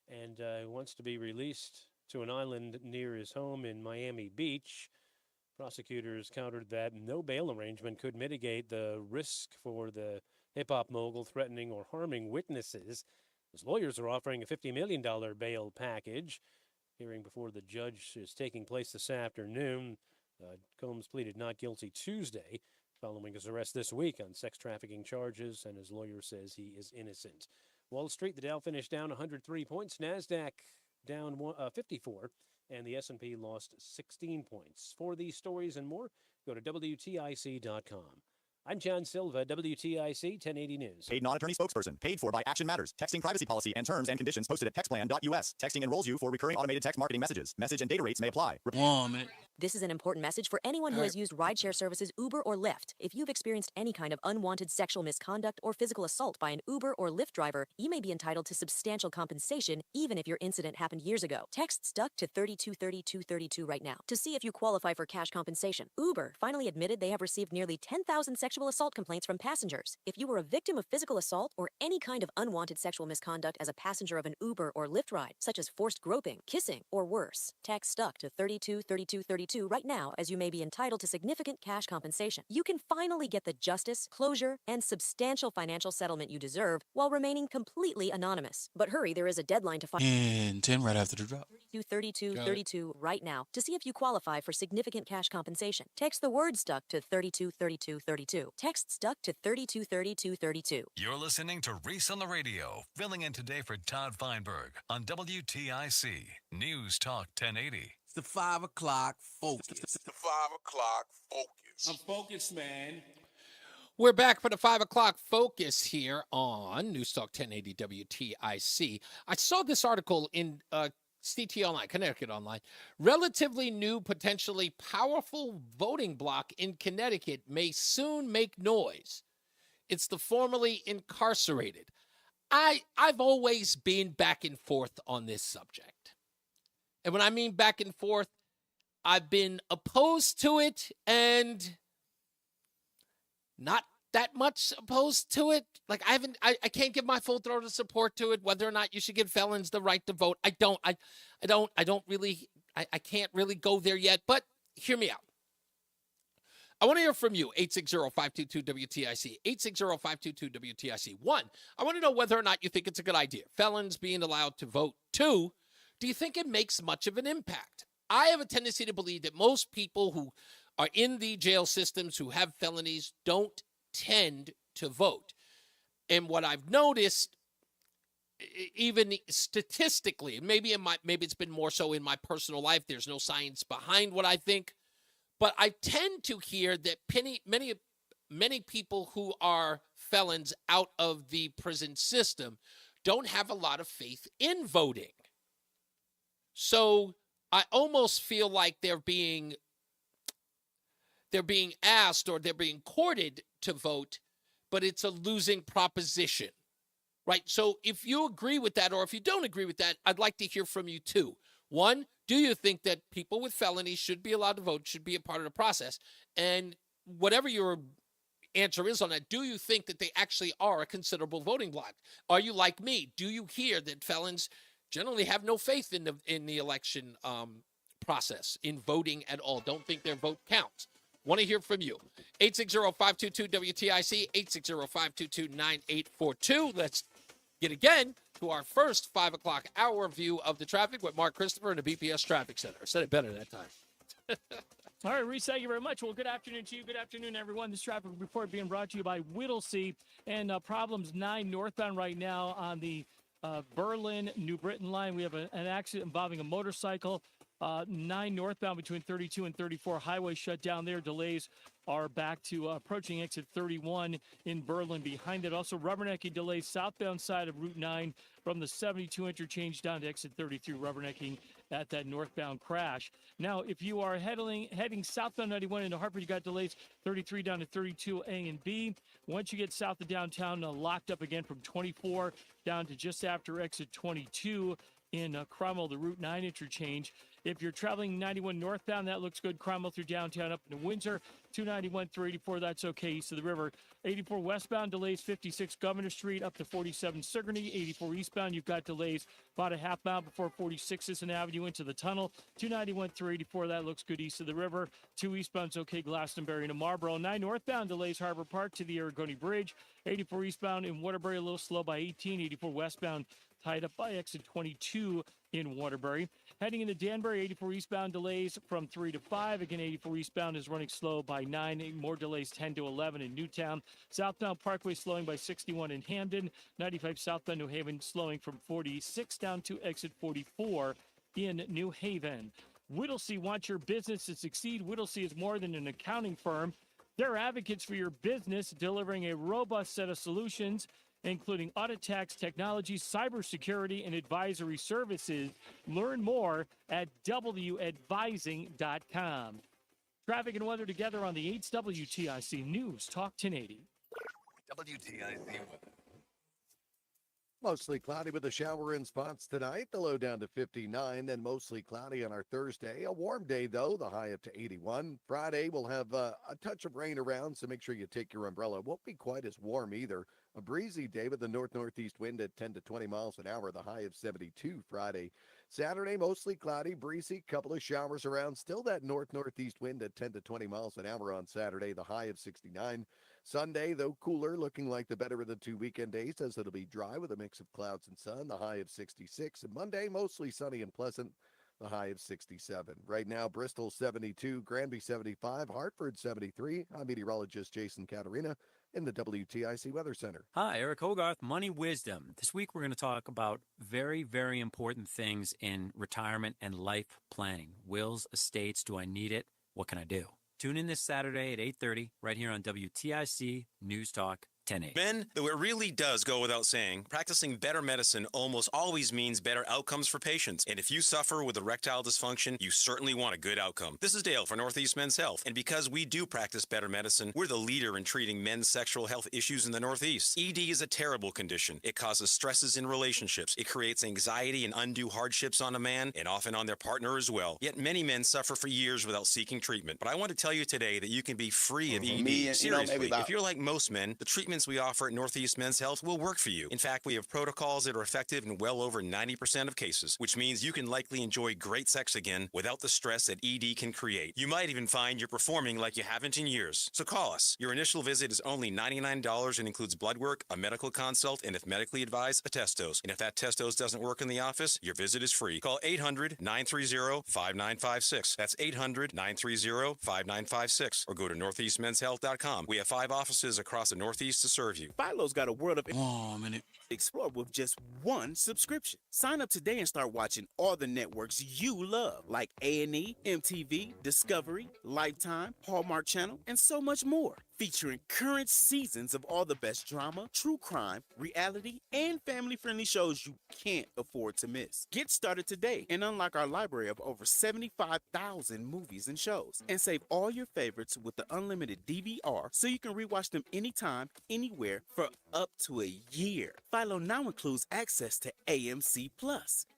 and wants to be released to an island near his home in Miami Beach. Prosecutors countered that no bail arrangement could mitigate the risk for the hip-hop mogul threatening or harming witnesses. His lawyers are offering a $50 million bail package. Hearing before the judge is taking place this afternoon. Combs pleaded not guilty Tuesday, following his arrest this week on sex trafficking charges, and his lawyer says he is innocent. Wall Street, the Dow finished down 103 points. NASDAQ down 54. And the S&P lost 16 points. For these stories and more, go to WTIC.com. I'm John Silva, WTIC 1080 News. Paid non-attorney spokesperson. Paid for by Action Matters. Texting privacy policy and terms and conditions posted at textplan.us. Texting enrolls you for recurring automated text marketing messages. Message and data rates may apply. This is an important message for anyone who has used rideshare services Uber or Lyft. If you've experienced any kind of unwanted sexual misconduct or physical assault by an Uber or Lyft driver, you may be entitled to substantial compensation even if your incident happened years ago. Text STUCK to 323232 right now to see if you qualify for cash compensation. Uber finally admitted they have received nearly 10,000 sexual assault complaints from passengers. If you were a victim of physical assault or any kind of unwanted sexual misconduct as a passenger of an Uber or Lyft ride, such as forced groping, kissing, or worse, text STUCK to 323232 right now, as you may be entitled to significant cash compensation. You can finally get the justice, closure, and substantial financial settlement you deserve while remaining completely anonymous. But hurry, there is a deadline to file. And 10 right after the drop. 323232 right now to see if you qualify for significant cash compensation. Text the word STUCK to 323232. Text STUCK to 323232. You're listening to Reese on the Radio, filling in today for Todd Feinberg on WTIC News Talk 1080. It's the 5 o'clock focus. It's the 5 o'clock focus. I'm focused, man. We're back for the 5 o'clock focus here on NewsTalk 1080 WTIC. I saw this article in CT Online, Connecticut Online. Relatively new, potentially powerful voting bloc in Connecticut may soon make noise. It's the formerly incarcerated. I've always been back and forth on this subject. And when I mean back and forth, I've been opposed to it and not that much opposed to it. Like I can't give my full throated support to it, whether or not you should give felons the right to vote. I can't really go there yet, but hear me out. I want to hear from you, 860-522-WTIC, 860-522-WTIC. 1, I want to know whether or not you think it's a good idea, felons being allowed to vote. 2, do you think it makes much of an impact? I have a tendency to believe that most people who are in the jail systems who have felonies don't tend to vote. And what I've noticed, even statistically, maybe it's been more so in my personal life, there's no science behind what I think, but I tend to hear that many people who are felons out of the prison system don't have a lot of faith in voting. So I almost feel like they're being asked or they're being courted to vote, but it's a losing proposition, right? So if you agree with that or if you don't agree with that, I'd like to hear from you too. 1, do you think that people with felonies should be allowed to vote, should be a part of the process? And whatever your answer is on that, do you think that they actually are a considerable voting bloc? Are you like me? Do you hear that felons generally have no faith in the election process, in voting at all? Don't think their vote counts. Want to hear from you. 860-522-WTIC, 860-522-9842. Let's get again to our first 5 o'clock hour view of the traffic with Mark Christopher in the BPS Traffic Center. I said it better that time. All right, Reese, thank you very much. Well, good afternoon to you. Good afternoon, everyone. This traffic report being brought to you by Whittlesey and problems 9 northbound right now on the Berlin-New Britain line. We have an accident involving a motorcycle. 9 northbound between 32 and 34 highway shut down there. Delays are back to approaching exit 31 in Berlin. Behind it, also rubbernecking delays southbound side of Route 9 from the 72 interchange down to exit 33, rubbernecking at that northbound crash. Now, if you are heading southbound 91 into Hartford, you got delays 33 down to 32 A and B. Once you get south of downtown, locked up again from 24 down to just after exit 22 in Cromwell, the Route 9 interchange. If you're traveling 91 northbound, that looks good. Cromwell through downtown up into Windsor. 291 through 84, that's okay east of the river. 84 westbound, delays 56 Governor Street up to 47 Sigourney. 84 eastbound, you've got delays about a half mile before 46 Sisson Avenue into the tunnel. 291 through 84, that looks good east of the river. 2 eastbound's okay, Glastonbury to Marlboro. 9 northbound, delays Harbor Park to the Aragoni Bridge. 84 eastbound in Waterbury, a little slow by 18. 84 westbound, tied up by exit 22 in Waterbury. Heading into Danbury, 84 eastbound delays from 3 to 5. Again, 84 eastbound is running slow by 9. More delays 10 to 11 in Newtown. Southbound Parkway slowing by 61 in Hamden. 95 southbound New Haven slowing from 46 down to exit 44 in New Haven. Whittlesey wants your business to succeed. Whittlesey is more than an accounting firm. They're advocates for your business, delivering a robust set of solutions, including audit, tax, technology, cybersecurity, and advisory services. Learn more at WAdvising.com. Traffic and weather together on the 8's WTIC News Talk 1080. WTIC weather. Mostly cloudy with a shower in spots tonight. The low down to 59, then mostly cloudy on our Thursday. A warm day, though, the high up to 81. Friday, we'll have a touch of rain around, so make sure you take your umbrella. It won't be quite as warm either. A breezy day with a north-northeast wind at 10 to 20 miles an hour, the high of 72 Friday. Saturday, mostly cloudy, breezy, couple of showers around. Still that north-northeast wind at 10 to 20 miles an hour on Saturday, the high of 69. Sunday, though cooler, looking like the better of the 2 weekend days, as it'll be dry with a mix of clouds and sun, the high of 66. And Monday, mostly sunny and pleasant, the high of 67. Right now, Bristol 72, Granby 75, Hartford 73. I'm meteorologist Jason Caterina in the WTIC Weather Center. Hi, Eric Hogarth, Money Wisdom. This week we're going to talk about very, very important things in retirement and life planning. Wills, estates, do I need it? What can I do? Tune in this Saturday at 8:30 right here on WTIC News Talk 1080. Men, though it really does go without saying, practicing better medicine almost always means better outcomes for patients. And if you suffer with erectile dysfunction, you certainly want a good outcome. This is Dale for Northeast Men's Health. And because we do practice better medicine, we're the leader in treating men's sexual health issues in the Northeast. ED is a terrible condition. It causes stresses in relationships. It creates anxiety and undue hardships on a man and often on their partner as well. Yet many men suffer for years without seeking treatment. But I want to tell you today that you can be free of ED. Seriously, if you're like most men, the treatments we offer at Northeast Men's Health will work for you. In fact, we have protocols that are effective in well over 90% of cases, which means you can likely enjoy great sex again without the stress that ED can create. You might even find you're performing like you haven't in years. So call us. Your initial visit is only $99 and includes blood work, a medical consult, and if medically advised, a test dose. And if that test dose doesn't work in the office, your visit is free. Call 800-930-5956. That's 800-930-5956. Or go to northeastmenshealth.com. We have 5 offices across the Northeast to serve you. Philo's got a world of explore with just one subscription. Sign up today and start watching all the networks you love, like A&E, MTV, Discovery, Lifetime, Hallmark Channel, and so much more. Featuring current seasons of all the best drama, true crime, reality, and family-friendly shows you can't afford to miss. Get started today and unlock our library of over 75,000 movies and shows. And save all your favorites with the unlimited DVR so you can rewatch them anytime, anywhere for up to a year. Philo now includes access to AMC+.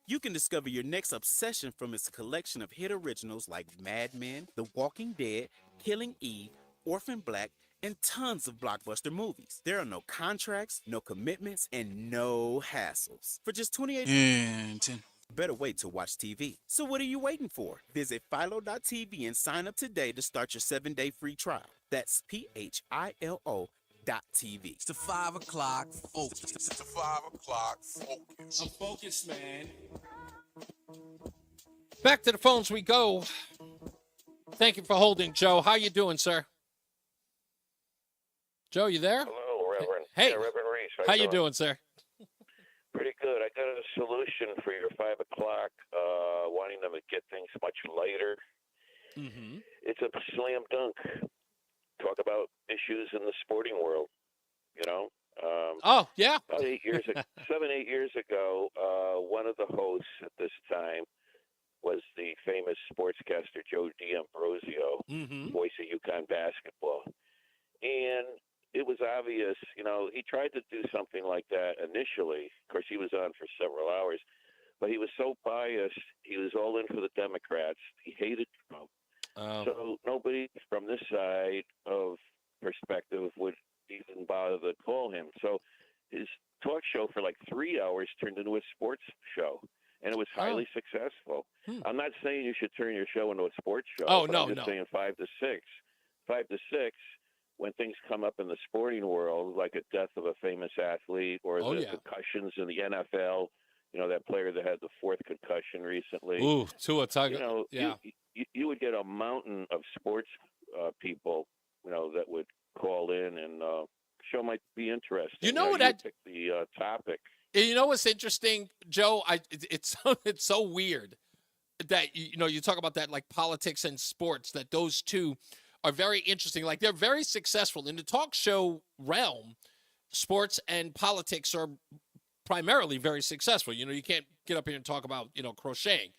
You can discover your next obsession from its collection of hit originals like Mad Men, The Walking Dead, Killing Eve, Orphan Black, and tons of blockbuster movies. There are no contracts, no commitments, and no hassles. For just $28, better way to watch TV. So what are you waiting for? Visit philo.tv and sign up today to start your 7-day free trial. That's PHILO.TV. It's the 5 o'clock focus. It's the 5 o'clock focus. I'm focused, man. Back to the phones we go. Thank you for holding, Joe. How you doing, sir? Joe, you there? Hello, Reverend. Hey, yeah, Reverend Reese. How you doing, sir? Pretty good. I got a solution for your 5 o'clock, wanting them to get things much lighter. Mm-hmm. It's a slam dunk. Talk about issues in the sporting world, you know? Oh, yeah. About 8 years ago, 7-8 years ago, one of the hosts at this time was the famous sportscaster Joe D'Ambrosio, voice of UConn basketball. And it was obvious, you know, he tried to do something like that initially. Of course, he was on for several hours, but he was so biased. He was all in for the Democrats. He hated Trump. So nobody from this side of perspective would even bother to call him. So his talk show for like 3 hours turned into a sports show, and it was highly successful. I'm not saying you should turn your show into a sports show. Oh, but no, I'm just saying 5 to 6. 5 to 6, when things come up in the sporting world, like a death of a famous athlete or the concussions in the NFL, you know, that player that had the 4th concussion recently. Ooh, Tua Tagovailoa. You know, yeah. you would get a mountain of sports people, you know, that would call in, and show might be interesting. You know what? I pick the topic. You know what's interesting, Joe? It's so weird that you know you talk about that, like politics and sports, that those two are very interesting. Like, they're very successful in the talk show realm. Sports and politics are primarily very successful. You know, you can't get up here and talk about, you know, crocheting.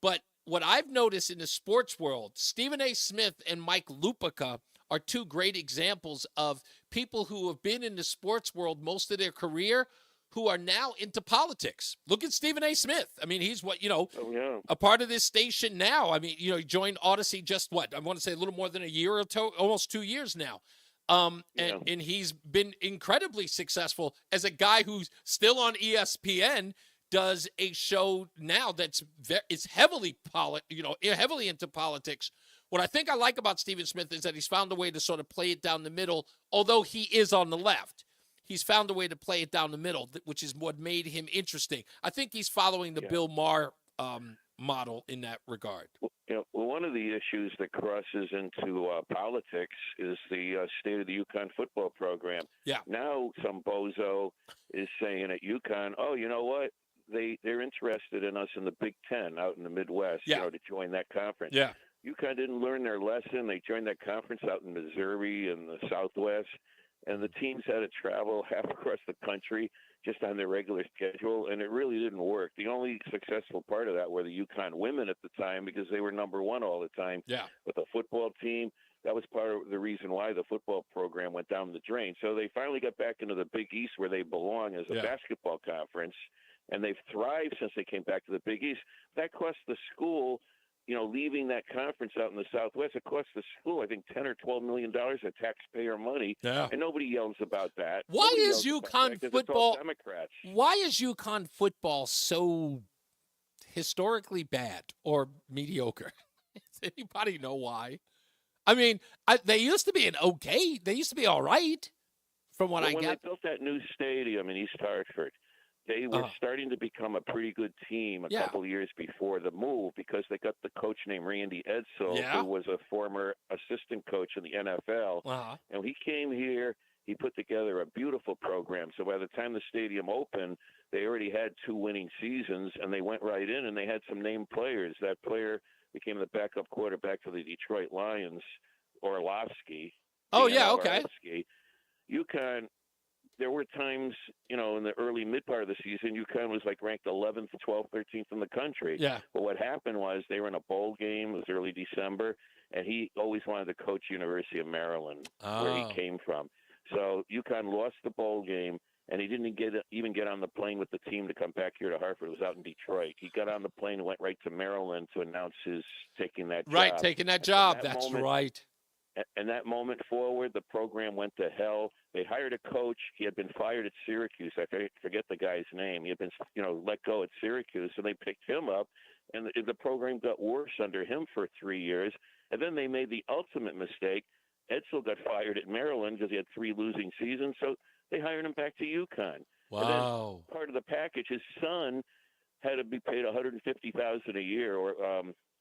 But what I've noticed in the sports world, Stephen A. Smith and Mike Lupica are two great examples of people who have been in the sports world most of their career who are now into politics. Look at Stephen A. Smith. I mean, he's a part of this station now. I mean, you know, he joined Odyssey just I want to say a little more than a year or almost 2 years now. And he's been incredibly successful as a guy who's still on ESPN, does a show now that's is heavily into politics. What I think I like about Stephen Smith is that he's found a way to sort of play it down the middle, although he is on the left. He's found a way to play it down the middle, which is what made him interesting. I think he's following the Bill Maher model in that regard. Well, one of the issues that crosses into politics is the state of the UConn football program. Yeah. Now some bozo is saying at UConn, oh, you know what? They're interested in us in the Big Ten out in the Midwest, you know, to join that conference. Yeah. UConn didn't learn their lesson. They joined that conference out in Missouri and the Southwest. and the teams had to travel half across the country just on their regular schedule, and it really didn't work. The only successful part of that were the UConn women at the time because they were number one all the time. Yeah. With the football team, that was part of the reason why the football program went down the drain. So they finally got back into the Big East where they belong as a basketball conference, and they've thrived since they came back to the Big East. That cost the school, leaving that conference out in the Southwest, it cost the school, I think, $10 or $12 million of taxpayer money. Yeah. And nobody yells about that. Why Nobody is yells about UConn that 'cause football? It's all Democrats. Why is UConn football so historically bad or mediocre? Does anybody know why? I mean, they used to be they used to be all right, from what I when get. they built that new stadium in East Hartford, they were starting to become a pretty good team a couple of years before the move because they got the coach named Randy Edsall, who was a former assistant coach in the NFL. And when he came here, he put together a beautiful program. So by the time the stadium opened, they already had 2 winning seasons, and they went right in, and they had some named players. That player became the backup quarterback for the Detroit Lions, Orlovsky. Oh, yeah, okay. UConn, there were times, in the early mid part of the season, UConn was like ranked 11th, 12th, 13th in the country. Yeah. But what happened was they were in a bowl game. It was early December, and he always wanted to coach University of Maryland, where he came from. So UConn lost the bowl game, and he didn't even get on the plane with the team to come back here to Hartford. It was out in Detroit. He got on the plane and went right to Maryland to announce his taking that job. Right, taking that job. That's right. And that moment forward, the program went to hell. They hired a coach. He had been fired at Syracuse. I forget the guy's name. He had been, let go at Syracuse, and they picked him up. And the program got worse under him for 3 years. And then they made the ultimate mistake. Edsall got fired at Maryland because he had 3 losing seasons. So they hired him back to UConn. Wow. And then part of the package, his son had to be paid $150,000 a year, or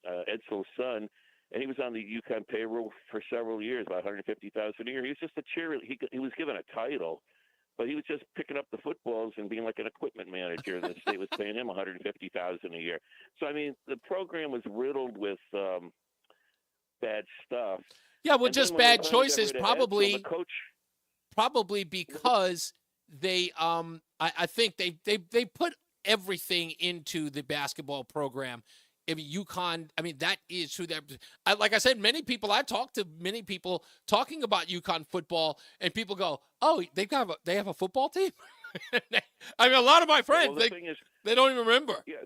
Edsall's son. And he was on the UConn payroll for several years, about $150,000 a year. He was just a cheerleader. He was given a title, but he was just picking up the footballs and being like an equipment manager. And the state was paying him $150,000 a year. So I mean, the program was riddled with bad stuff. Yeah, well, just bad choices, probably. Coach, probably because they, I think they put everything into the basketball program. I mean, UConn, that is who they're – like I said, I talked to many people talking about UConn football, and people go, oh, they have a football team? A lot of my friends, they don't even remember. Yeah,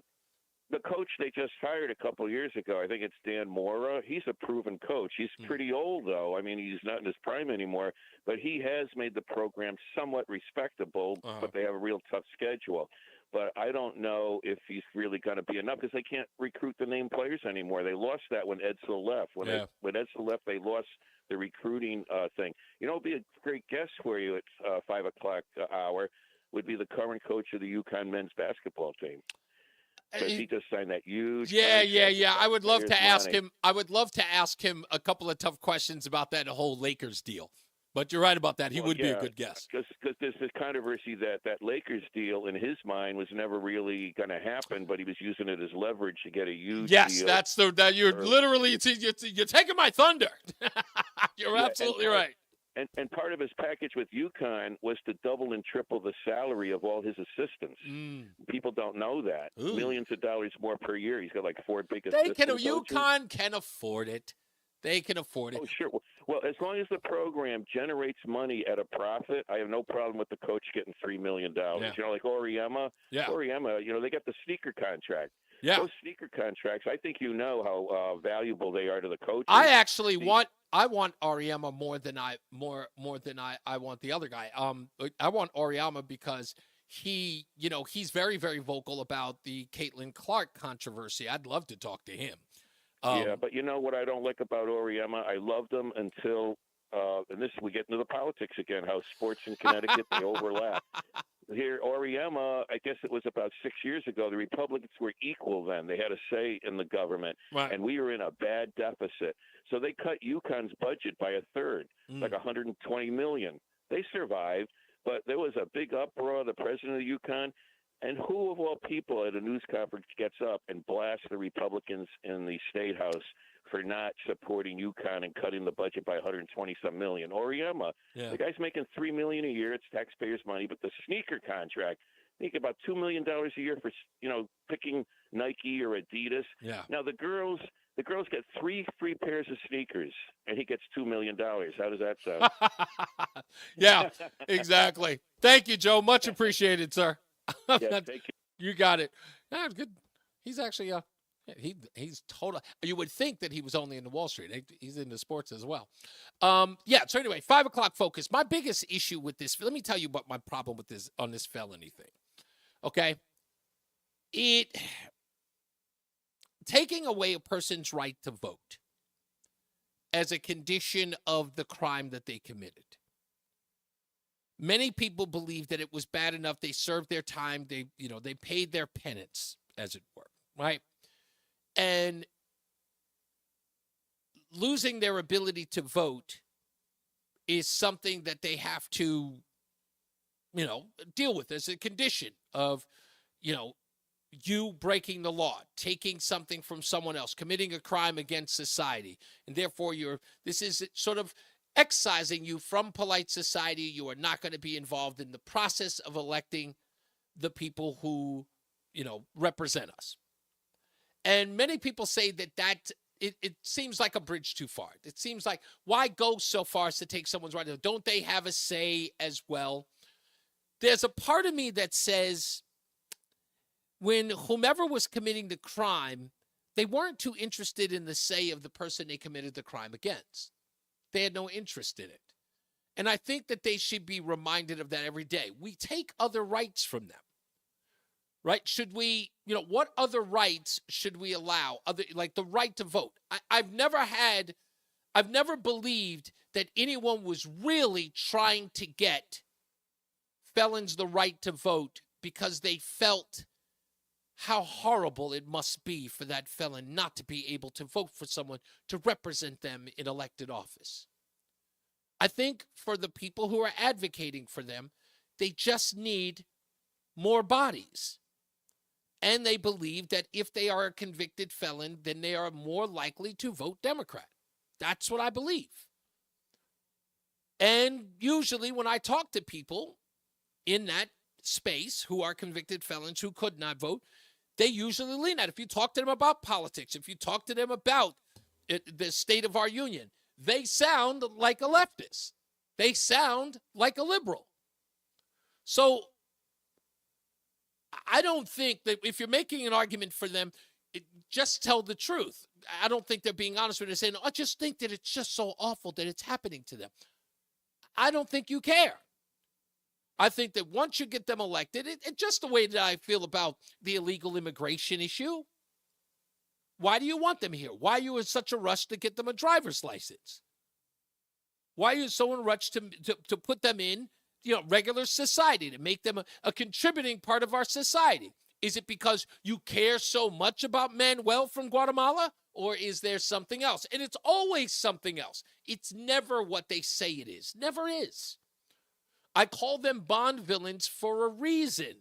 the coach they just hired a couple of years ago, I think it's Dan Mora. He's a proven coach. He's pretty old, though. He's not in his prime anymore, but he has made the program somewhat respectable, but they have a real tough schedule. But I don't know if he's really going to be enough because they can't recruit the named players anymore. They lost that when Edsall left. When Edsall left, they lost the recruiting thing. It'll be a great guest for you at 5 o'clock hour would be the current coach of the UConn men's basketball team. Because he just signed that huge. Yeah. I would love to ask him. I would love to ask him a couple of tough questions about that whole Lakers deal. But you're right about that. He would be a good guest. Because there's this controversy that Lakers deal, in his mind, was never really going to happen, but he was using it as leverage to get a huge deal. That's you're literally you're taking my thunder. You're absolutely right. And part of his package with UConn was to double and triple the salary of all his assistants. People don't know that. Millions of dollars more per year. He's got like 4 big assistants. UConn can afford it. They can afford it. Oh, sure. Well, as long as the program generates money at a profit, I have no problem with the coach getting $3 million. Like Oriema. Oriema, they got the sneaker contract. Yeah. Those sneaker contracts, I think how valuable they are to the coaches. I actually want Oriema more than I want the other guy. I want Oriema because he's very, very vocal about the Caitlin Clark controversy. I'd love to talk to him. But you know what I don't like about Oriema? I loved him until, and we get into the politics again, how sports in Connecticut, they overlap. Here, Oriema, I guess it was about 6 years ago, the Republicans were equal then. They had a say in the government, and we were in a bad deficit. So they cut UConn's budget by a third, like $120 million. They survived, but there was a big uproar. The president of UConn, And who of all people at a news conference gets up and blasts the Republicans in the State House for not supporting UConn and cutting the budget by 120-some million? Oriema, the guy's making $3 million a year. It's taxpayers' money, but the sneaker contract, make about $2 million a year for, picking Nike or Adidas. Yeah. Now the girls get 3 free pairs of sneakers, and he gets $2 million. How does that sound? Yeah, exactly. Thank you, Joe. Much appreciated, sir. Yeah, thank you. You got it. Yeah, good. He's actually he's total. You would think that he was only into Wall Street. He's into sports as well. So anyway, 5 o'clock focus. My biggest issue with this, let me tell you what my problem with this on this felony thing. Okay. Taking away a person's right to vote as a condition of the crime that they committed. Many people believe that it was bad enough. They served their time. They paid their penance, as it were, right? And losing their ability to vote is something that they have to, deal with as a condition of, you breaking the law, taking something from someone else, committing a crime against society. And therefore, this is sort of excising you from polite society. You are not going to be involved in the process of electing the people who, represent us. And many people say that it seems like a bridge too far. It seems like, why go so far as to take someone's right? Don't they have a say as well? There's a part of me that says when whomever was committing the crime, they weren't too interested in the say of the person they committed the crime against. They had no interest in it. And I think that they should be reminded of that every day. We take other rights from them, right? Should we, what other rights should we allow? Like the right to vote. I've never believed that anyone was really trying to get felons the right to vote because they felt how horrible it must be for that felon not to be able to vote for someone to represent them in elected office. I think for the people who are advocating for them, they just need more bodies. And they believe that if they are a convicted felon, then they are more likely to vote Democrat. That's what I believe. And usually when I talk to people in that space who are convicted felons who could not vote, they usually lean at. If you talk to them about politics, if you talk to them about the state of our union, they sound like a leftist. They sound like a liberal. So I don't think that if you're making an argument for them, just tell the truth. I don't think they're being honest when they're saying, I just think that it's just so awful that it's happening to them. I don't think you care. I think that once you get them elected, just the way that I feel about the illegal immigration issue, why do you want them here? Why are you in such a rush to get them a driver's license? Why are you so in a rush to put them in, regular society, to make them a contributing part of our society? Is it because you care so much about Manuel from Guatemala, or is there something else? And it's always something else. It's never what they say it is. Never is. I call them Bond villains for a reason.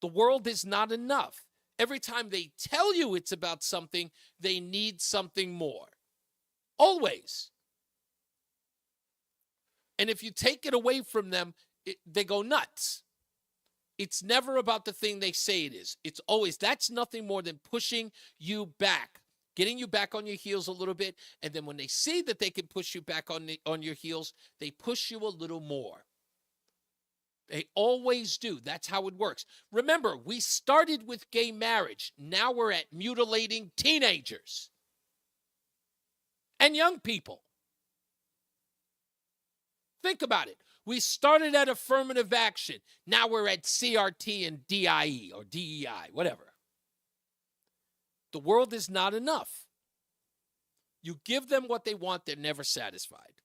The world is not enough. Every time they tell you it's about something, they need something more. Always. And if you take it away from them, they go nuts. It's never about the thing they say it is. It's always, that's nothing more than pushing you back, getting you back on your heels a little bit. And then when they see that they can push you back on your heels, they push you a little more. They always do. That's how it works. Remember, we started with gay marriage. Now we're at mutilating teenagers and young people. Think about it. We started at affirmative action. Now we're at CRT and DIE or DEI, whatever. The world is not enough. You give them what they want, they're never satisfied.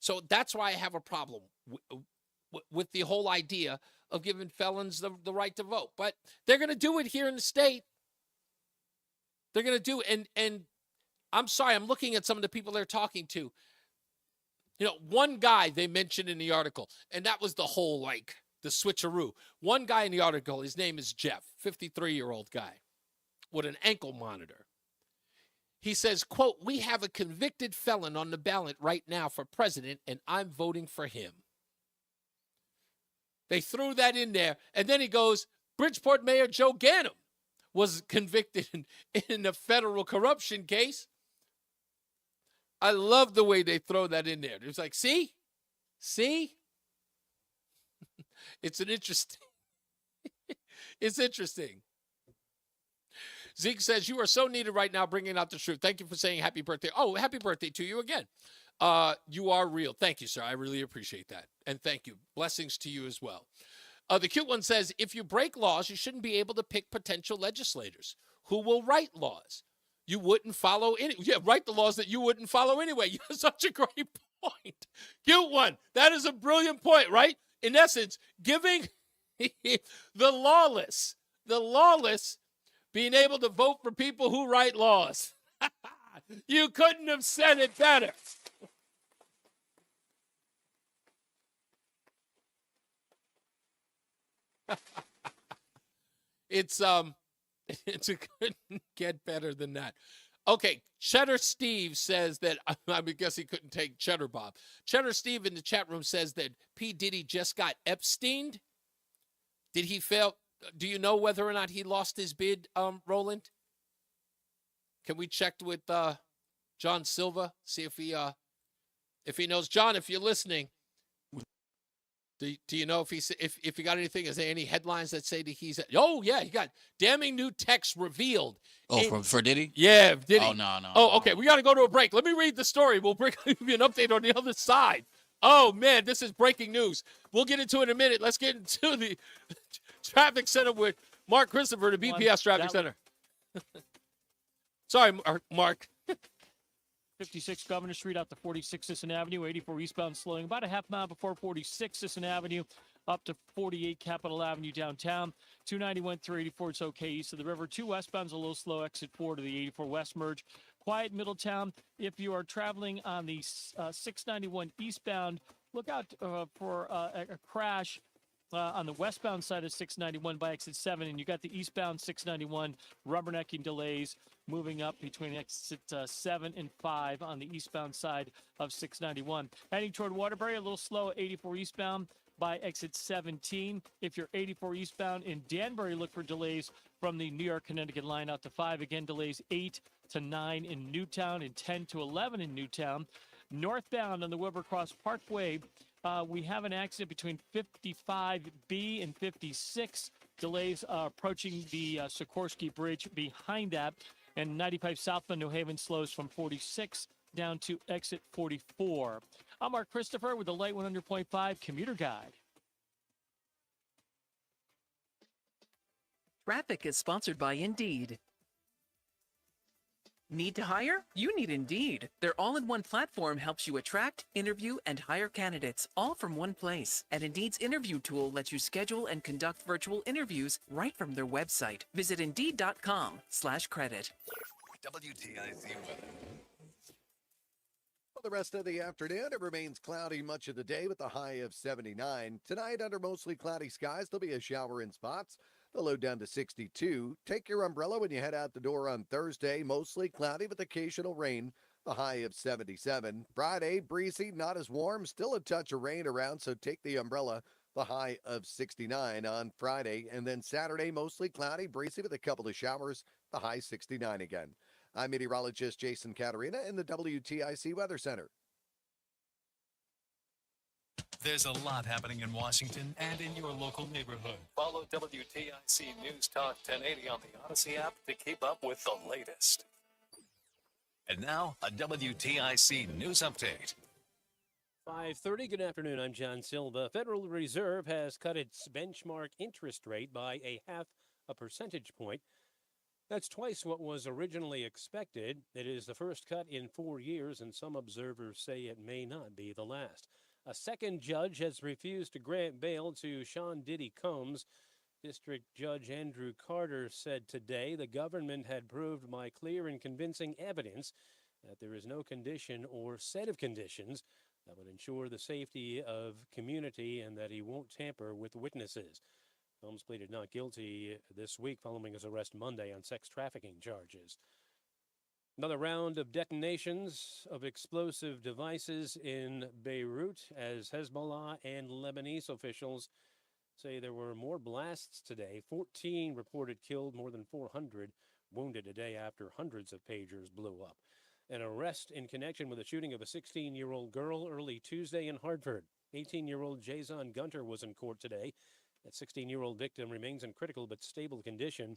So that's why I have a problem with the whole idea of giving felons the right to vote. But they're going to do it here in the state. They're going to do it. And I'm sorry, I'm looking at some of the people they're talking to. One guy they mentioned in the article, and that was the whole, the the switcheroo. One guy in the article, his name is Jeff, 53-year-old guy with an ankle monitor. He says, quote, "We have a convicted felon on the ballot right now for president, and I'm voting for him." They threw that in there. And then he goes, Bridgeport Mayor Joe Ganim was convicted in a federal corruption case. I love the way they throw that in there. It's like, see? It's interesting. Zeke says, "You are so needed right now bringing out the truth. Thank you for saying happy birthday." Oh, happy birthday to you again. You are real. Thank you, sir. I really appreciate that. And thank you. Blessings to you as well. The cute one says, "If you break laws, you shouldn't be able to pick potential legislators who will write laws you wouldn't follow write the laws that you wouldn't follow anyway." You have such a great point. Cute one. That is a brilliant point, right? In essence, giving the lawless being able to vote for people who write laws. You couldn't have said it better. It couldn't get better than that. Okay, Cheddar Steve says that, I guess he couldn't take Cheddar Bob. Cheddar Steve in the chat room says that P. Diddy just got Epsteined. Did he fail? Do you know whether or not he lost his bid, Roland? Can we check with John Silva, see if he knows? John, if you're listening, do you know if he got anything? Is there any headlines that say that he's? Oh yeah, he got damning new text revealed. Oh, for Diddy? Yeah, Diddy. Oh no. Oh, okay. We got to go to a break. Let me read the story. We'll give you an update on the other side. Oh man, this is breaking news. We'll get into it in a minute. Let's get into the traffic center with Mark Christopher, the BPS Traffic Center. Sorry, Mark. 56 Governor Street out to 46 Sisson Avenue, 84 eastbound slowing about a half mile before 46 Sisson Avenue, up to 48 Capitol Avenue downtown. 291 through 84, it's okay east of the river. 2 westbound's a little slow, exit 4 to the 84 west merge. Quiet Middletown. If you are traveling on the 691 eastbound, look out for a crash on the westbound side of 691 by exit 7, and you got the eastbound 691 rubbernecking delays moving up between exit 7 and 5 on the eastbound side of 691. Heading toward Waterbury, a little slow, 84 eastbound by exit 17. If you're 84 eastbound in Danbury, look for delays from the New York-Connecticut line out to 5. Again, delays 8 to 9 in Newtown and 10 to 11 in Newtown. Northbound on the Wilbur Cross Parkway, we have an accident between 55B and 56. Delays approaching the Sikorsky Bridge behind that. And 95 southbound New Haven slows from 46 down to exit 44. I'm Mark Christopher with the Light 100.5 Commuter Guide. Traffic is sponsored by Indeed. Need to hire? You need Indeed. Their all-in-one platform helps you attract, interview, and hire candidates, all from one place. And Indeed's interview tool lets you schedule and conduct virtual interviews right from their website. Visit Indeed.com/credit. WTIC weather. For the rest of the afternoon, it remains cloudy much of the day with a high of 79. Tonight, under mostly cloudy skies, there'll be a shower in spots. The low down to 62. Take your umbrella when you head out the door on Thursday. Mostly cloudy with occasional rain. The high of 77. Friday, breezy, not as warm. Still a touch of rain around, so take the umbrella. The high of 69 on Friday. And then Saturday, mostly cloudy, breezy with a couple of showers. The high 69 again. I'm meteorologist Jason Caterina in the WTIC Weather Center. There's a lot happening in Washington and in your local neighborhood. Follow WTIC News Talk 1080 on the Odyssey app to keep up with the latest. And now, a WTIC News Update. 5:30, good afternoon, I'm John Silva. Federal Reserve has cut its benchmark interest rate by a 0.5 percentage point. That's twice what was originally expected. It is the first cut in 4 years, and some observers say it may not be the last. A second judge has refused to grant bail to Sean Diddy Combs. District Judge Andrew Carter said today the government had proved by clear and convincing evidence that there is no condition or set of conditions that would ensure the safety of community and that he won't tamper with witnesses. Holmes pleaded not guilty this week following his arrest Monday on sex trafficking charges. Another round of detonations of explosive devices in Beirut as Hezbollah and Lebanese officials say there were more blasts today. 14 reported killed, more than 400 wounded a day after hundreds of pagers blew up. An arrest in connection with the shooting of a 16-year-old girl early Tuesday in Hartford. 18-year-old Jason Gunter was in court today. That 16-year-old victim remains in critical but stable condition.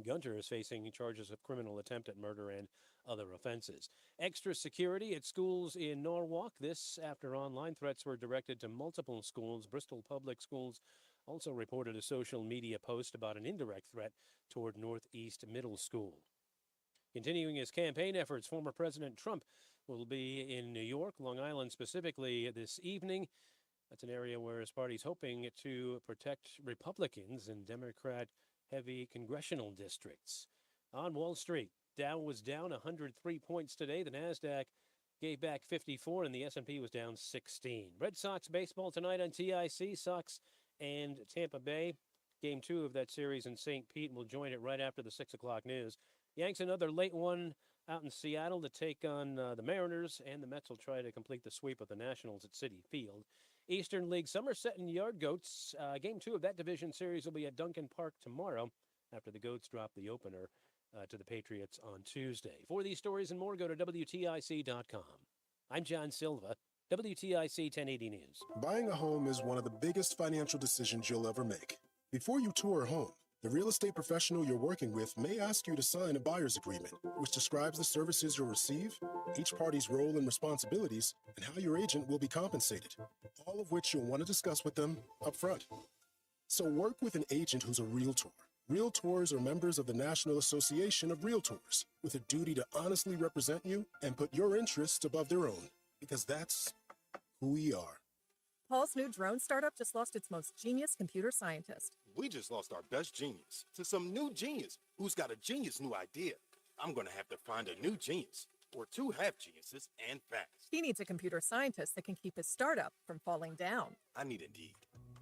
Gunter is facing charges of criminal attempt at murder and other offenses. Extra security at schools in Norwalk. This after online threats were directed to multiple schools. Bristol Public Schools also reported a social media post about an indirect threat toward Northeast Middle School. Continuing his campaign efforts, former President Trump will be in New York, Long Island specifically this evening. That's an area where his party's hoping to protect Republicans in Democrat-heavy congressional districts. On Wall Street, Dow was down 103 points today. The NASDAQ gave back 54, and the S&P was down 16. Red Sox baseball tonight on TIC. Sox and Tampa Bay. Game 2 of that series in St. Pete. We'll join it right after the 6 o'clock news. Yanks another late one out in Seattle to take on the Mariners, and the Mets will try to complete the sweep of the Nationals at Citi Field. Eastern League Somerset and Yard Goats. Game 2 of that division series will be at Duncan Park tomorrow after the Goats drop the opener to the Patriots on Tuesday. For these stories and more, go to WTIC.com. I'm John Silva, WTIC 1080 News. Buying a home is one of the biggest financial decisions you'll ever make. Before you tour a home, the real estate professional you're working with may ask you to sign a buyer's agreement, which describes the services you'll receive, each party's role and responsibilities, and how your agent will be compensated, all of which you'll want to discuss with them up front. So work with an agent who's a realtor. Realtors are members of the National Association of Realtors with a duty to honestly represent you and put your interests above their own, because that's who we are. Paul's new drone startup just lost its most genius computer scientist. We just lost our best genius to some new genius who's got a genius new idea. I'm going to have to find a new genius, or two half geniuses, and fast. He needs a computer scientist that can keep his startup from falling down. I need Indeed.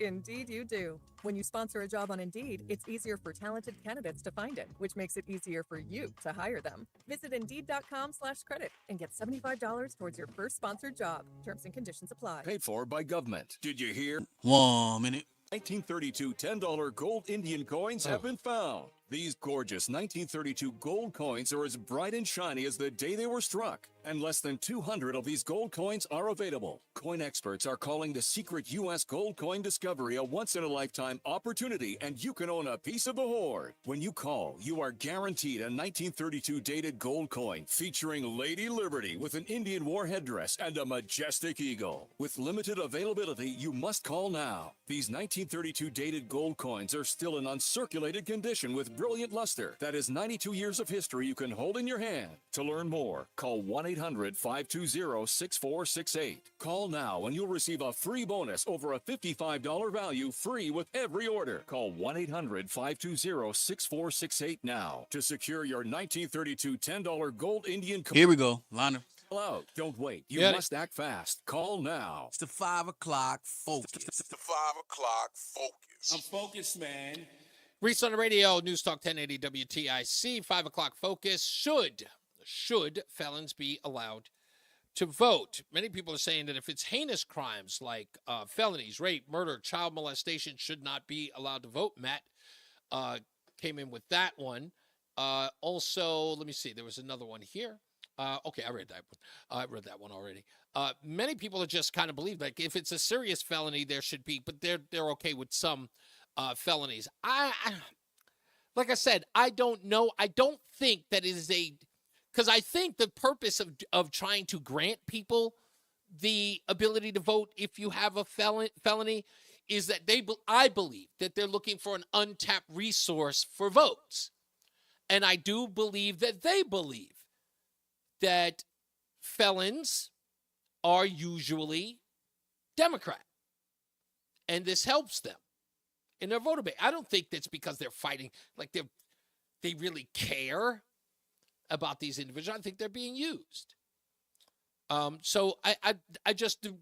Indeed you do. When you sponsor a job on Indeed, it's easier for talented candidates to find it, which makes it easier for you to hire them. Visit Indeed.com/credit and get $75 towards your first sponsored job. Terms and conditions apply. Paid for by government. Did you hear? 1 minute. 1932 $10 gold Indian coins have been found. These gorgeous 1932 gold coins are as bright and shiny as the day they were struck, and less than 200 of these gold coins are available. Coin experts are calling the secret U.S. gold coin discovery a once-in-a-lifetime opportunity, and you can own a piece of the hoard. When you call, you are guaranteed a 1932 dated gold coin featuring Lady Liberty with an Indian war headdress and a majestic eagle. With limited availability, you must call now. These 1932 dated gold coins are still in uncirculated condition with brilliant luster. That is 92 years of history you can hold in your hand. To learn more, call 1-800-520-6468. Call now and you'll receive a free bonus over a $55 value free with every order. Call 1-800-520-6468 now to secure your 1932 $10 gold Indian coin. Here we go. Line up. Out. Don't wait. You must act fast. Call now. It's the 5 o'clock focus. It's the 5 o'clock focus. I'm focused, man. Reese on the Radio, NewsTalk 1080 WTIC, 5 o'clock focus. Should felons be allowed to vote? Many people are saying that if it's heinous crimes like felonies, rape, murder, child molestation, should not be allowed to vote. Matt came in with that one. Also, let me see. There was another one here. Okay, I read that one. I read that one already. Many people are just kind of believe like if it's a serious felony, there should be, but they're okay with some felonies. I like I said, I don't know. I don't think that is because I think the purpose of trying to grant people the ability to vote if you have a felony is that I believe that they're looking for an untapped resource for votes. And I do believe that they believe that felons are usually Democrat. And this helps them in their voter base. I don't think that's because they're fighting, like they really care about these individuals. I think they're being used. So I just do.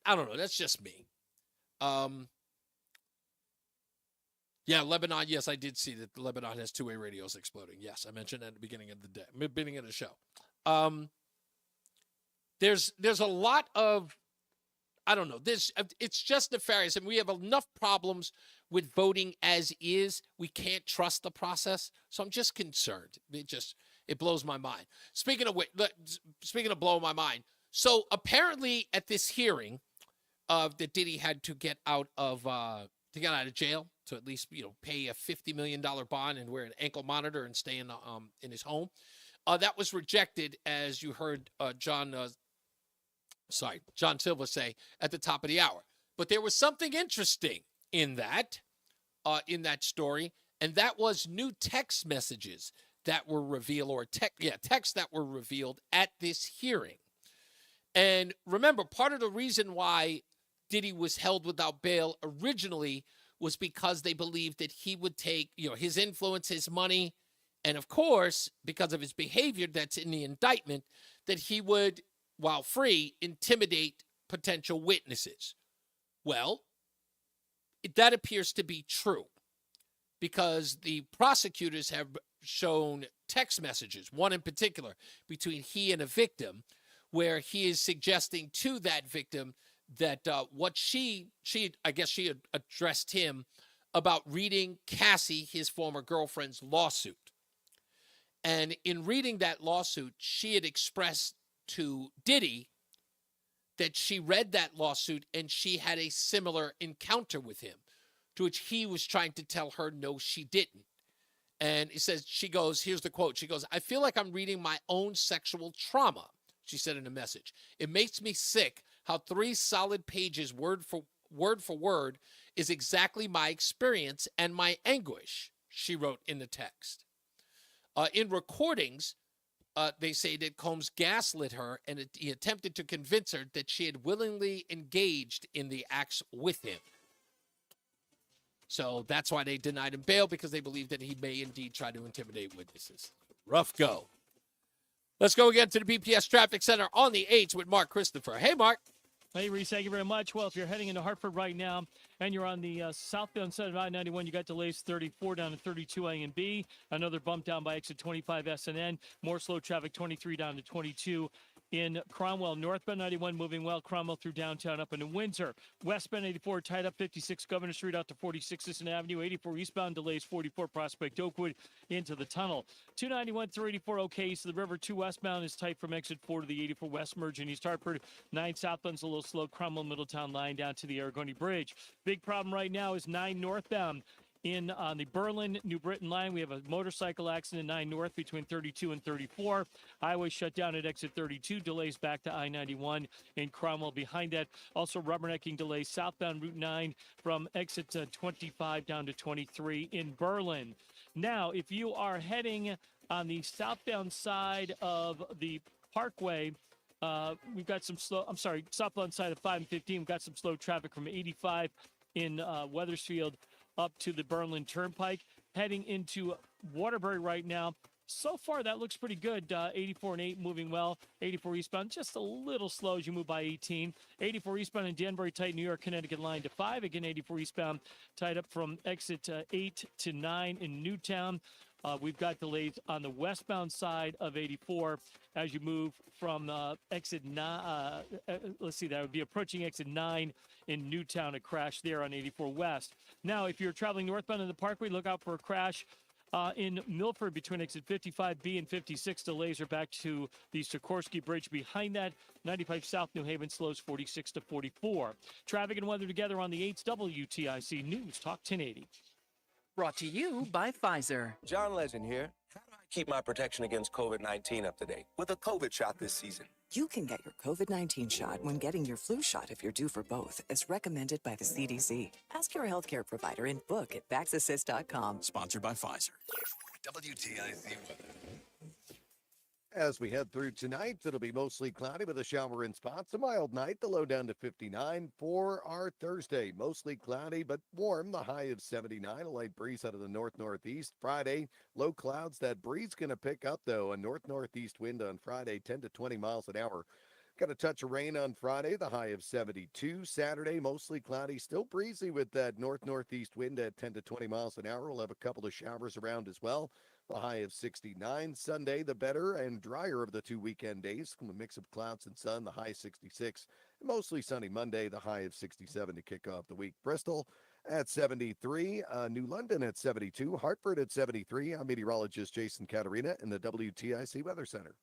I don't know. That's just me. Yeah, Lebanon. Yes, I did see that Lebanon has two-way radios exploding. Yes, I mentioned that at the beginning of the show. There's a lot of, I don't know. It's just nefarious, and we have enough problems with voting as is. We can't trust the process, so I'm just concerned. It blows my mind. Speaking of blowing my mind, so apparently at this hearing, that Diddy had to get out of jail to at least pay a $50 million bond and wear an ankle monitor and stay in his home. That was rejected, as you heard John Silva say at the top of the hour. But there was something interesting in that story, and that was new text messages that were revealed, texts that were revealed at this hearing. And remember, part of the reason why Diddy was held without bail originally was because they believed that he would take, his influence, his money, and of course, because of his behavior that's in the indictment, that he would, while free, intimidate potential witnesses. Well, that appears to be true because the prosecutors have shown text messages, one in particular, between he and a victim, where he is suggesting to that victim that what she had addressed him about reading Cassie, his former girlfriend's lawsuit. And in reading that lawsuit, she had expressed to Diddy that she read that lawsuit and she had a similar encounter with him, to which he was trying to tell her, no, she didn't. And he says, she goes, here's the quote. She goes, "I feel like I'm reading my own sexual trauma," she said in a message. "It makes me sick how 3 solid pages, word for word, is exactly my experience and my anguish," she wrote in the text. In recordings, they say that Combs gaslit her and he attempted to convince her that she had willingly engaged in the acts with him. So that's why they denied him bail, because they believe that he may indeed try to intimidate witnesses. Rough go. Let's go again to the BPS Traffic Center on the 8s with Mark Christopher. Hey, Mark. Hey, Reese, thank you very much. Well, if you're heading into Hartford right now and you're on the southbound side of I-91, you got delays 34 down to 32A and B. Another bump down by exit 25 S&N. More slow traffic 23 down to 22 in Cromwell. Northbound 91 moving well. Cromwell through downtown up into Windsor. Westbound 84 tied up 56 Governor Street out to 46 Sisson Avenue. 84 eastbound delays 44 Prospect Oakwood into the tunnel. 291 through 84 okay east of the river. 2 westbound is tight from exit 4 to the 84 West merge in East Hartford. 9 southbound's a little slow. Cromwell Middletown line down to the Aragoni Bridge. Big problem right now is 9 northbound. On the Berlin-New Britain line, we have a motorcycle accident 9 north between 32 and 34. Highway shut down at exit 32. Delays back to I-91 in Cromwell. Behind that, also rubbernecking delays southbound Route 9 from exit 25 down to 23 in Berlin. Now, if you are heading on the southbound side of the Parkway, we've got some southbound side of 5 and 15, we've got some slow traffic from 85 in Wethersfield up to the Berlin Turnpike. Heading into Waterbury right now. So far, that looks pretty good. 84 and 8 moving well. 84 eastbound, just a little slow as you move by 18. 84 eastbound in Danbury, tight New York, Connecticut line to 5. Again, 84 eastbound, tied up from exit 8 to 9 in Newtown. We've got delays on the westbound side of 84 as you move from exit 9. Let's see, that would be approaching exit 9 in Newtown, a crash there on 84 West. Now, if you're traveling northbound in the Parkway, look out for a crash in Milford between exit 55B and 56. Delays are back to the Sikorsky Bridge. Behind that, 95 South New Haven slows 46 to 44. Traffic and weather together on the 8s WTIC News Talk 1080. Brought to you by Pfizer. John Legend here. How do I keep my protection against COVID-19 up to date with a COVID shot this season? You can get your COVID-19 shot when getting your flu shot if you're due for both, as recommended by the CDC. Ask your healthcare provider and book at VaxAssist.com. Sponsored by Pfizer. WTIC weather. As we head through tonight, it'll be mostly cloudy with a shower in spots. A mild night, the low down to 59. For our Thursday, mostly cloudy but warm, the high of 79. A light breeze out of the north-northeast. Friday, low clouds. That breeze going to pick up, though. A north-northeast wind on Friday, 10 to 20 miles an hour. Got a touch of rain on Friday, the high of 72. Saturday, mostly cloudy, still breezy with that north-northeast wind at 10 to 20 miles an hour. We'll have a couple of showers around as well. The high of 69. Sunday, the better and drier of the 2 weekend days. A mix of clouds and sun, the high 66. Mostly sunny Monday, the high of 67 to kick off the week. Bristol at 73. New London at 72. Hartford at 73. I'm meteorologist Jason Caterina in the WTIC Weather Center.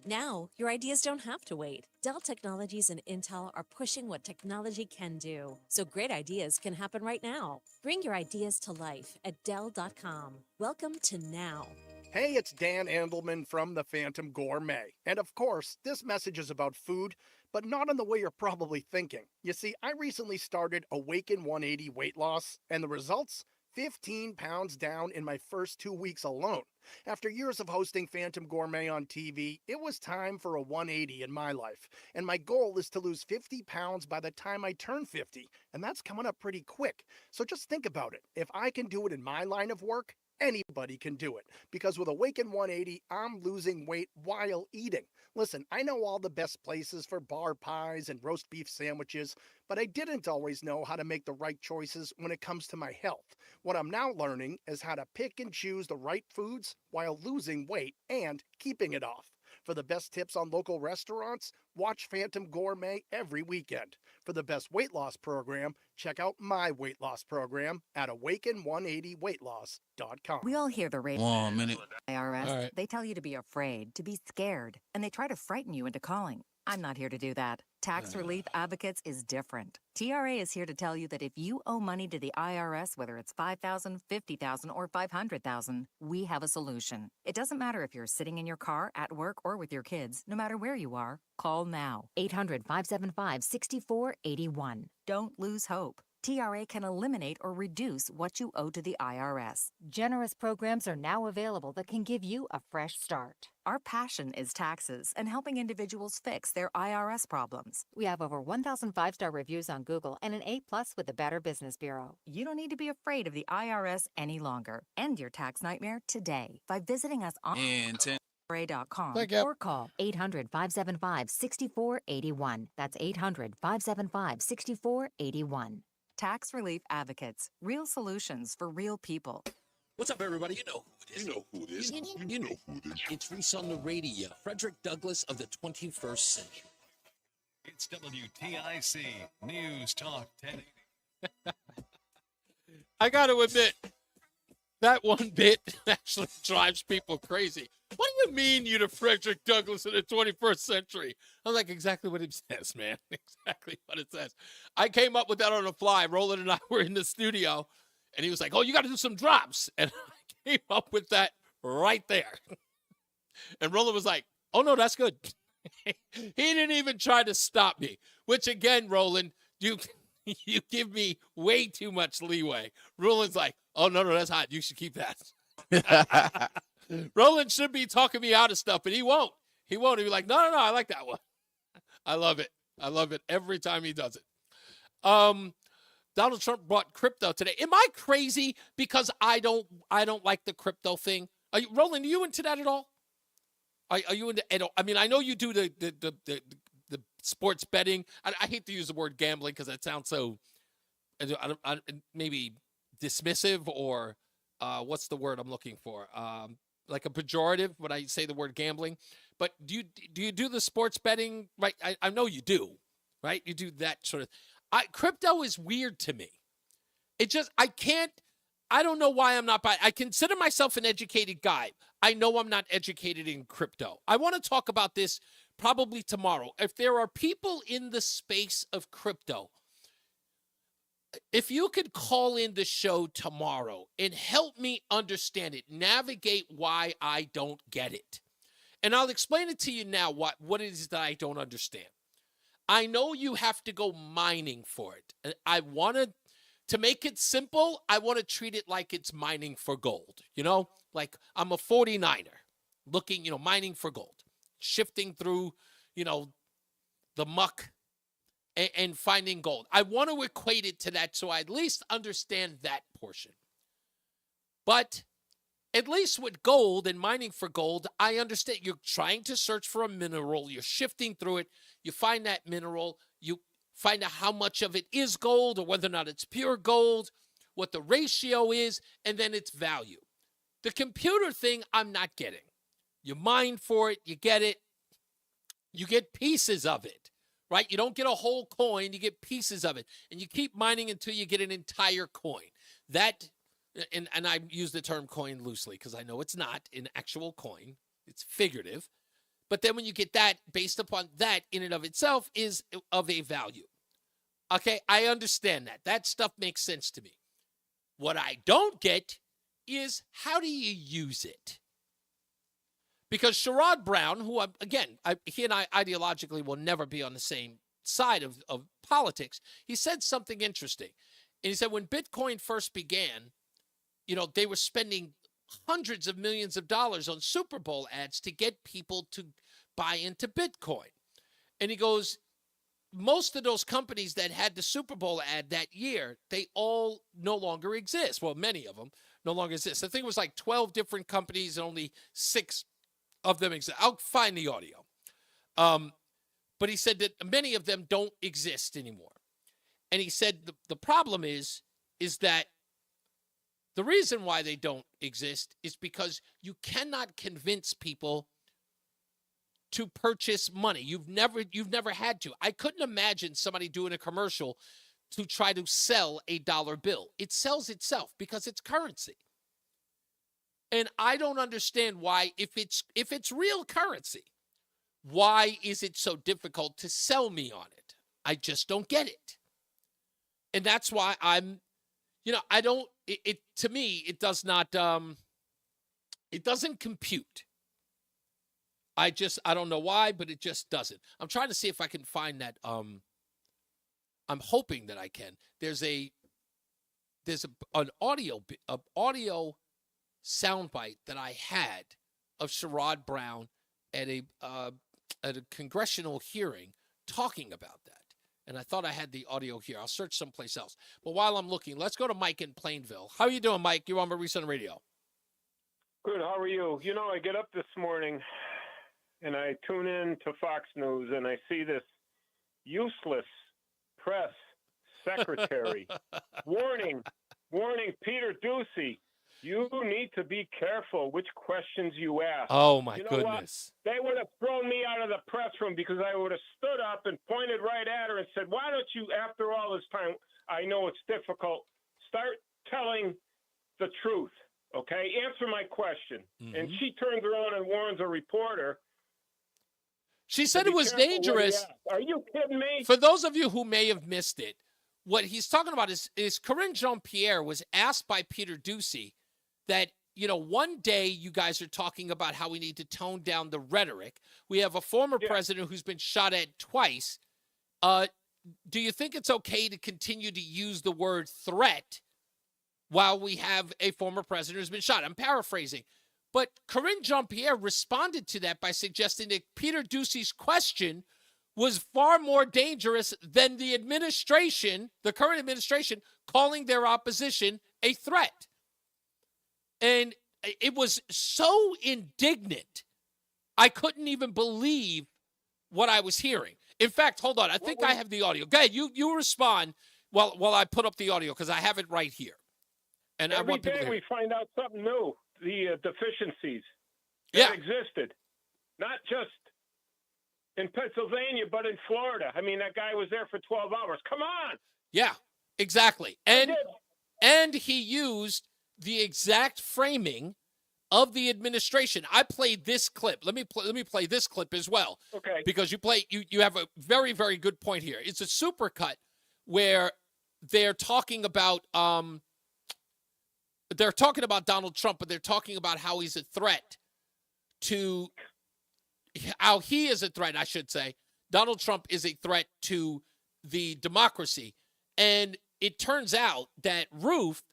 Now, your ideas don't have to wait. Dell Technologies and Intel are pushing what technology can do, so great ideas can happen right now. Bring your ideas to life at Dell.com. Welcome to now. Hey, it's Dan Andelman from the Phantom Gourmet. And of course, this message is about food, but not in the way you're probably thinking. You see, I recently started Awaken 180 weight loss, and the results? 15 pounds down in my first 2 weeks alone. After years of hosting Phantom Gourmet on TV, it was time for a 180 in my life. And my goal is to lose 50 pounds by the time I turn 50. And that's coming up pretty quick. So just think about it. If I can do it in my line of work, anybody can do it. Because with Awaken 180, I'm losing weight while eating. Listen, I know all the best places for bar pies and roast beef sandwiches, but I didn't always know how to make the right choices when it comes to my health. What I'm now learning is how to pick and choose the right foods while losing weight and keeping it off. For the best tips on local restaurants, watch Phantom Gourmet every weekend. For the best weight loss program, check out my weight loss program at awaken180weightloss.com. We all hear the radio. One minute. IRS, All right. They tell you to be afraid, to be scared, and they try to frighten you into calling. I'm not here to do that. Tax Relief Advocates is different. TRA is here to tell you that if you owe money to the IRS, whether it's $5,000, $50,000, or $500,000, we have a solution. It doesn't matter if you're sitting in your car, at work, or with your kids. No matter where you are, call now. 800-575-6481. Don't lose hope. TRA can eliminate or reduce what you owe to the IRS. Generous programs are now available that can give you a fresh start. Our passion is taxes and helping individuals fix their IRS problems. We have over 1,000 5-star reviews on Google and an A+ with the Better Business Bureau. You don't need to be afraid of the IRS any longer. End your tax nightmare today by visiting us on TRA.com or call 800-575-6481. That's 800-575-6481. Tax Relief Advocates. Real solutions for real people. What's up, everybody? You know who it is. You know who it is. You know who it is. It's Reese on the Radio. Frederick Douglass of the 21st century. It's WTIC News Talk 1080. I got to admit, that one bit actually drives people crazy. What do you mean you're the Frederick Douglass of the 21st century? I'm like, exactly what it says, man. Exactly what it says. I came up with that on the fly. Roland and I were in the studio, and he was like, oh, you got to do some drops. And I came up with that right there. And Roland was like, oh, no, that's good. He didn't even try to stop me, which, again, Roland, you give me way too much leeway. Roland's like, oh, no, that's hot. You should keep that. Roland should be talking me out of stuff, but he won't. He won't. He'll be like, no, I like that one. I love it. I love it every time he does it. Donald Trump brought crypto today. Am I crazy because I don't like the crypto thing? Roland, are you into that at all? Are you into it? I mean, I know you do the sports betting. I hate to use the word gambling because that sounds so maybe dismissive or what's the word I'm looking for? Like a pejorative when I say the word gambling. But do you do the sports betting? Right. I know you do, right? You do that sort of. Crypto is weird to me. I don't know why I'm not buying. I consider myself an educated guy. I know I'm not educated in crypto. I want to talk about this probably tomorrow. If there are people in the space of crypto, if you could call in the show tomorrow and help me understand it, navigate why I don't get it. And I'll explain it to you now what it is that I don't understand. I know you have to go mining for it. And I want to make it simple, I want to treat it like it's mining for gold. You know, like I'm a 49er looking, mining for gold, shifting through, the muck and finding gold. I want to equate it to that so I at least understand that portion. But at least with gold and mining for gold, I understand you're trying to search for a mineral. You're shifting through it. You find that mineral. You find out how much of it is gold or whether or not it's pure gold, what the ratio is, and then its value. The computer thing, I'm not getting. You mine for it. You get it. You get pieces of it, right? You don't get a whole coin. You get pieces of it. And you keep mining until you get an entire coin. That, and I use the term coin loosely because I know it's not an actual coin. It's figurative. But then when you get that, based upon that in and of itself is of a value. Okay, I understand that. That stuff makes sense to me. What I don't get is how do you use it? Because Sherrod Brown, who, he and I ideologically will never be on the same side of politics, he said something interesting. And he said when Bitcoin first began, they were spending hundreds of millions of dollars on Super Bowl ads to get people to buy into Bitcoin. And he goes, most of those companies that had the Super Bowl ad that year, they all no longer exist. Well, many of them no longer exist. I think it was like 12 different companies and only 6 of them exist. I'll find the audio. But he said that many of them don't exist anymore. And he said the problem is that the reason why they don't exist is because you cannot convince people to purchase money. You've never had to. I couldn't imagine somebody doing a commercial to try to sell a dollar bill. It sells itself because it's currency. And I don't understand why, if it's real currency, why is it so difficult to sell me on it? I just don't get it. And that's why to me, it does not, it doesn't compute. I don't know why, but it just doesn't. I'm trying to see if I can find that. I'm hoping that I can. There's an audio soundbite that I had of Sherrod Brown at a congressional hearing talking about that. And I thought I had the audio here. I'll search someplace else. But while I'm looking, let's go to Mike in Plainville. How are you doing, Mike? You're on Reese On The Radio. Good. How are you? I get up this morning and I tune in to Fox News and I see this useless press secretary warning Peter Doocy. You need to be careful which questions you ask. Oh, my What? goodness. They would have thrown me out of the press room because I would have stood up and pointed right at her and said, why don't you, after all this time, I know it's difficult, start telling the truth, okay? Answer my question. Mm-hmm. And she turns around and warns a reporter. She said it was dangerous. Are you kidding me? For those of you who may have missed it, what he's talking about is Corinne Jean-Pierre was asked by Peter Doocy that, one day you guys are talking about how we need to tone down the rhetoric. We have a former president who's been shot at twice. Do you think it's okay to continue to use the word threat while we have a former president who's been shot? I'm paraphrasing. But Corinne Jean-Pierre responded to that by suggesting that Peter Doocy's question was far more dangerous than the administration, the current administration, calling their opposition a threat. And it was so indignant, I couldn't even believe what I was hearing. In fact, hold on. I think I have the audio. Go ahead. You respond while I put up the audio because I have it right here. And every day we find out something new. The deficiencies that existed, not just in Pennsylvania, but in Florida. I mean, that guy was there for 12 hours. Come on. Yeah, exactly. And he used the exact framing of the administration. I played this clip. Let me play this clip as well. Okay. Because you have a very, very good point here. It's a supercut where they're talking about Donald Trump, but they're talking about how he's a threat to how he is a threat, I should say. Donald Trump is a threat to the democracy. And it turns out that Ruth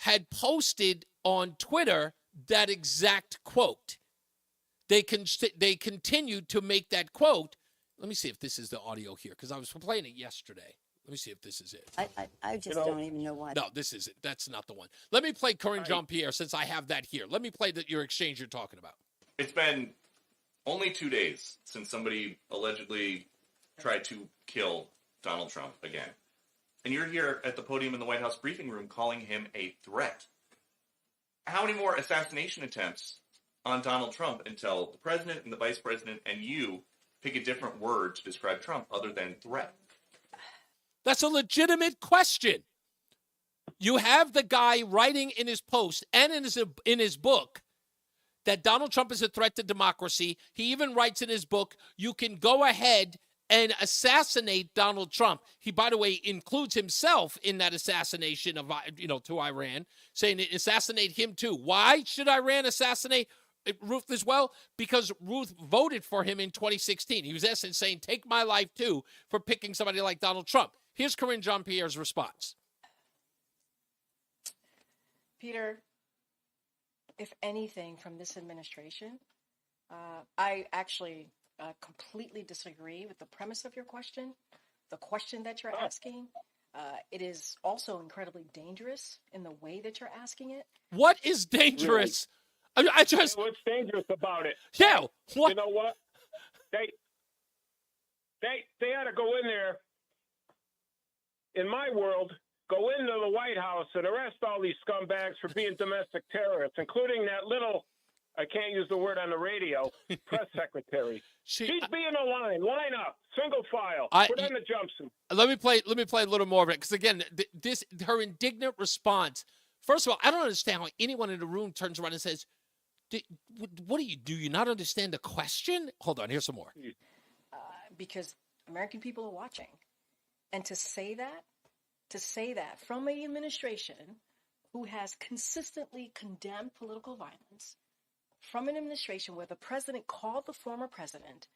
had posted on Twitter that exact quote. They continued to make that quote. Let me see if this is the audio here, because I was playing it yesterday. Let me see if this is it. I just don't even know why. No, this isn't. That's not the one. Let me play Corinne Jean-Pierre since I have that here. Let me play your exchange you're talking about. It's been only 2 days since somebody allegedly tried to kill Donald Trump again. And you're here at the podium in the White House briefing room calling him a threat. How many more assassination attempts on Donald Trump until the president and the vice president and you pick a different word to describe Trump other than threat? That's a legitimate question. You have the guy writing in his post and in his book that Donald Trump is a threat to democracy. He even writes in his book, you can go ahead and assassinate Donald Trump. He, by the way, includes himself in that assassination of, to Iran, saying assassinate him too. Why should Iran assassinate Ruth as well? Because Ruth voted for him in 2016. He was in essence saying, take my life too for picking somebody like Donald Trump. Here's Corinne Jean-Pierre's response. Peter, if anything from this administration, I actually completely disagree with the premise of your question, the question that you're asking. It is also incredibly dangerous in the way that you're asking it. What is dangerous? Really? What's dangerous about it? Yeah. What? You know what? They ought to go in there. In my world, go into the White House and arrest all these scumbags for being domestic terrorists, including that little, I can't use the word on the radio, press secretary. She's being a line up, single file, put on the jumpsuit. Let me play a little more of it, because again, her indignant response. First of all, I don't understand how anyone in the room turns around and says, "What do you do? You not understand the question?" Hold on, here's some more. Because American people are watching, and to say that from an administration who has consistently condemned political violence, from an administration where the president called the former president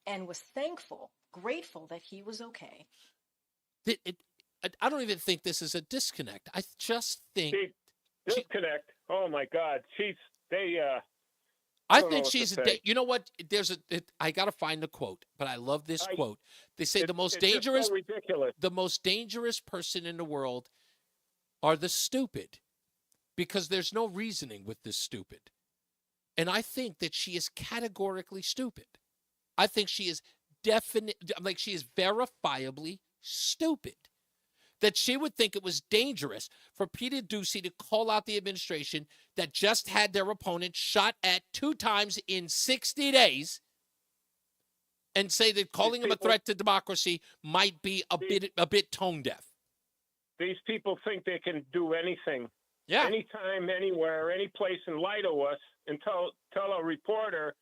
and was grateful that he was okay. I don't even think this is a disconnect. I just think disconnect. Oh my God, I think she's. You know what? I got to find the quote, but I love this quote. They say the most dangerous, ridiculous. The most dangerous person in the world are the stupid, because there's no reasoning with the stupid. And I think that she is categorically stupid. I think she is she is verifiably stupid. That she would think it was dangerous for Peter Doocy to call out the administration that just had their opponent shot at 2 times in 60 days and say that calling him a threat to democracy might be a bit tone deaf. These people think they can do anything. Yeah. Anytime, anywhere, any place, and lie to us and tell a reporter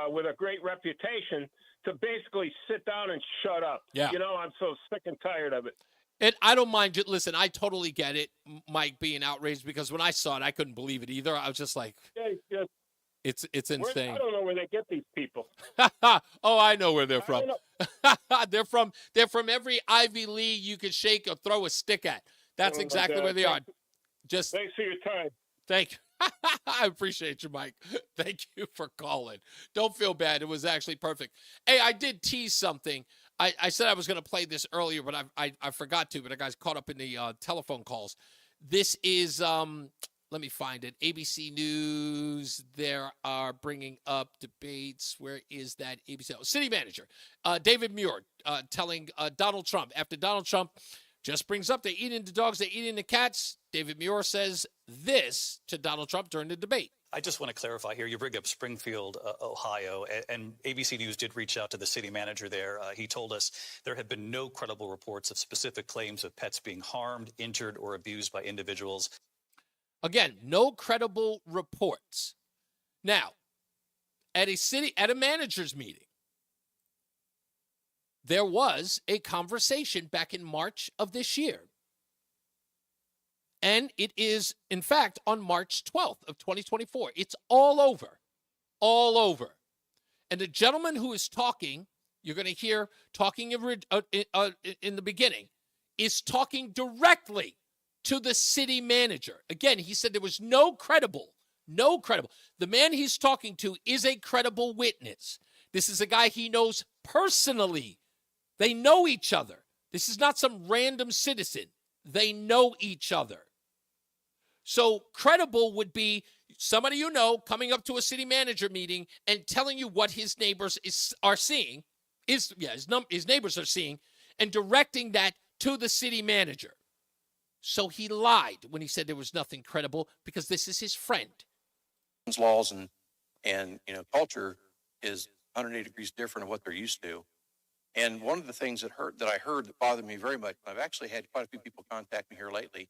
with a great reputation to basically sit down and shut up. Yeah. I'm so sick and tired of it. And I don't mind you. Listen, I totally get it, Mike, being outraged, because when I saw it, I couldn't believe it either. I was just like, it's insane. I don't know where they get these people. Oh, I know where they're from. They're from every Ivy League you could shake or throw a stick at. That's exactly where they are. Thanks for your time. Thank you. I appreciate you, Mike. Thank you for calling. Don't feel bad. It was actually perfect. Hey, I did tease something. I said I was going to play this earlier, but I forgot to, but I got caught up in the telephone calls. This is, let me find it, ABC News. They are bringing up debates. Where is that ABC? Oh, city manager, David Muir, telling Donald Trump, after Donald Trump just brings up they're eating the dogs, they're eating the cats, David Muir says this to Donald Trump during the debate. I just want to clarify here. You bring up Springfield, Ohio, and ABC News did reach out to the city manager there. He told us there had been no credible reports of specific claims of pets being harmed, injured, or abused by individuals. Again, no credible reports. Now, at a manager's meeting, there was a conversation back in March of this year. And it is, in fact, on March 12th of 2024. It's all over. And the gentleman who is talking, you're going to hear talking in the beginning, is talking directly to the city manager. Again, he said there was no credible. The man he's talking to is a credible witness. This is a guy he knows personally. They know each other. This is not some random citizen. They know each other. So credible would be somebody you know coming up to a city manager meeting and telling you what his neighbors are seeing, his neighbors are seeing, and directing that to the city manager. So he lied when he said there was nothing credible because this is his friend. Laws and culture is 180 degrees different of what they're used to. And one of the things that I heard that bothered me very much, I've actually had quite a few people contact me here lately,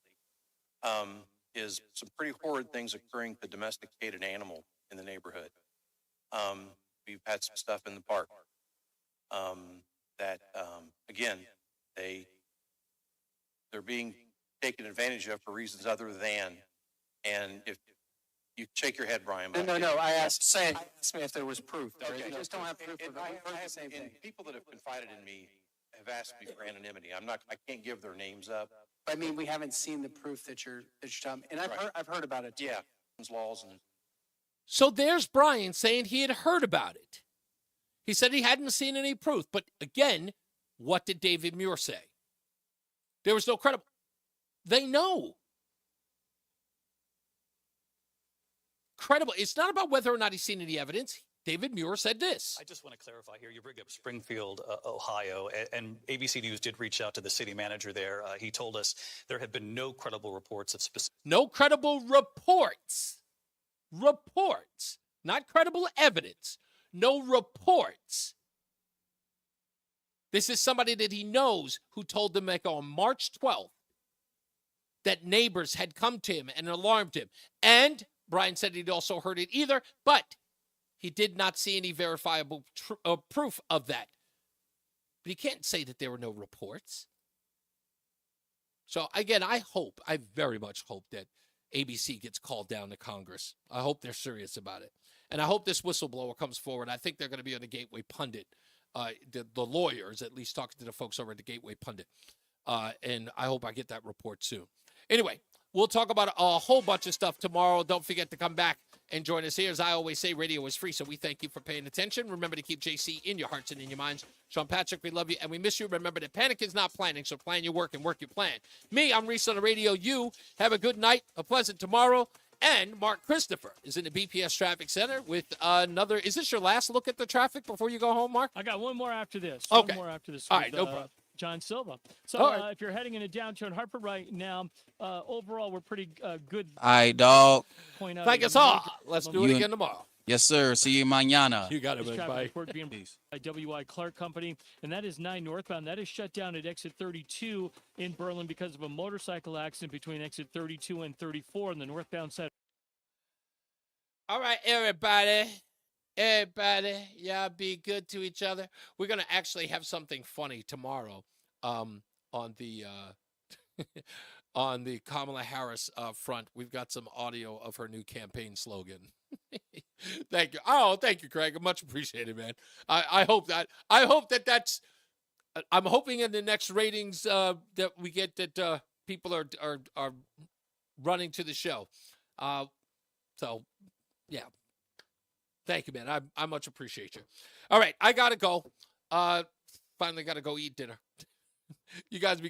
is some pretty horrid things occurring to domesticated animal in the neighborhood. We've had some stuff in the park that, again, they're being taken advantage of for reasons other than, and if you shake your head, Brian. No. I asked me if there was proof. Okay. You just don't have proof of it. And people that have confided in me have asked me for anonymity. I can't give their names up. I mean, we haven't seen the proof that you're telling me. And I've heard about it. Yeah. Laws and So there's Brian saying he had heard about it. He said he hadn't seen any proof. But again, what did David Muir say? There was no credible. They know. Credible. It's not about whether or not he's seen any evidence. David Muir said this. I just want to clarify here. You bring up Springfield, Ohio, and ABC News did reach out to the city manager there. He told us there have been no credible reports of specific. No credible reports. Reports. Not credible evidence. No reports. This is somebody that he knows who told them like on March 12th that neighbors had come to him and alarmed him. And Brian said he'd also heard it either, but he did not see any verifiable proof of that. But he can't say that there were no reports. So again, I very much hope that ABC gets called down to Congress. I hope they're serious about it. And I hope this whistleblower comes forward. I think they're going to be on the Gateway Pundit. The lawyers, at least talking to the folks over at the Gateway Pundit. And I hope I get that report soon. Anyway, we'll talk about a whole bunch of stuff tomorrow. Don't forget to come back and join us here. As I always say, radio is free, so we thank you for paying attention. Remember to keep JC in your hearts and in your minds. Sean Patrick, we love you, and we miss you. Remember that panic is not planning, so plan your work and work your plan. Me, I'm Reese on the radio. You have a good night, a pleasant tomorrow. And Mark Christopher is in the BPS Traffic Center with another. Is this your last look at the traffic before you go home, Mark? I got one more after this. Okay. One more after this. All right, no problem. John Silva. So right. If you're heading into downtown Hartford right now, overall, we're pretty good. All right, dog. Point out Thank us all. Let's do it again tomorrow. Yes, sir. See you mañana. You got it, This man. traffic Bye. report being by W.I. Clark Company, and that is 9 northbound. That is shut down at exit 32 in Berlin because of a motorcycle accident between exit 32 and 34 on the northbound side. All right, everybody. Everybody, y'all be good to each other. We're going to actually have something funny tomorrow on the on the Kamala Harris front. We've got some audio of her new campaign slogan. Thank you. Oh, thank you, Craig. Much appreciated, man. I hope that's I'm hoping in the next ratings that we get that people are running to the show. So yeah. Thank you, man. I much appreciate you. All right, I got to go. Finally got to go eat dinner. You guys be good.